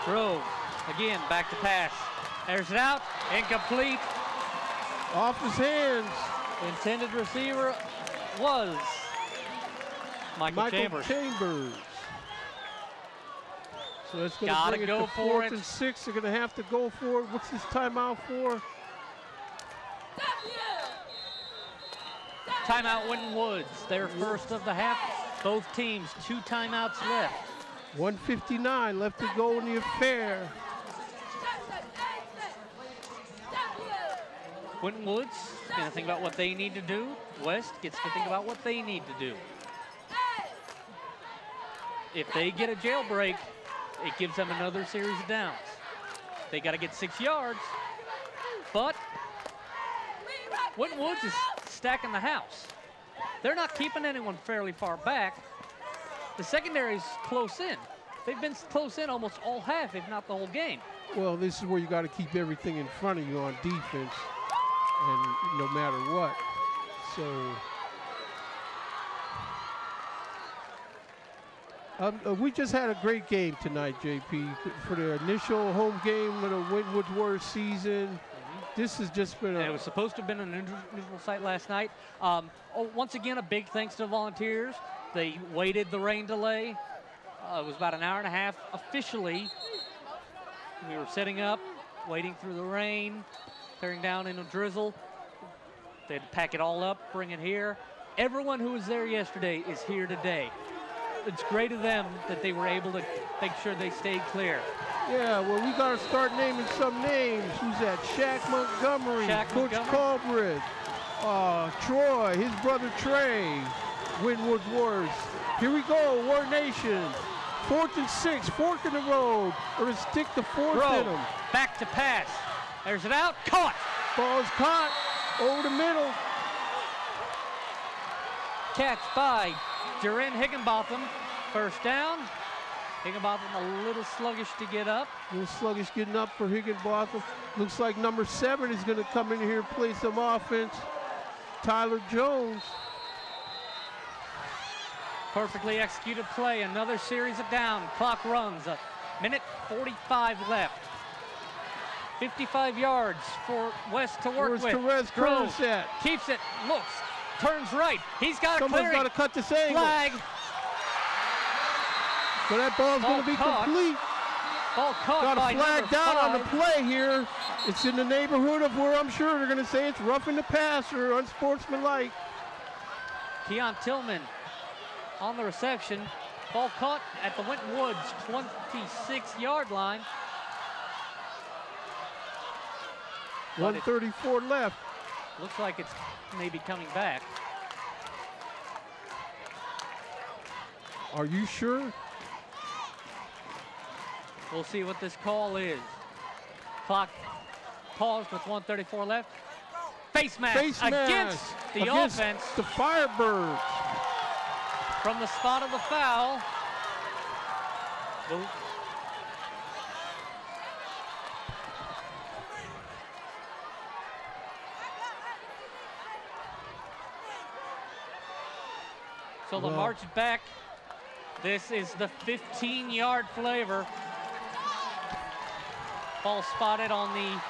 Speaker 1: Grove, again, back to pass. There's it out, incomplete.
Speaker 2: Off his hands.
Speaker 1: Intended receiver was Michael Chambers.
Speaker 2: So it's going to bring it to 4th and 6. They're going to have to go for it. What's this timeout for?
Speaker 1: Timeout Winton Woods, their first of the half. Both teams, 2 timeouts left.
Speaker 2: 1:59 left to go in the affair.
Speaker 1: Winton Woods going to think about what they need to do. West gets to think about what they need to do. If they get a jailbreak, it gives them another series of downs. They got to get 6 yards, but Winton Woods is stacking the house. They're not keeping anyone fairly far back. The secondary's close in. They've been close in almost all half, if not the whole game.
Speaker 2: Well, this is where you got to keep everything in front of you on defense, and no matter what. So we just had a great game tonight, JP, for the initial home game of the Winton Woods Warriors season. This has just been
Speaker 1: it was supposed to have been a neutral site last night. Once again, a big thanks to the volunteers. They waited the rain delay. It was about an hour and a half officially. We were setting up, waiting through the rain, tearing down in a drizzle. They had to pack it all up, bring it here. Everyone who was there yesterday is here today. It's great of them that they were able to make sure they stayed clear.
Speaker 2: Yeah, well, we got to start naming some names. Who's that? Shaq Montgomery, Coach Colbridge, Troy, his brother Trey, Winton Woods Warriors. Here we go, War Nation. 4th and 6, fork in the road, or to stick the fourth in them.
Speaker 1: Back to pass. There's it out, caught.
Speaker 2: Ball's caught, over the middle.
Speaker 1: Catch by Duran Higginbotham, first down. Higginbotham a little sluggish to get up.
Speaker 2: A little sluggish getting up for Higginbotham. Looks like number 7 is going to come in here and play some offense. Tyler Jones.
Speaker 1: Perfectly executed play, another series of down. Clock runs, a minute 45 left. 55 yards for West to work with.
Speaker 2: Grove
Speaker 1: keeps it, looks, turns right. He's got a clearing.
Speaker 2: Someone's got to cut this angle.
Speaker 1: Flag.
Speaker 2: So that ball's going to be complete.
Speaker 1: Ball caught
Speaker 2: got
Speaker 1: by
Speaker 2: a flag down
Speaker 1: 5.
Speaker 2: on the play here. It's in the neighborhood of where I'm sure they're going to say it's roughing the passer, unsportsmanlike.
Speaker 1: Keon Tillman on the reception. Ball caught at the Winton Woods 26-yard line.
Speaker 2: 1:34 left.
Speaker 1: Looks like it's maybe coming back.
Speaker 2: Are you sure?
Speaker 1: We'll see what this call is. Clock paused with 1:34 left. Face mask against the offense.
Speaker 2: The Firebirds.
Speaker 1: From the spot of the foul. So the march back. This is the 15-yard flavor. Ball spotted on the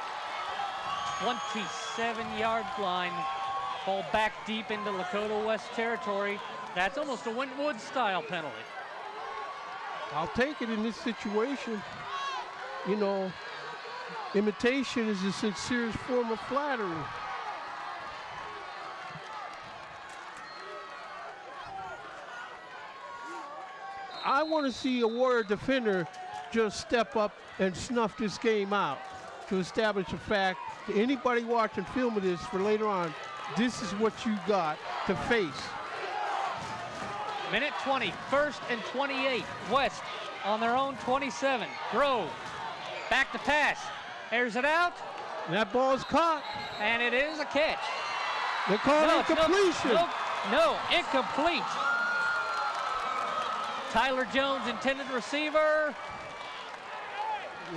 Speaker 1: 27-yard line. Ball back deep into Lakota West territory. That's almost a Winton Woods style penalty.
Speaker 2: I'll take it in this situation. You know, imitation is the sincerest form of flattery. I want to see a Warrior defender just step up and snuff this game out to establish the fact to anybody watching film of this for later on, this is what you got to face.
Speaker 1: Minute 20, 1st and 28. West on their own 27. Grove back to pass. Airs it out.
Speaker 2: And that ball is caught.
Speaker 1: And it is a catch.
Speaker 2: They're calling it completion.
Speaker 1: No, incomplete. Tyler Jones, intended receiver.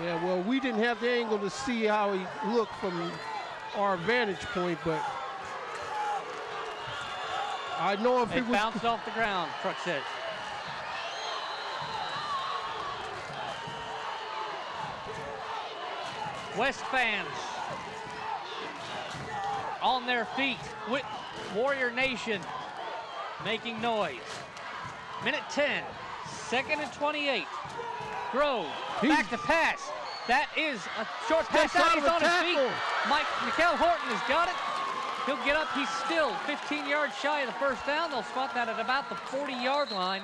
Speaker 2: Yeah, well, we didn't have the angle to see how he looked from our vantage point, but I know if it was
Speaker 1: bounced off the ground, Truck says. West fans on their feet with Warrior Nation making noise. Minute 10, 2nd and 28. Grove, back to pass. That is a short pass. Now he's on his feet. Mikel Horton has got it. He'll get up. He's still 15 yards shy of the first down. They'll spot that at about the 40-yard line.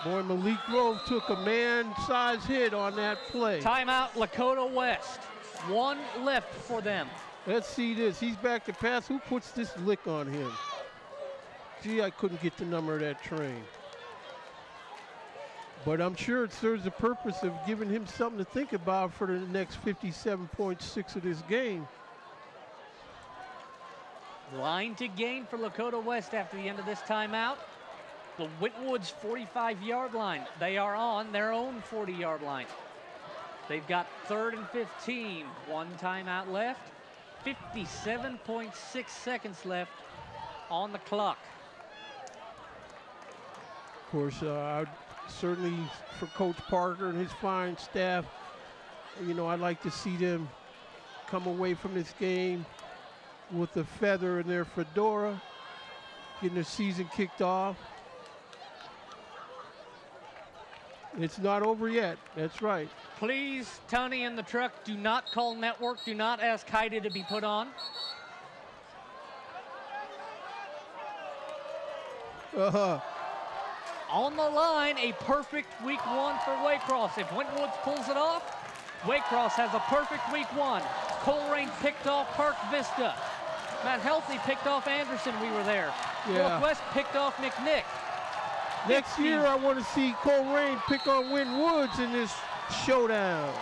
Speaker 2: Boy, Malik Grove took a man-sized hit on that play.
Speaker 1: Timeout, Lakota West. 1 left for them.
Speaker 2: Let's see this. He's back to pass. Who puts this lick on him? Gee, I couldn't get the number of that train. But I'm sure it serves the purpose of giving him something to think about for the next 57.6 of this game.
Speaker 1: Line to gain for Lakota West after the end of this timeout. The Wintonwood's 45-yard line. They are on their own 40-yard line. They've got 3rd and 15. 1 timeout left. 57.6 seconds left on the clock.
Speaker 2: Of course, certainly for Coach Parker and his fine staff, you know, I'd like to see them come away from this game with a feather in their fedora, getting the season kicked off. It's not over yet. That's right.
Speaker 1: Please, Tony and the truck, do not call network. Do not ask Heidi to be put on. On the line, a perfect week 1 for Waycross. If Winton pulls it off, Waycross has a perfect week 1. Coleraine picked off Park Vista. Matt Healthy picked off Anderson. We were there.
Speaker 2: Yeah.
Speaker 1: Northwest picked off McNick.
Speaker 2: Next year, I want to see Coleraine pick on Winton Woods in this showdown.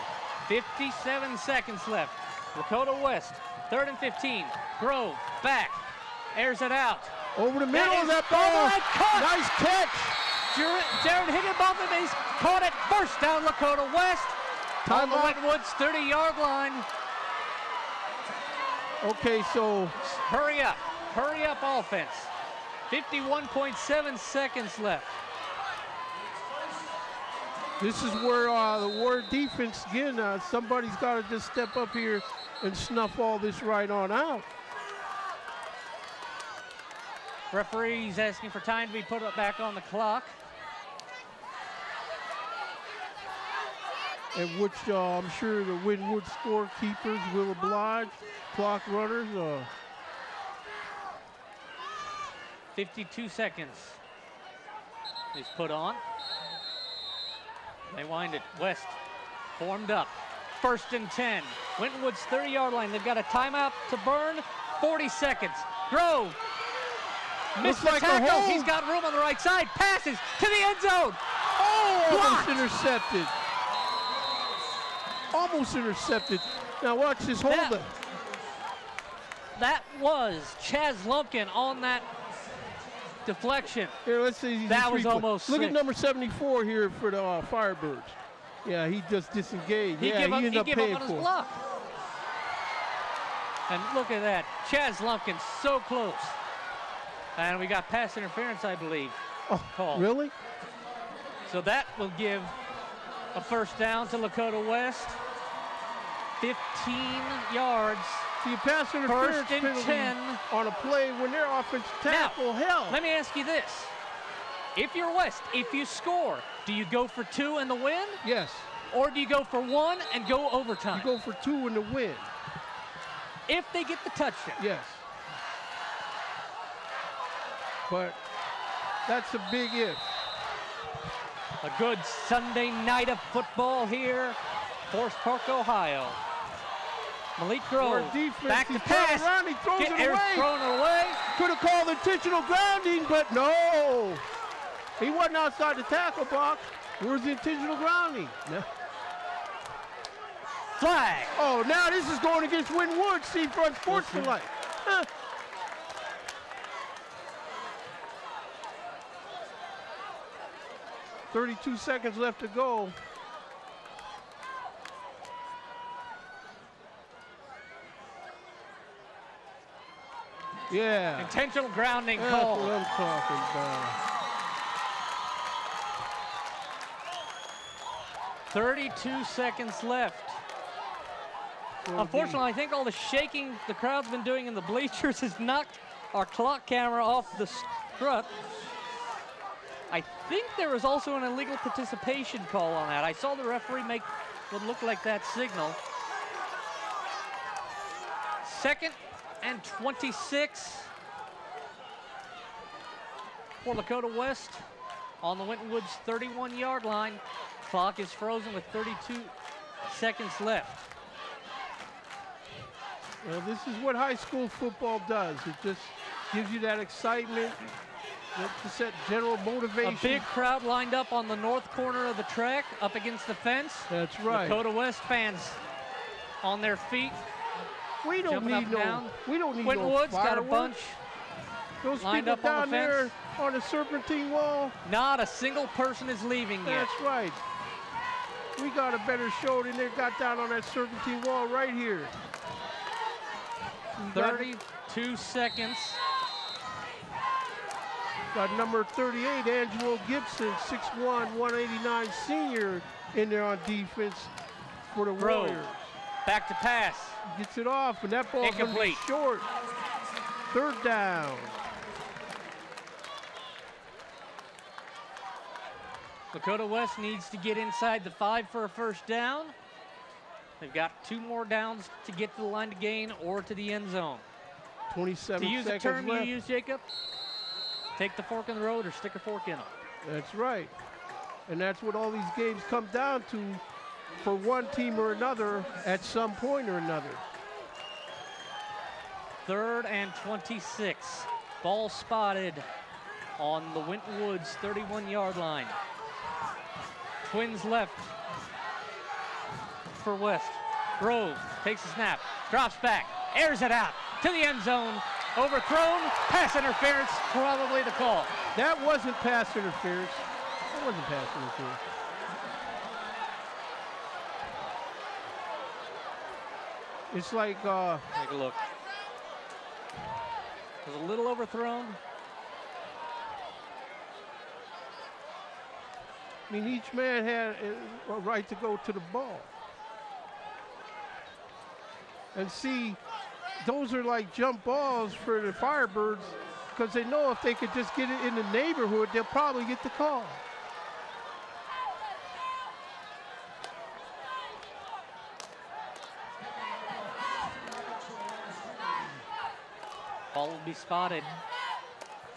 Speaker 1: 57 seconds left. Lakota West, 3rd and 15. Grove, back, airs it out.
Speaker 2: Over the middle of that ball. Nice catch.
Speaker 1: Jared Higginbotham, he's caught it. First down, Lakota West. On the Wintonwood's 30-yard line.
Speaker 2: Okay, so
Speaker 1: hurry up offense. 51.7 seconds left.
Speaker 2: This is where the Warrior defense, again, somebody's got to just step up here and snuff all this right on out.
Speaker 1: Referee's asking for time to be put back on the clock.
Speaker 2: And which I'm sure the Winwood scorekeepers will oblige. Clock runners.
Speaker 1: 52 seconds is put on. They wind it. West formed up. 1st and 10. Wintonwood's 30-yard line. They've got a timeout to burn. 40 seconds. Grove missed the tackle. He's got room on the right side. Passes to the end zone.
Speaker 2: Oh, almost intercepted. Almost intercepted. Now watch this hold it.
Speaker 1: That was Chaz Lumpkin on that deflection.
Speaker 2: Here, let's see.
Speaker 1: That was almost
Speaker 2: Look at number 74 here for the Firebirds. Yeah, he just disengaged.
Speaker 1: He
Speaker 2: ended up paying
Speaker 1: on his
Speaker 2: for it.
Speaker 1: block. And look at that. Chaz Lumpkin so close. And we got pass interference, I believe.
Speaker 2: Oh,
Speaker 1: called.
Speaker 2: Really?
Speaker 1: So that will give a first down to Lakota West. 15 yards.
Speaker 2: See, a pass interference
Speaker 1: 1st and
Speaker 2: penalty
Speaker 1: 10
Speaker 2: on a play when their offensive tackle held.
Speaker 1: Let me ask you this. If you're West, if you score, do you go for 2 and the win?
Speaker 2: Yes.
Speaker 1: Or do you go for 1 and go overtime?
Speaker 2: You go for 2 in the win.
Speaker 1: If they get the touchdown.
Speaker 2: Yes. But that's a big if.
Speaker 1: A good Sunday night of football here, Forest Park, Ohio. Malik Grove, back to pass.
Speaker 2: Around, he throws it away.
Speaker 1: Thrown it away.
Speaker 2: Could have called intentional grounding, but no. He wasn't outside the tackle box. Where's the intentional grounding? No.
Speaker 1: Flag.
Speaker 2: Oh, now this is going against Winwood, Seafront Sports Delight. 32 seconds left to go. Yeah.
Speaker 1: Intentional grounding
Speaker 2: That's
Speaker 1: call.
Speaker 2: what I'm talking about.
Speaker 1: 32 seconds left. Unfortunately, I think all the shaking the crowd's been doing in the bleachers has knocked our clock camera off the strut. I think there was also an illegal participation call on that. I saw the referee make what looked like that signal. 2nd and 26 for Lakota West on the Winton Woods 31-yard line. Clock is frozen with 32 seconds left.
Speaker 2: Well, this is what high school football does. It just gives you that excitement, just that general motivation.
Speaker 1: A big crowd lined up on the north corner of the track, up against the fence.
Speaker 2: That's right.
Speaker 1: Lakota West fans on their feet.
Speaker 2: We don't need no. We don't need
Speaker 1: Winton
Speaker 2: no
Speaker 1: Woods got a
Speaker 2: fireworks.
Speaker 1: bunch
Speaker 2: Those
Speaker 1: lined
Speaker 2: people
Speaker 1: up on
Speaker 2: down
Speaker 1: the
Speaker 2: there
Speaker 1: fence.
Speaker 2: on the serpentine wall.
Speaker 1: Not a single person is leaving yet.
Speaker 2: That's right. We got a better show than they got down on that serpentine wall right here.
Speaker 1: 32 seconds.
Speaker 2: Got number 38, Angelo Gibson, 6'1", 189 senior in there on defense for the
Speaker 1: Grove.
Speaker 2: Warriors.
Speaker 1: Back to pass.
Speaker 2: Gets it off, and that ball's going to be
Speaker 1: Incomplete.
Speaker 2: short. 3rd down.
Speaker 1: Lakota West needs to get inside the 5 for a first down. They've got 2 more downs to get to the line to gain or to the end zone.
Speaker 2: 27
Speaker 1: To use a
Speaker 2: seconds
Speaker 1: term
Speaker 2: left.
Speaker 1: you use, Jacob, take the fork in the road or stick a fork in them.
Speaker 2: That's right. And that's what all these games come down to for one team or another at some point or another.
Speaker 1: 3rd and 26. Ball spotted on the Winton Woods 31-yard line. Twins left for West. Grove takes a snap, drops back, airs it out to the end zone. Overthrown, pass interference, probably the call.
Speaker 2: That wasn't pass interference. That wasn't pass interference. It's like,
Speaker 1: Take a look. It was a little overthrown.
Speaker 2: I mean, each man had a right to go to the ball. And see, those are like jump balls for the Firebirds because they know if they could just get it in the neighborhood, they'll probably get the call.
Speaker 1: Ball will be spotted.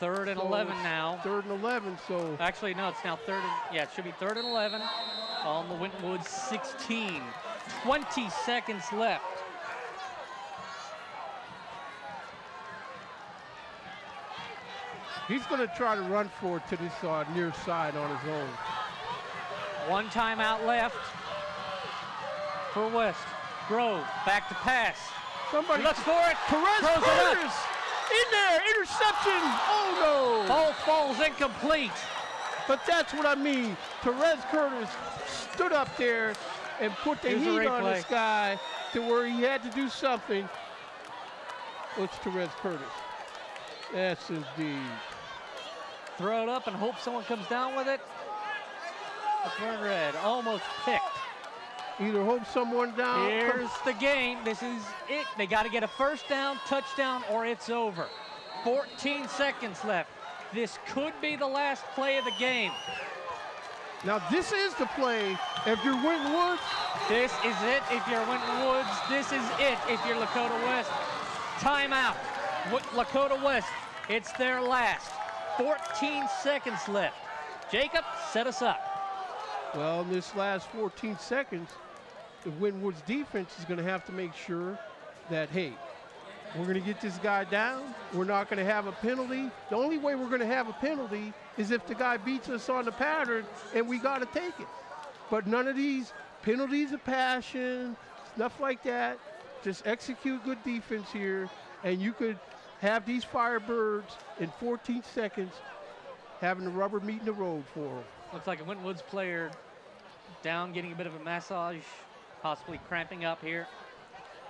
Speaker 1: 3rd and 11 now.
Speaker 2: 3rd and 11, so.
Speaker 1: Actually, no, it's now 3rd and, yeah, it should be 3rd and 11 on the Winton Woods 16. 20 seconds left.
Speaker 2: He's going to try to run for it to this near side on his own.
Speaker 1: 1 timeout left for West. Grove, back to pass.
Speaker 2: Somebody
Speaker 1: Looks for it.
Speaker 2: Perez
Speaker 1: throws it up.
Speaker 2: Curtis in there, interception. Oh no!
Speaker 1: Ball falls incomplete.
Speaker 2: But that's what I mean. Perez Curtis stood up there and put the
Speaker 1: Here's the
Speaker 2: heat on
Speaker 1: replay.
Speaker 2: this guy to where he had to do something. It's Perez Curtis. Yes, indeed.
Speaker 1: Throw it up and hope someone comes down with it. Let's run red. Almost picked.
Speaker 2: Either hope someone down.
Speaker 1: Here's the game. This is it. They got to get a first down, touchdown, or it's over. 14 seconds left. This could be the last play of the game.
Speaker 2: Now this is the play. If you're Winton Woods,
Speaker 1: This is it if you're Winton Woods. This is it if you're Lakota West. Timeout. Lakota West, it's their last. 14 seconds left. Jacob, set us up.
Speaker 2: well, in this last 14 seconds, the Winton Woods defense is going to have to make sure that, hey, we're going to get this guy down. We're not going to have a penalty. The only way we're going to have a penalty is if the guy beats us on the pattern, and we got to take it. But none of these penalties of passion, stuff like that. Just execute good defense here, and you could have these Firebirds in 14 seconds having the rubber meeting the road for them.
Speaker 1: Looks like a Winton Woods player down, getting a bit of a massage, possibly cramping up here.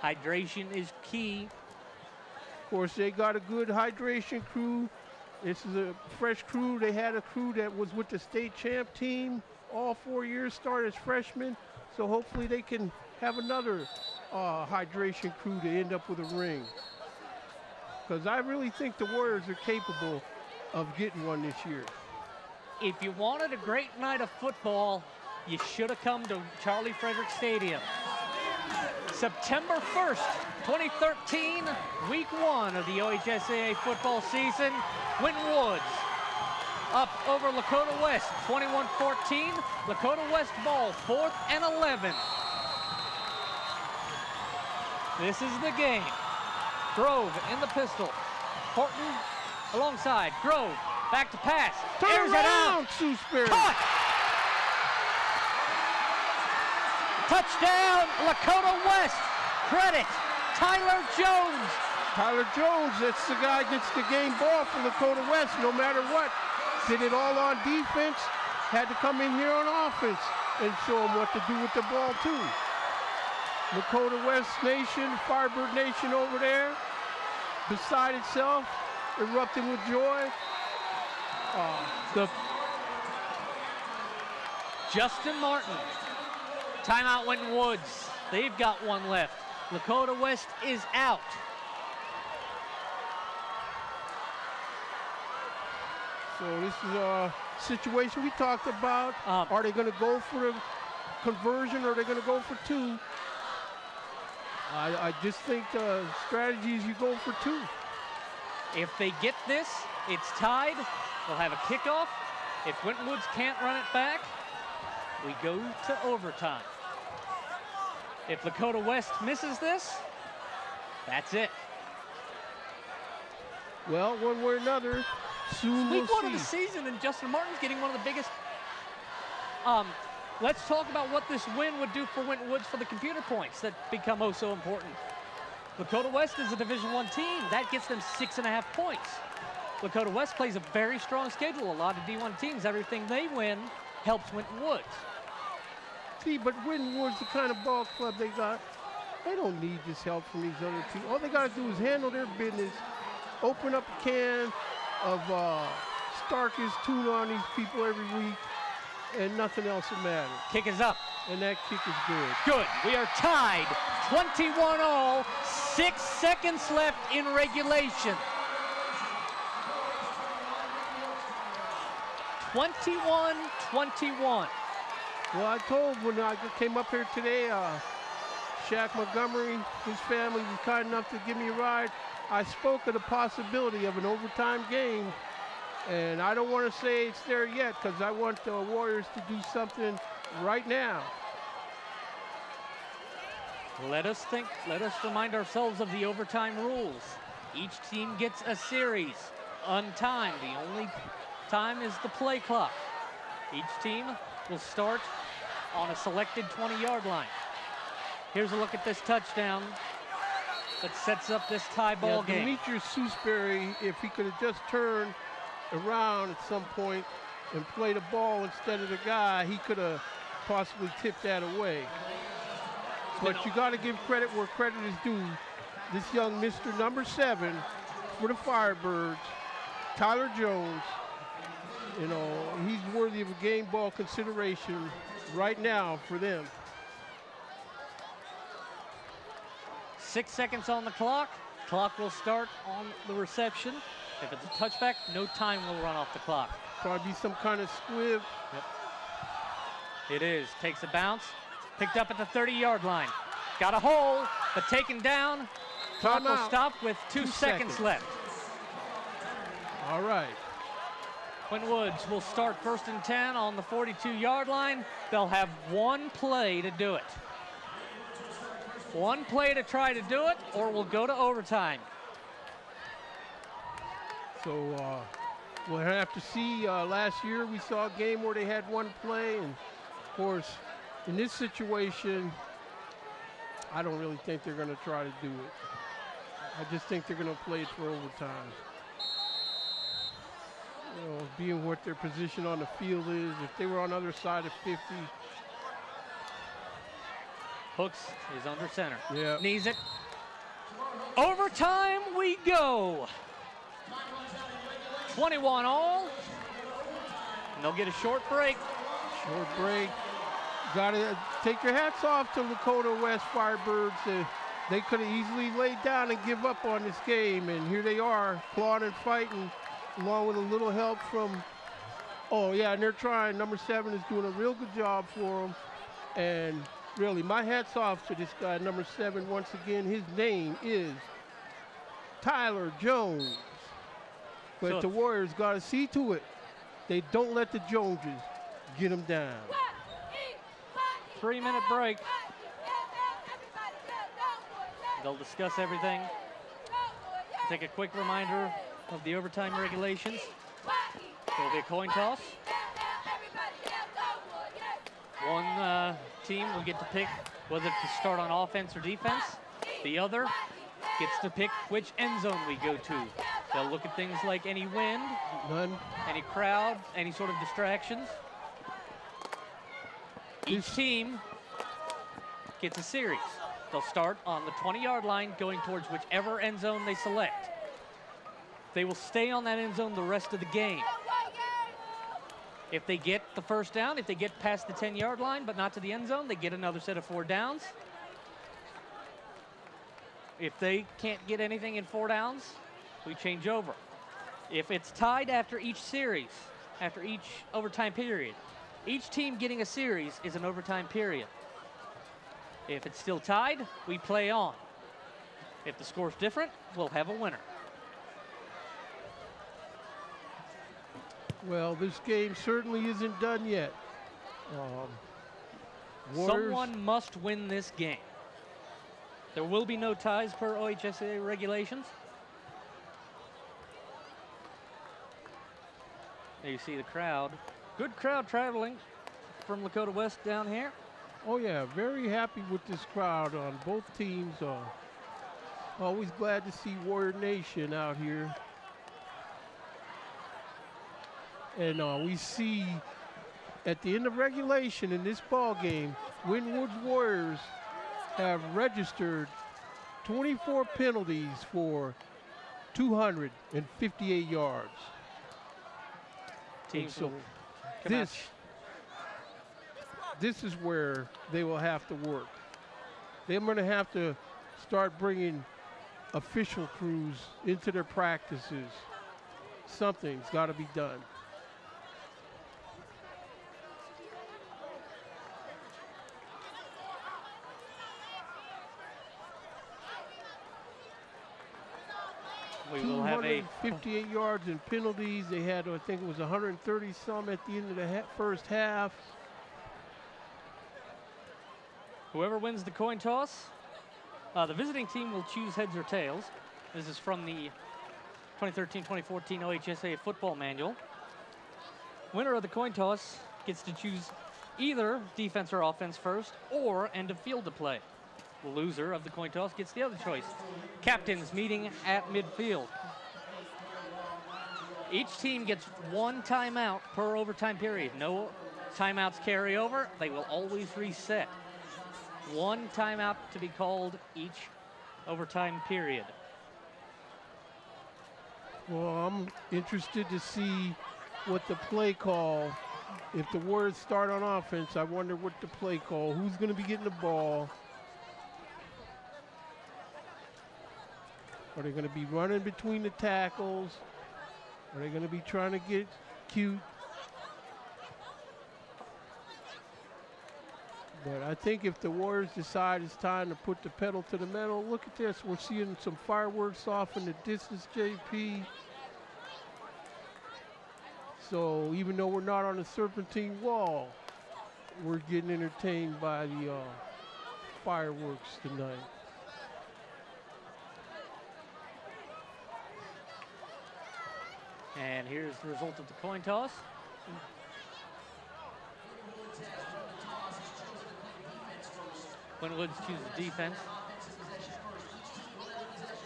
Speaker 1: Hydration is key.
Speaker 2: Of course, they got a good hydration crew. This is a fresh crew. They had a crew that was with the state champ team all 4 years, started as freshmen. So hopefully they can have another hydration crew to end up with a ring. Because I really think the Warriors are capable of getting one this year.
Speaker 1: If you wanted a great night of football, you should have come to Charlie Frederick Stadium. September 1st, 2013, week 1 of the OHSAA football season. Winton Woods up over Lakota West, 21-14. Lakota West ball, 4th and 11. This is the game. Grove in the pistol. Horton alongside. Grove back to pass.
Speaker 2: Turn
Speaker 1: Airs it out.
Speaker 2: Sewsbury.
Speaker 1: Caught. Touchdown, Lakota West. Credit, Tyler Jones.
Speaker 2: Tyler Jones, that's the guy that gets the game ball for Lakota West no matter what. Did it all on defense, had to come in here on offense and show them what to do with the ball too. Lakota West Nation, Firebird Nation over there, beside itself, erupting with joy.
Speaker 1: Justin Martin, timeout Winton Woods. They've got one left. Lakota West is out.
Speaker 2: So this is a situation we talked about. Are they going to go for a conversion or are they going to go for 2? I just think the strategy is you go for 2.
Speaker 1: If they get this, it's tied. They'll have a kickoff. If Winton Woods can't run it back, we go to overtime. If Lakota West misses this, that's it.
Speaker 2: Well, one way or another, soon we'll
Speaker 1: Week 1 of
Speaker 2: see.
Speaker 1: the season, and Justin Martin's getting one of the biggest. Let's talk about what this win would do for Winton Woods for the computer points that become oh so important. Lakota West is a Division I team. That gets them 6.5 points. Lakota West plays a very strong schedule. A lot of D1 teams, everything they win helps Winton Woods.
Speaker 2: See, but Winton Woods, the kind of ball club they got, they don't need this help from these other teams. All they got to do is handle their business, open up a can of Starkist tuna on these people every week, and nothing else will matter.
Speaker 1: Kick is up.
Speaker 2: And that kick is good.
Speaker 1: Good. We are tied 21-all, 6 seconds left in regulation. 21-21.
Speaker 2: Well, I told when I came up here today, Shaq Montgomery, his family was kind enough to give me a ride. I spoke of the possibility of an overtime game, and I don't want to say it's there yet because I want the Warriors to do something right now.
Speaker 1: Let us remind ourselves of the overtime rules. Each team gets a series, untimed. The only time is the play clock. Each team will start on a selected 20-yard line. Here's a look at this touchdown that sets up this tie ball game.
Speaker 2: Demetrius Sewsbury, if he could have just turned around at some point and played a ball instead of the guy, he could have possibly tipped that away. But you got to give credit where credit is due. This young Mr. number 7 for the Firebirds, Tyler Jones, you know, he's worthy of a game ball consideration right now for them.
Speaker 1: 6 seconds on the clock. Clock will start on the reception. If it's a touchback, no time will run off the clock.
Speaker 2: Probably be some kind of squib.
Speaker 1: Yep. It is. Takes a bounce. Picked up at the 30-yard line. Got a hole, but taken down. Clock will stop with 2 seconds left.
Speaker 2: All right.
Speaker 1: Winton Woods will start 1st and 10 on the 42-yard line. They'll have one play to do it. One play to try to do it, or we'll go to overtime.
Speaker 2: So we'll have to see. Last year we saw a game where they had one play, and of course, in this situation, I don't really think they're going to try to do it. I just think they're going to play it for overtime. You know, being what their position on the field is. If they were on the other side of 50.
Speaker 1: Hooks is under center.
Speaker 2: Yeah.
Speaker 1: Knees it. Overtime we go. 21 all. And they'll get a short break.
Speaker 2: Short break. Got to take your hats off to Lakota West Firebirds. They could have easily laid down and give up on this game, and here they are, clawing and fighting, along with a little help from, oh yeah, and they're trying. Number 7 is doing a real good job for them, and really, my hat's off to this guy, number 7, once again. His name is Tyler Jones. But
Speaker 1: So
Speaker 2: the Warriors got to see to it. They don't let the Joneses get them down.
Speaker 1: 3-minute break. They'll discuss everything. Take a quick reminder of the overtime regulations. There will be a coin toss. One team will get to pick whether to start on offense or defense. The other gets to pick which end zone we go to. They'll look at things like any wind,
Speaker 2: None.
Speaker 1: any crowd, any sort of distractions. Each team gets a series. They'll start on the 20-yard line going towards whichever end zone they select. They will stay on that end zone the rest of the game. If they get the first down, if they get past the 10-yard line but not to the end zone, they get another set of 4 downs. If they can't get anything in 4 downs, we change over. If it's tied after each series, after each overtime period, each team getting a series is an overtime period. If it's still tied, we play on. If the score's different, we'll have a winner.
Speaker 2: Well, this game certainly isn't done yet. Warriors,
Speaker 1: Someone must win this game. There will be no ties per OHSAA regulations. There you see the crowd. Good crowd traveling from Lakota West down here.
Speaker 2: oh yeah, very happy with this crowd on both teams. Always glad to see Warrior Nation out here. And we see at the end of regulation in this ball game, Winwood's Warriors have registered 24 penalties for 258 yards.
Speaker 1: Teams
Speaker 2: so
Speaker 1: will come out.
Speaker 2: This is where they will have to work. They're going to have to start bringing official crews into their practices. Something's got to be done.
Speaker 1: We will have a
Speaker 2: 58 yards in penalties. They had, I think it was 130 some at the end of the first half.
Speaker 1: whoever wins the coin toss, the visiting team will choose heads or tails. This is from the 2013-2014 OHSAA football manual. Winner of the coin toss gets to choose either defense or offense first or end of field to play. The loser of the coin toss gets the other choice. Captains meeting at midfield. Each team gets 1 timeout per overtime period. No timeouts carry over. They will always reset. 1 timeout to be called each overtime period.
Speaker 2: Well, I'm interested to see what the play call, if the Warriors start on offense, I wonder what the play call, who's going to be getting the ball. Are they going to be running between the tackles? Are they going to be trying to get cute? But I think if the Warriors decide it's time to put the pedal to the metal, look at this. We're seeing some fireworks off in the distance, JP. So even though we're not on the serpentine wall, we're getting entertained by the fireworks tonight.
Speaker 1: And here's the result of the coin toss. Winwoods chooses defense.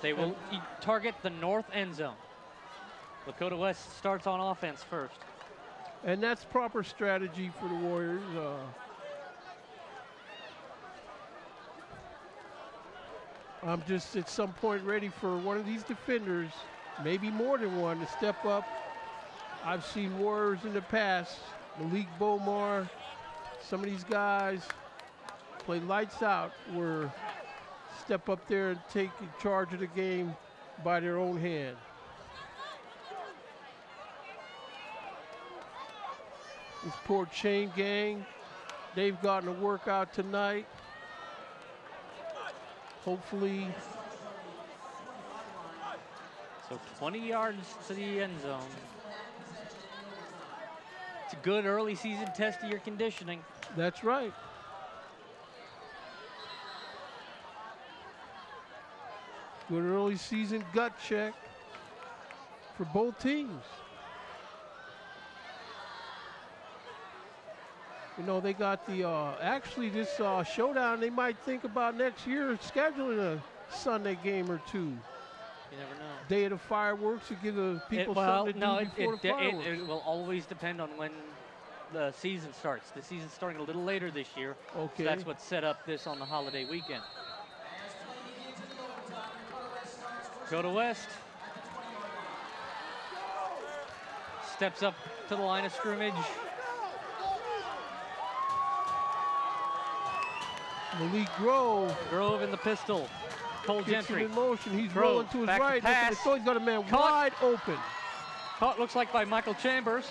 Speaker 1: They will target the north end zone. Lakota West starts on offense first.
Speaker 2: And that's proper strategy for the Warriors. I'm just at some point ready for one of these defenders, maybe more than one, to step up. I've seen Warriors in the past, Malik Bomar, some of these guys play lights out, where step up there and take charge of the game by their own hand. This poor chain gang, they've gotten a workout tonight. Hopefully.
Speaker 1: So 20 yards to the end zone. It's a good early season test of your conditioning.
Speaker 2: That's right. Good early season gut check for both teams. You know, they got the, actually this showdown, they might think about next year scheduling a Sunday game or two.
Speaker 1: You never know.
Speaker 2: Day of the fireworks to give the people something to do before the fireworks.
Speaker 1: It will always depend on when the season starts. The season's starting a little later this year.
Speaker 2: Okay.
Speaker 1: So that's what set up this on the holiday weekend. Lakota West steps up to the line of scrimmage.
Speaker 2: Malik Grove
Speaker 1: in the pistol. Cole Gentry.
Speaker 2: in motion. He's
Speaker 1: Grove,
Speaker 2: rolling to his
Speaker 1: back
Speaker 2: right.
Speaker 1: to pass.
Speaker 2: He's got a man
Speaker 1: Caught.
Speaker 2: wide open.
Speaker 1: Caught, looks like, by Michael Chambers.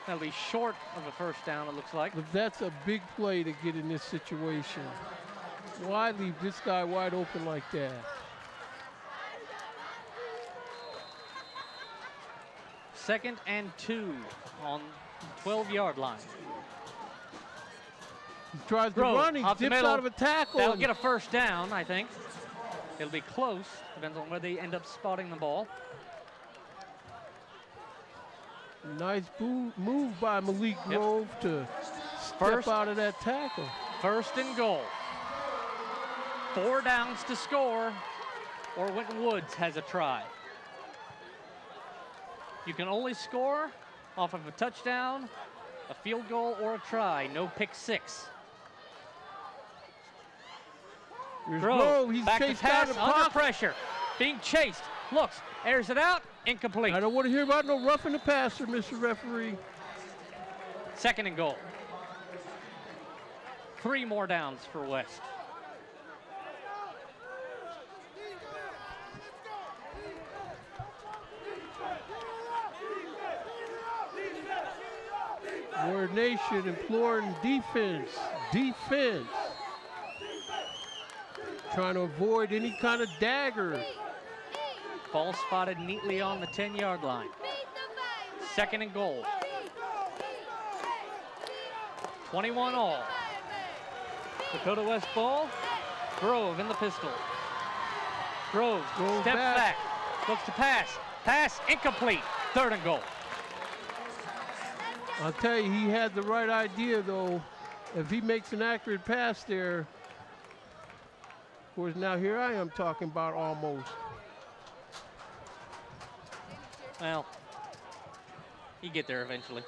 Speaker 1: That'll be short of a first down, it looks like.
Speaker 2: But that's a big play to get in this situation. Why leave this guy wide open like that?
Speaker 1: Second and 2 on 12-yard line.
Speaker 2: He tries to
Speaker 1: Grove,
Speaker 2: run, he
Speaker 1: up the
Speaker 2: dips
Speaker 1: middle.
Speaker 2: out of a tackle.
Speaker 1: That'll get a first down, I think. It'll be close. Depends on where they end up spotting the ball.
Speaker 2: Nice move by Malik Grove to step out of that tackle.
Speaker 1: First and goal. 4 downs to score, or Winton Woods has a try. You can only score off of a touchdown, a field goal, or a try. No pick six.
Speaker 2: Here's Grove. He's
Speaker 1: back to
Speaker 2: chased
Speaker 1: pass,
Speaker 2: out of the
Speaker 1: under
Speaker 2: pocket.
Speaker 1: pressure, being chased. Looks, airs it out, incomplete.
Speaker 2: I don't want to hear about no roughing the passer, Mr. Referee.
Speaker 1: Second and goal. 3 more downs for West.
Speaker 2: Warrior Nation imploring defense. Defense. Trying to avoid any kind of dagger.
Speaker 1: Ball spotted neatly on the 10-yard line. Second and goal. 21 all. Lakota West ball. Grove in the pistol. Grove steps back. Looks to pass. Pass incomplete. Third and goal.
Speaker 2: I'll tell you, he had the right idea, though. If he makes an accurate pass there, of course, now here I am talking about almost.
Speaker 1: Well, you get there eventually.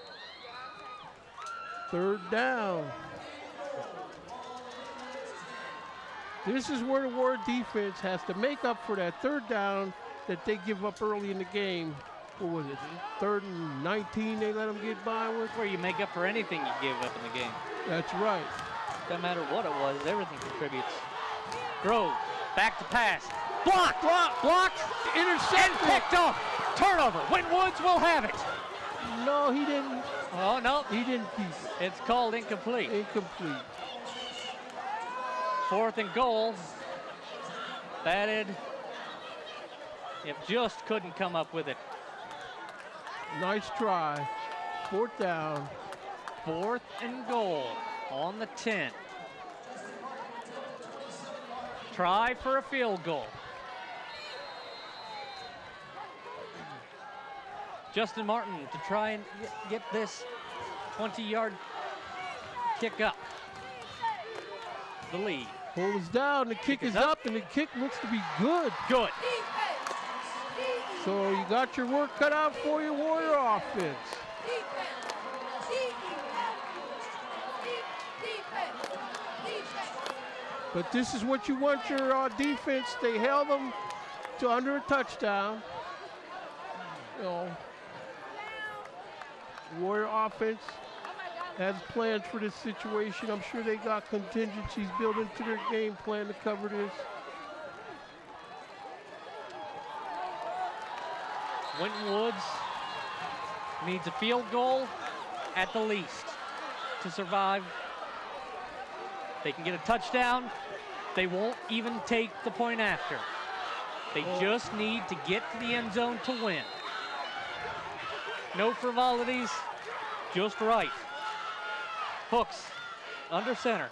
Speaker 2: Third down. This is where the Warrior defense has to make up for that third down that they give up early in the game. What was it? 3rd and 19 they let them get by with?
Speaker 1: Where you make up for anything you give up in the game.
Speaker 2: That's right.
Speaker 1: Doesn't matter what it was, everything contributes. Grove, back to pass. Blocked, blocked, intercepted, picked off. Turnover, Winton Woods will have it.
Speaker 2: No, he didn't.
Speaker 1: Oh, no.
Speaker 2: He didn't keep it.
Speaker 1: It's called incomplete.
Speaker 2: Incomplete.
Speaker 1: 4th and goal. Batted. It just couldn't come up with it.
Speaker 2: Nice try. 4th down.
Speaker 1: 4th and goal on the 10. Try for a field goal. Justin Martin to try and get this 20-yard kick up. The lead.
Speaker 2: Hold us down. The kick is up, and the kick looks to be good.
Speaker 1: Good.
Speaker 2: So you got your work cut out for you, Warrior offense. But this is what you want your defense. They held them to under a touchdown. You know, Warrior offense has plans for this situation. I'm sure they got contingencies built into their game plan to cover this.
Speaker 1: Winton Woods needs a field goal at the least to survive. They can get a touchdown. They won't even take the point after. They just need to get to the end zone to win. No frivolities, just right. Hooks, under center.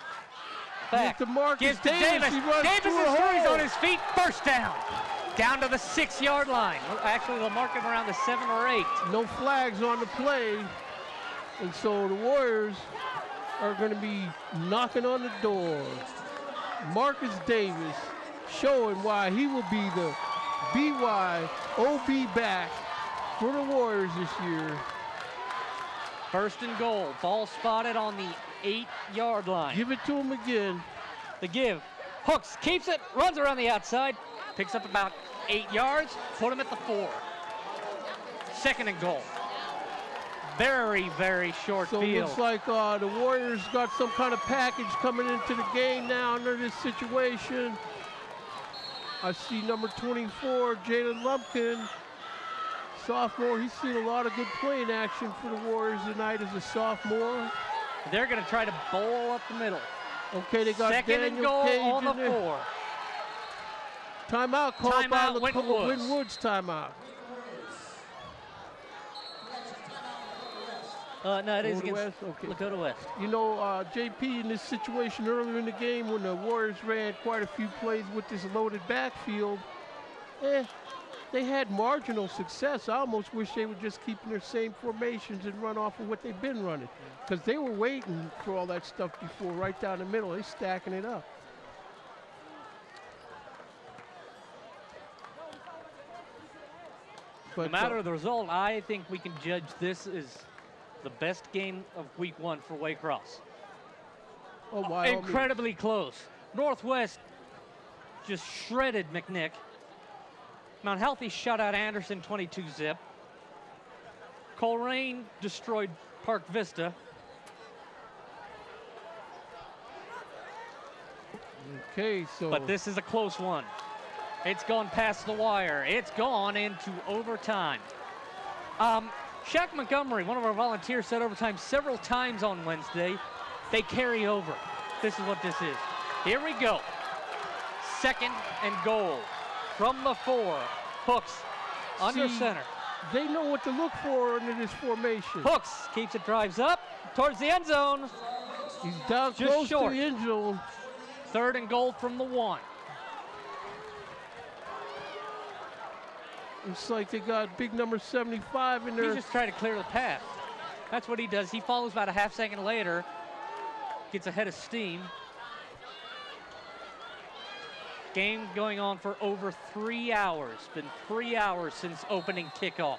Speaker 1: Back, gives to Davis. Davis is through, he's on his feet, first down. Down to the 6-yard line. Actually, they'll mark him around the 7 or 8.
Speaker 2: No flags on the play, and so the Warriors are going to be knocking on the door. Marcus Davis showing why he will be the BYOB back for the Warriors this year.
Speaker 1: First and goal, ball spotted on the 8-yard line.
Speaker 2: Give it to him again.
Speaker 1: The give. Hooks keeps it, runs around the outside, picks up about 8 yards, put him at the 4. Second and goal. Very, very short
Speaker 2: so
Speaker 1: field.
Speaker 2: It looks like the Warriors got some kind of package coming into the game now under this situation. I see number 24, Jalen Lumpkin, sophomore. He's seen a lot of good playing action for the Warriors tonight as a sophomore.
Speaker 1: They're going to try to bowl up the middle.
Speaker 2: Okay, they got
Speaker 1: second
Speaker 2: Daniel
Speaker 1: and goal
Speaker 2: Cage
Speaker 1: on the
Speaker 2: in there.
Speaker 1: 4.
Speaker 2: Timeout called by
Speaker 1: Winton Woods.
Speaker 2: Winton Woods timeout.
Speaker 1: No, it is
Speaker 2: Lakota
Speaker 1: against
Speaker 2: West? Okay.
Speaker 1: Lakota West.
Speaker 2: You know, JP, in this situation earlier in the game when the Warriors ran quite a few plays with this loaded backfield, they had marginal success. I almost wish they would just keep in their same formations and run off of what they've been running, because they were waiting for all that stuff before, right down the middle. They're stacking it up. But,
Speaker 1: no matter the result, I think we can judge this as the best game of week 1 for Waycross.
Speaker 2: Oh, wow.
Speaker 1: Incredibly close. Northwest just shredded McNick. Mount Healthy shut out Anderson 22-zip. Coleraine destroyed Park Vista.
Speaker 2: Okay, so.
Speaker 1: But this is a close one. It's gone past the wire. It's gone into overtime. Shaq Montgomery, one of our volunteers, said overtime several times on Wednesday. They carry over. This is what this is. Here we go. Second and goal from the 4. Hooks under center.
Speaker 2: They know what to look for under this formation.
Speaker 1: Hooks keeps it, drives up towards the end zone.
Speaker 2: He's down
Speaker 1: just
Speaker 2: close
Speaker 1: short.
Speaker 2: to the end zone.
Speaker 1: Third and goal from the 1.
Speaker 2: It's like they got big number 75 in there.
Speaker 1: He's just trying to clear the path. That's what he does. He follows about a half second later, gets ahead of steam. Game going on for over 3 hours. Been 3 hours since opening kickoff.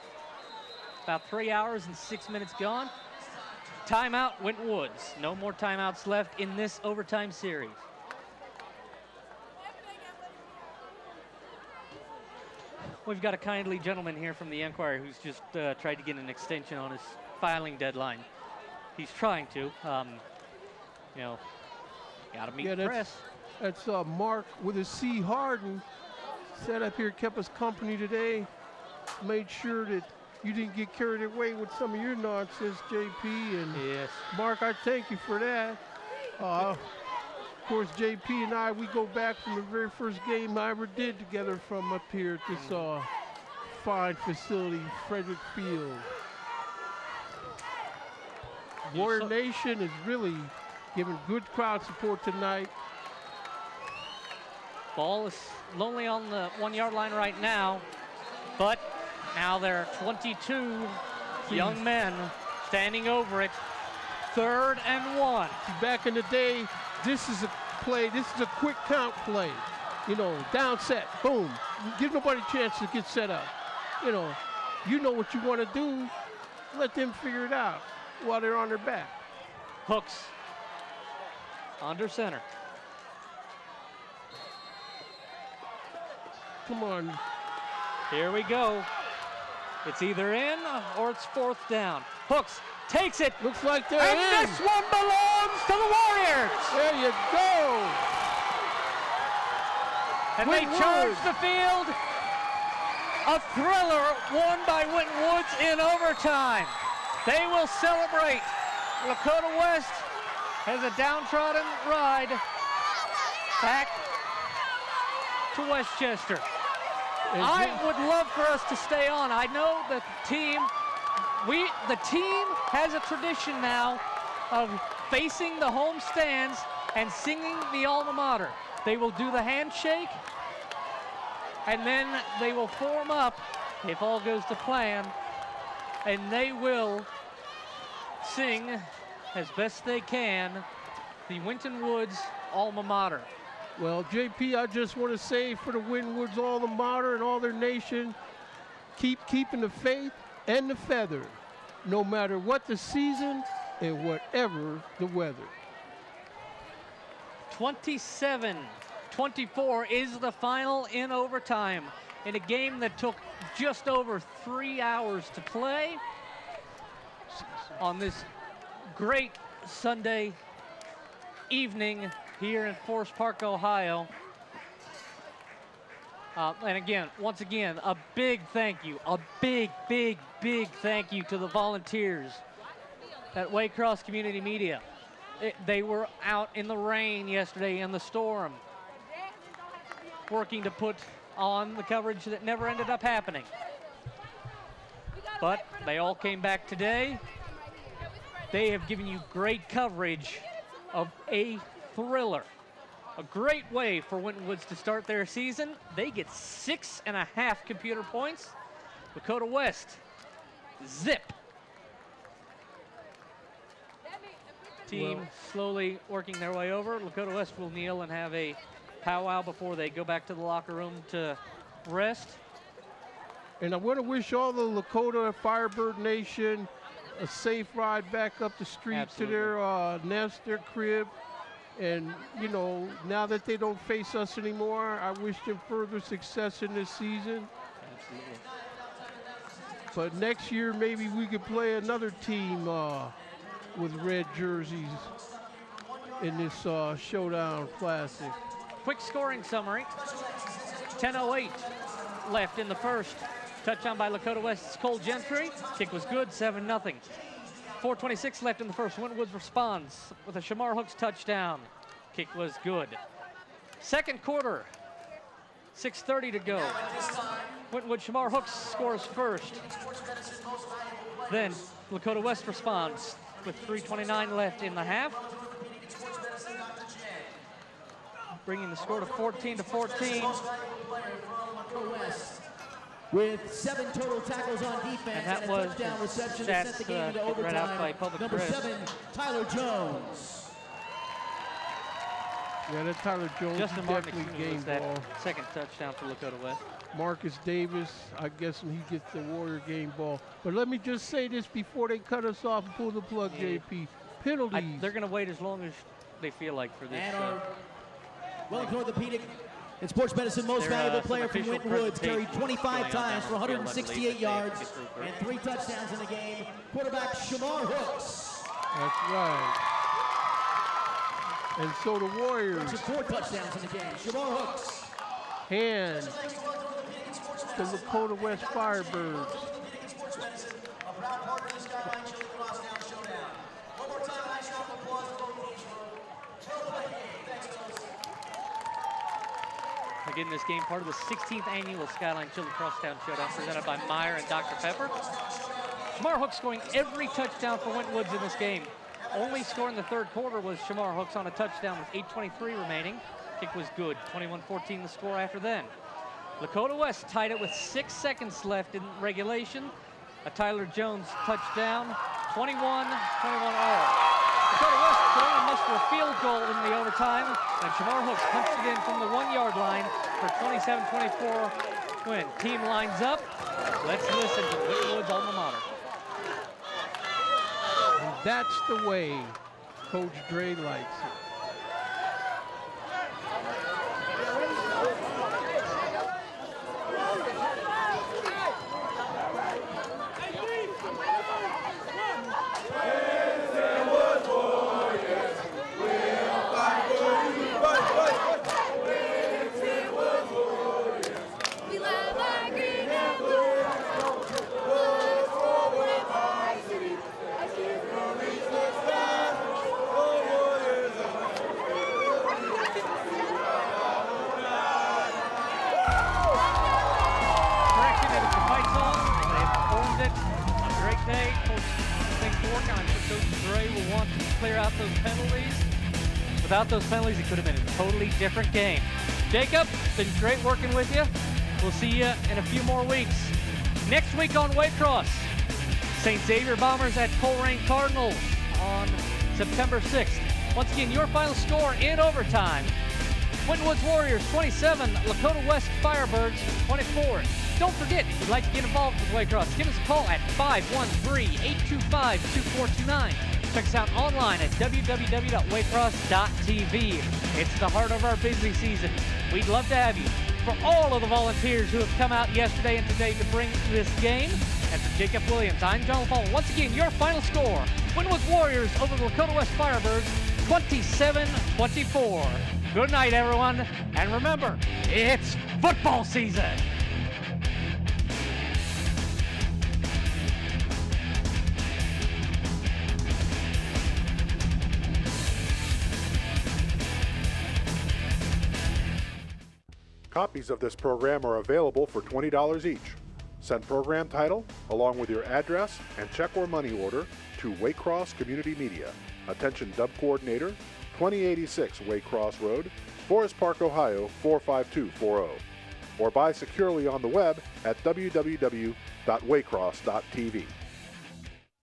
Speaker 1: About 3 hours and 6 minutes gone. Timeout, Winton Woods. No more timeouts left in this overtime series. We've got a kindly gentleman here from the Enquirer who's just tried to get an extension on his filing deadline. He's trying to. You know, got to meet the press.
Speaker 2: That's Mark with a C. Harden. Sat up here, kept us company today. Made sure that you didn't get carried away with some of your nonsense, JP. And
Speaker 1: yes,
Speaker 2: Mark, I thank you for that. Of course, JP and I, we go back from the very first game I ever did together from up here at this fine facility, Frederick Field. Warrior Nation is really giving good crowd support tonight.
Speaker 1: Ball is lonely on the 1 yard line right now, but now there are 22 young men standing over it. 3rd and 1.
Speaker 2: Back in the day, this is a play, this is a quick count play. You know, down set, boom. Give nobody a chance to get set up. you know what you want to do. Let them figure it out while they're on their back.
Speaker 1: Hooks under center.
Speaker 2: Come on.
Speaker 1: Here we go. It's either in or it's fourth down. Hooks takes it.
Speaker 2: Looks like they're
Speaker 1: and
Speaker 2: in.
Speaker 1: This one belongs to the Warriors.
Speaker 2: There you go.
Speaker 1: And they charge the field. A thriller won by Winton Woods in overtime. They will celebrate. Lakota West has a downtrodden ride back to Westchester. I would love for us to stay on. I know that the team has a tradition now of facing the home stands and singing the alma mater. They will do the handshake, and then they will form up, if all goes to plan, and they will sing as best they can the Winton Woods alma mater.
Speaker 2: Well, JP, I just want to say for the Winton Woods alma mater and all their nation, keep keeping the faith and the feather, no matter what the season and whatever the weather.
Speaker 1: 27-24 is the final in overtime in a game that took just over 3 hours to play on this great Sunday evening here in Forest Park, Ohio. And again, once again, a big thank you, a big thank you to the volunteers at Waycross Community Media. They were out in the rain yesterday in the storm, working to put on the coverage that never ended up happening. But they all came back today. They have given you great coverage of a thriller. A great way for Winton Woods to start their season. They get 6.5 computer points. Lakota West, zip. Team slowly working their way over. Lakota West will kneel and have a powwow before they go back to the locker room to rest.
Speaker 2: And I want to wish all the Lakota Firebird Nation a safe ride back up the street to their nest, their crib. And, you know, now that they don't face us anymore, I wish them further success in this season.
Speaker 1: Absolutely.
Speaker 2: But next year, maybe we could play another team with red jerseys in this Showdown Classic.
Speaker 1: Quick scoring summary. 10:08 left in the first. Touchdown by Lakota West's Cole Gentry. Kick was good, 7-0. 4:26 left in the first. Winton Woods responds with a Shamar Hooks touchdown. Kick was good. Second quarter, 6:30 to go. Winton Woods Shamar Hooks scores first. Then Lakota West responds with 3:29 left in the half, bringing the score to 14-14.
Speaker 7: With 7 total tackles on defense
Speaker 1: and
Speaker 7: a touchdown reception to set the game into overtime.
Speaker 1: Out by
Speaker 7: Number 7, Tyler Jones.
Speaker 2: Yeah, that Tyler Jones
Speaker 1: Justin Martin
Speaker 2: definitely game
Speaker 1: that
Speaker 2: ball.
Speaker 1: second touchdown for Lakota West.
Speaker 2: Marcus Davis, I guess he gets the Warrior game ball. But let me just say this before they cut us off and pull the plug, JP. Penalties.
Speaker 1: They're going to wait as long as they feel like for this.
Speaker 7: And our Wellington Orthopedic and Sports Medicine most valuable player from Winton Woods carried 25 times for 168 yards and 3 touchdowns in the game. Quarterback Shamar Hooks.
Speaker 2: That's right. And so the Warriors.
Speaker 7: 4 touchdowns in the game. Shamar Hooks.
Speaker 2: Hand the Lakota West Firebirds.
Speaker 1: Again, this game part of the 16th annual Skyline Crosstown Showdown presented by Meyer and Dr. Pepper. Shamar Hooks scoring every touchdown for Winton Woods in this game. Only score in the third quarter was Shamar Hooks on a touchdown with 8:23 remaining. Kick was good. 21-14 the score after then. Lakota West tied it with 6 seconds left in regulation. A Tyler Jones touchdown. 21-21 all. Lakota West could only muster a field goal in the overtime, and Shamar Hooks punched it in from the 1-yard line for 27-24 When team lines up, let's listen to Winton's alma mater.
Speaker 2: And that's the way Coach Dre likes it.
Speaker 1: Without those penalties, it could have been a totally different game. Jacob, been great working with you. We'll see you in a few more weeks. Next week on Waycross, St. Xavier Bombers at Coleraine Cardinals on September 6th. Once again, your final score in overtime. Winton Woods Warriors 27, Lakota West Firebirds 24. Don't forget, if you'd like to get involved with Waycross, give us a call at 513-825-2429. Check us out online at www.waycross.tv. It's the heart of our busy season. We'd love to have you. For all of the volunteers who have come out yesterday and today to bring this game, and for Jacob Williams, I'm John Paul. Once again, your final score, Winton Woods Warriors over the Lakota West Firebirds, 27-24. Good night, everyone, and remember, it's football season.
Speaker 3: Copies of this program are available for $20 each. Send program title along with your address and check or money order to Waycross Community Media. Attention Dub Coordinator, 2086 Waycross Road, Forest Park, Ohio 45240. Or buy securely on the web at www.waycross.tv.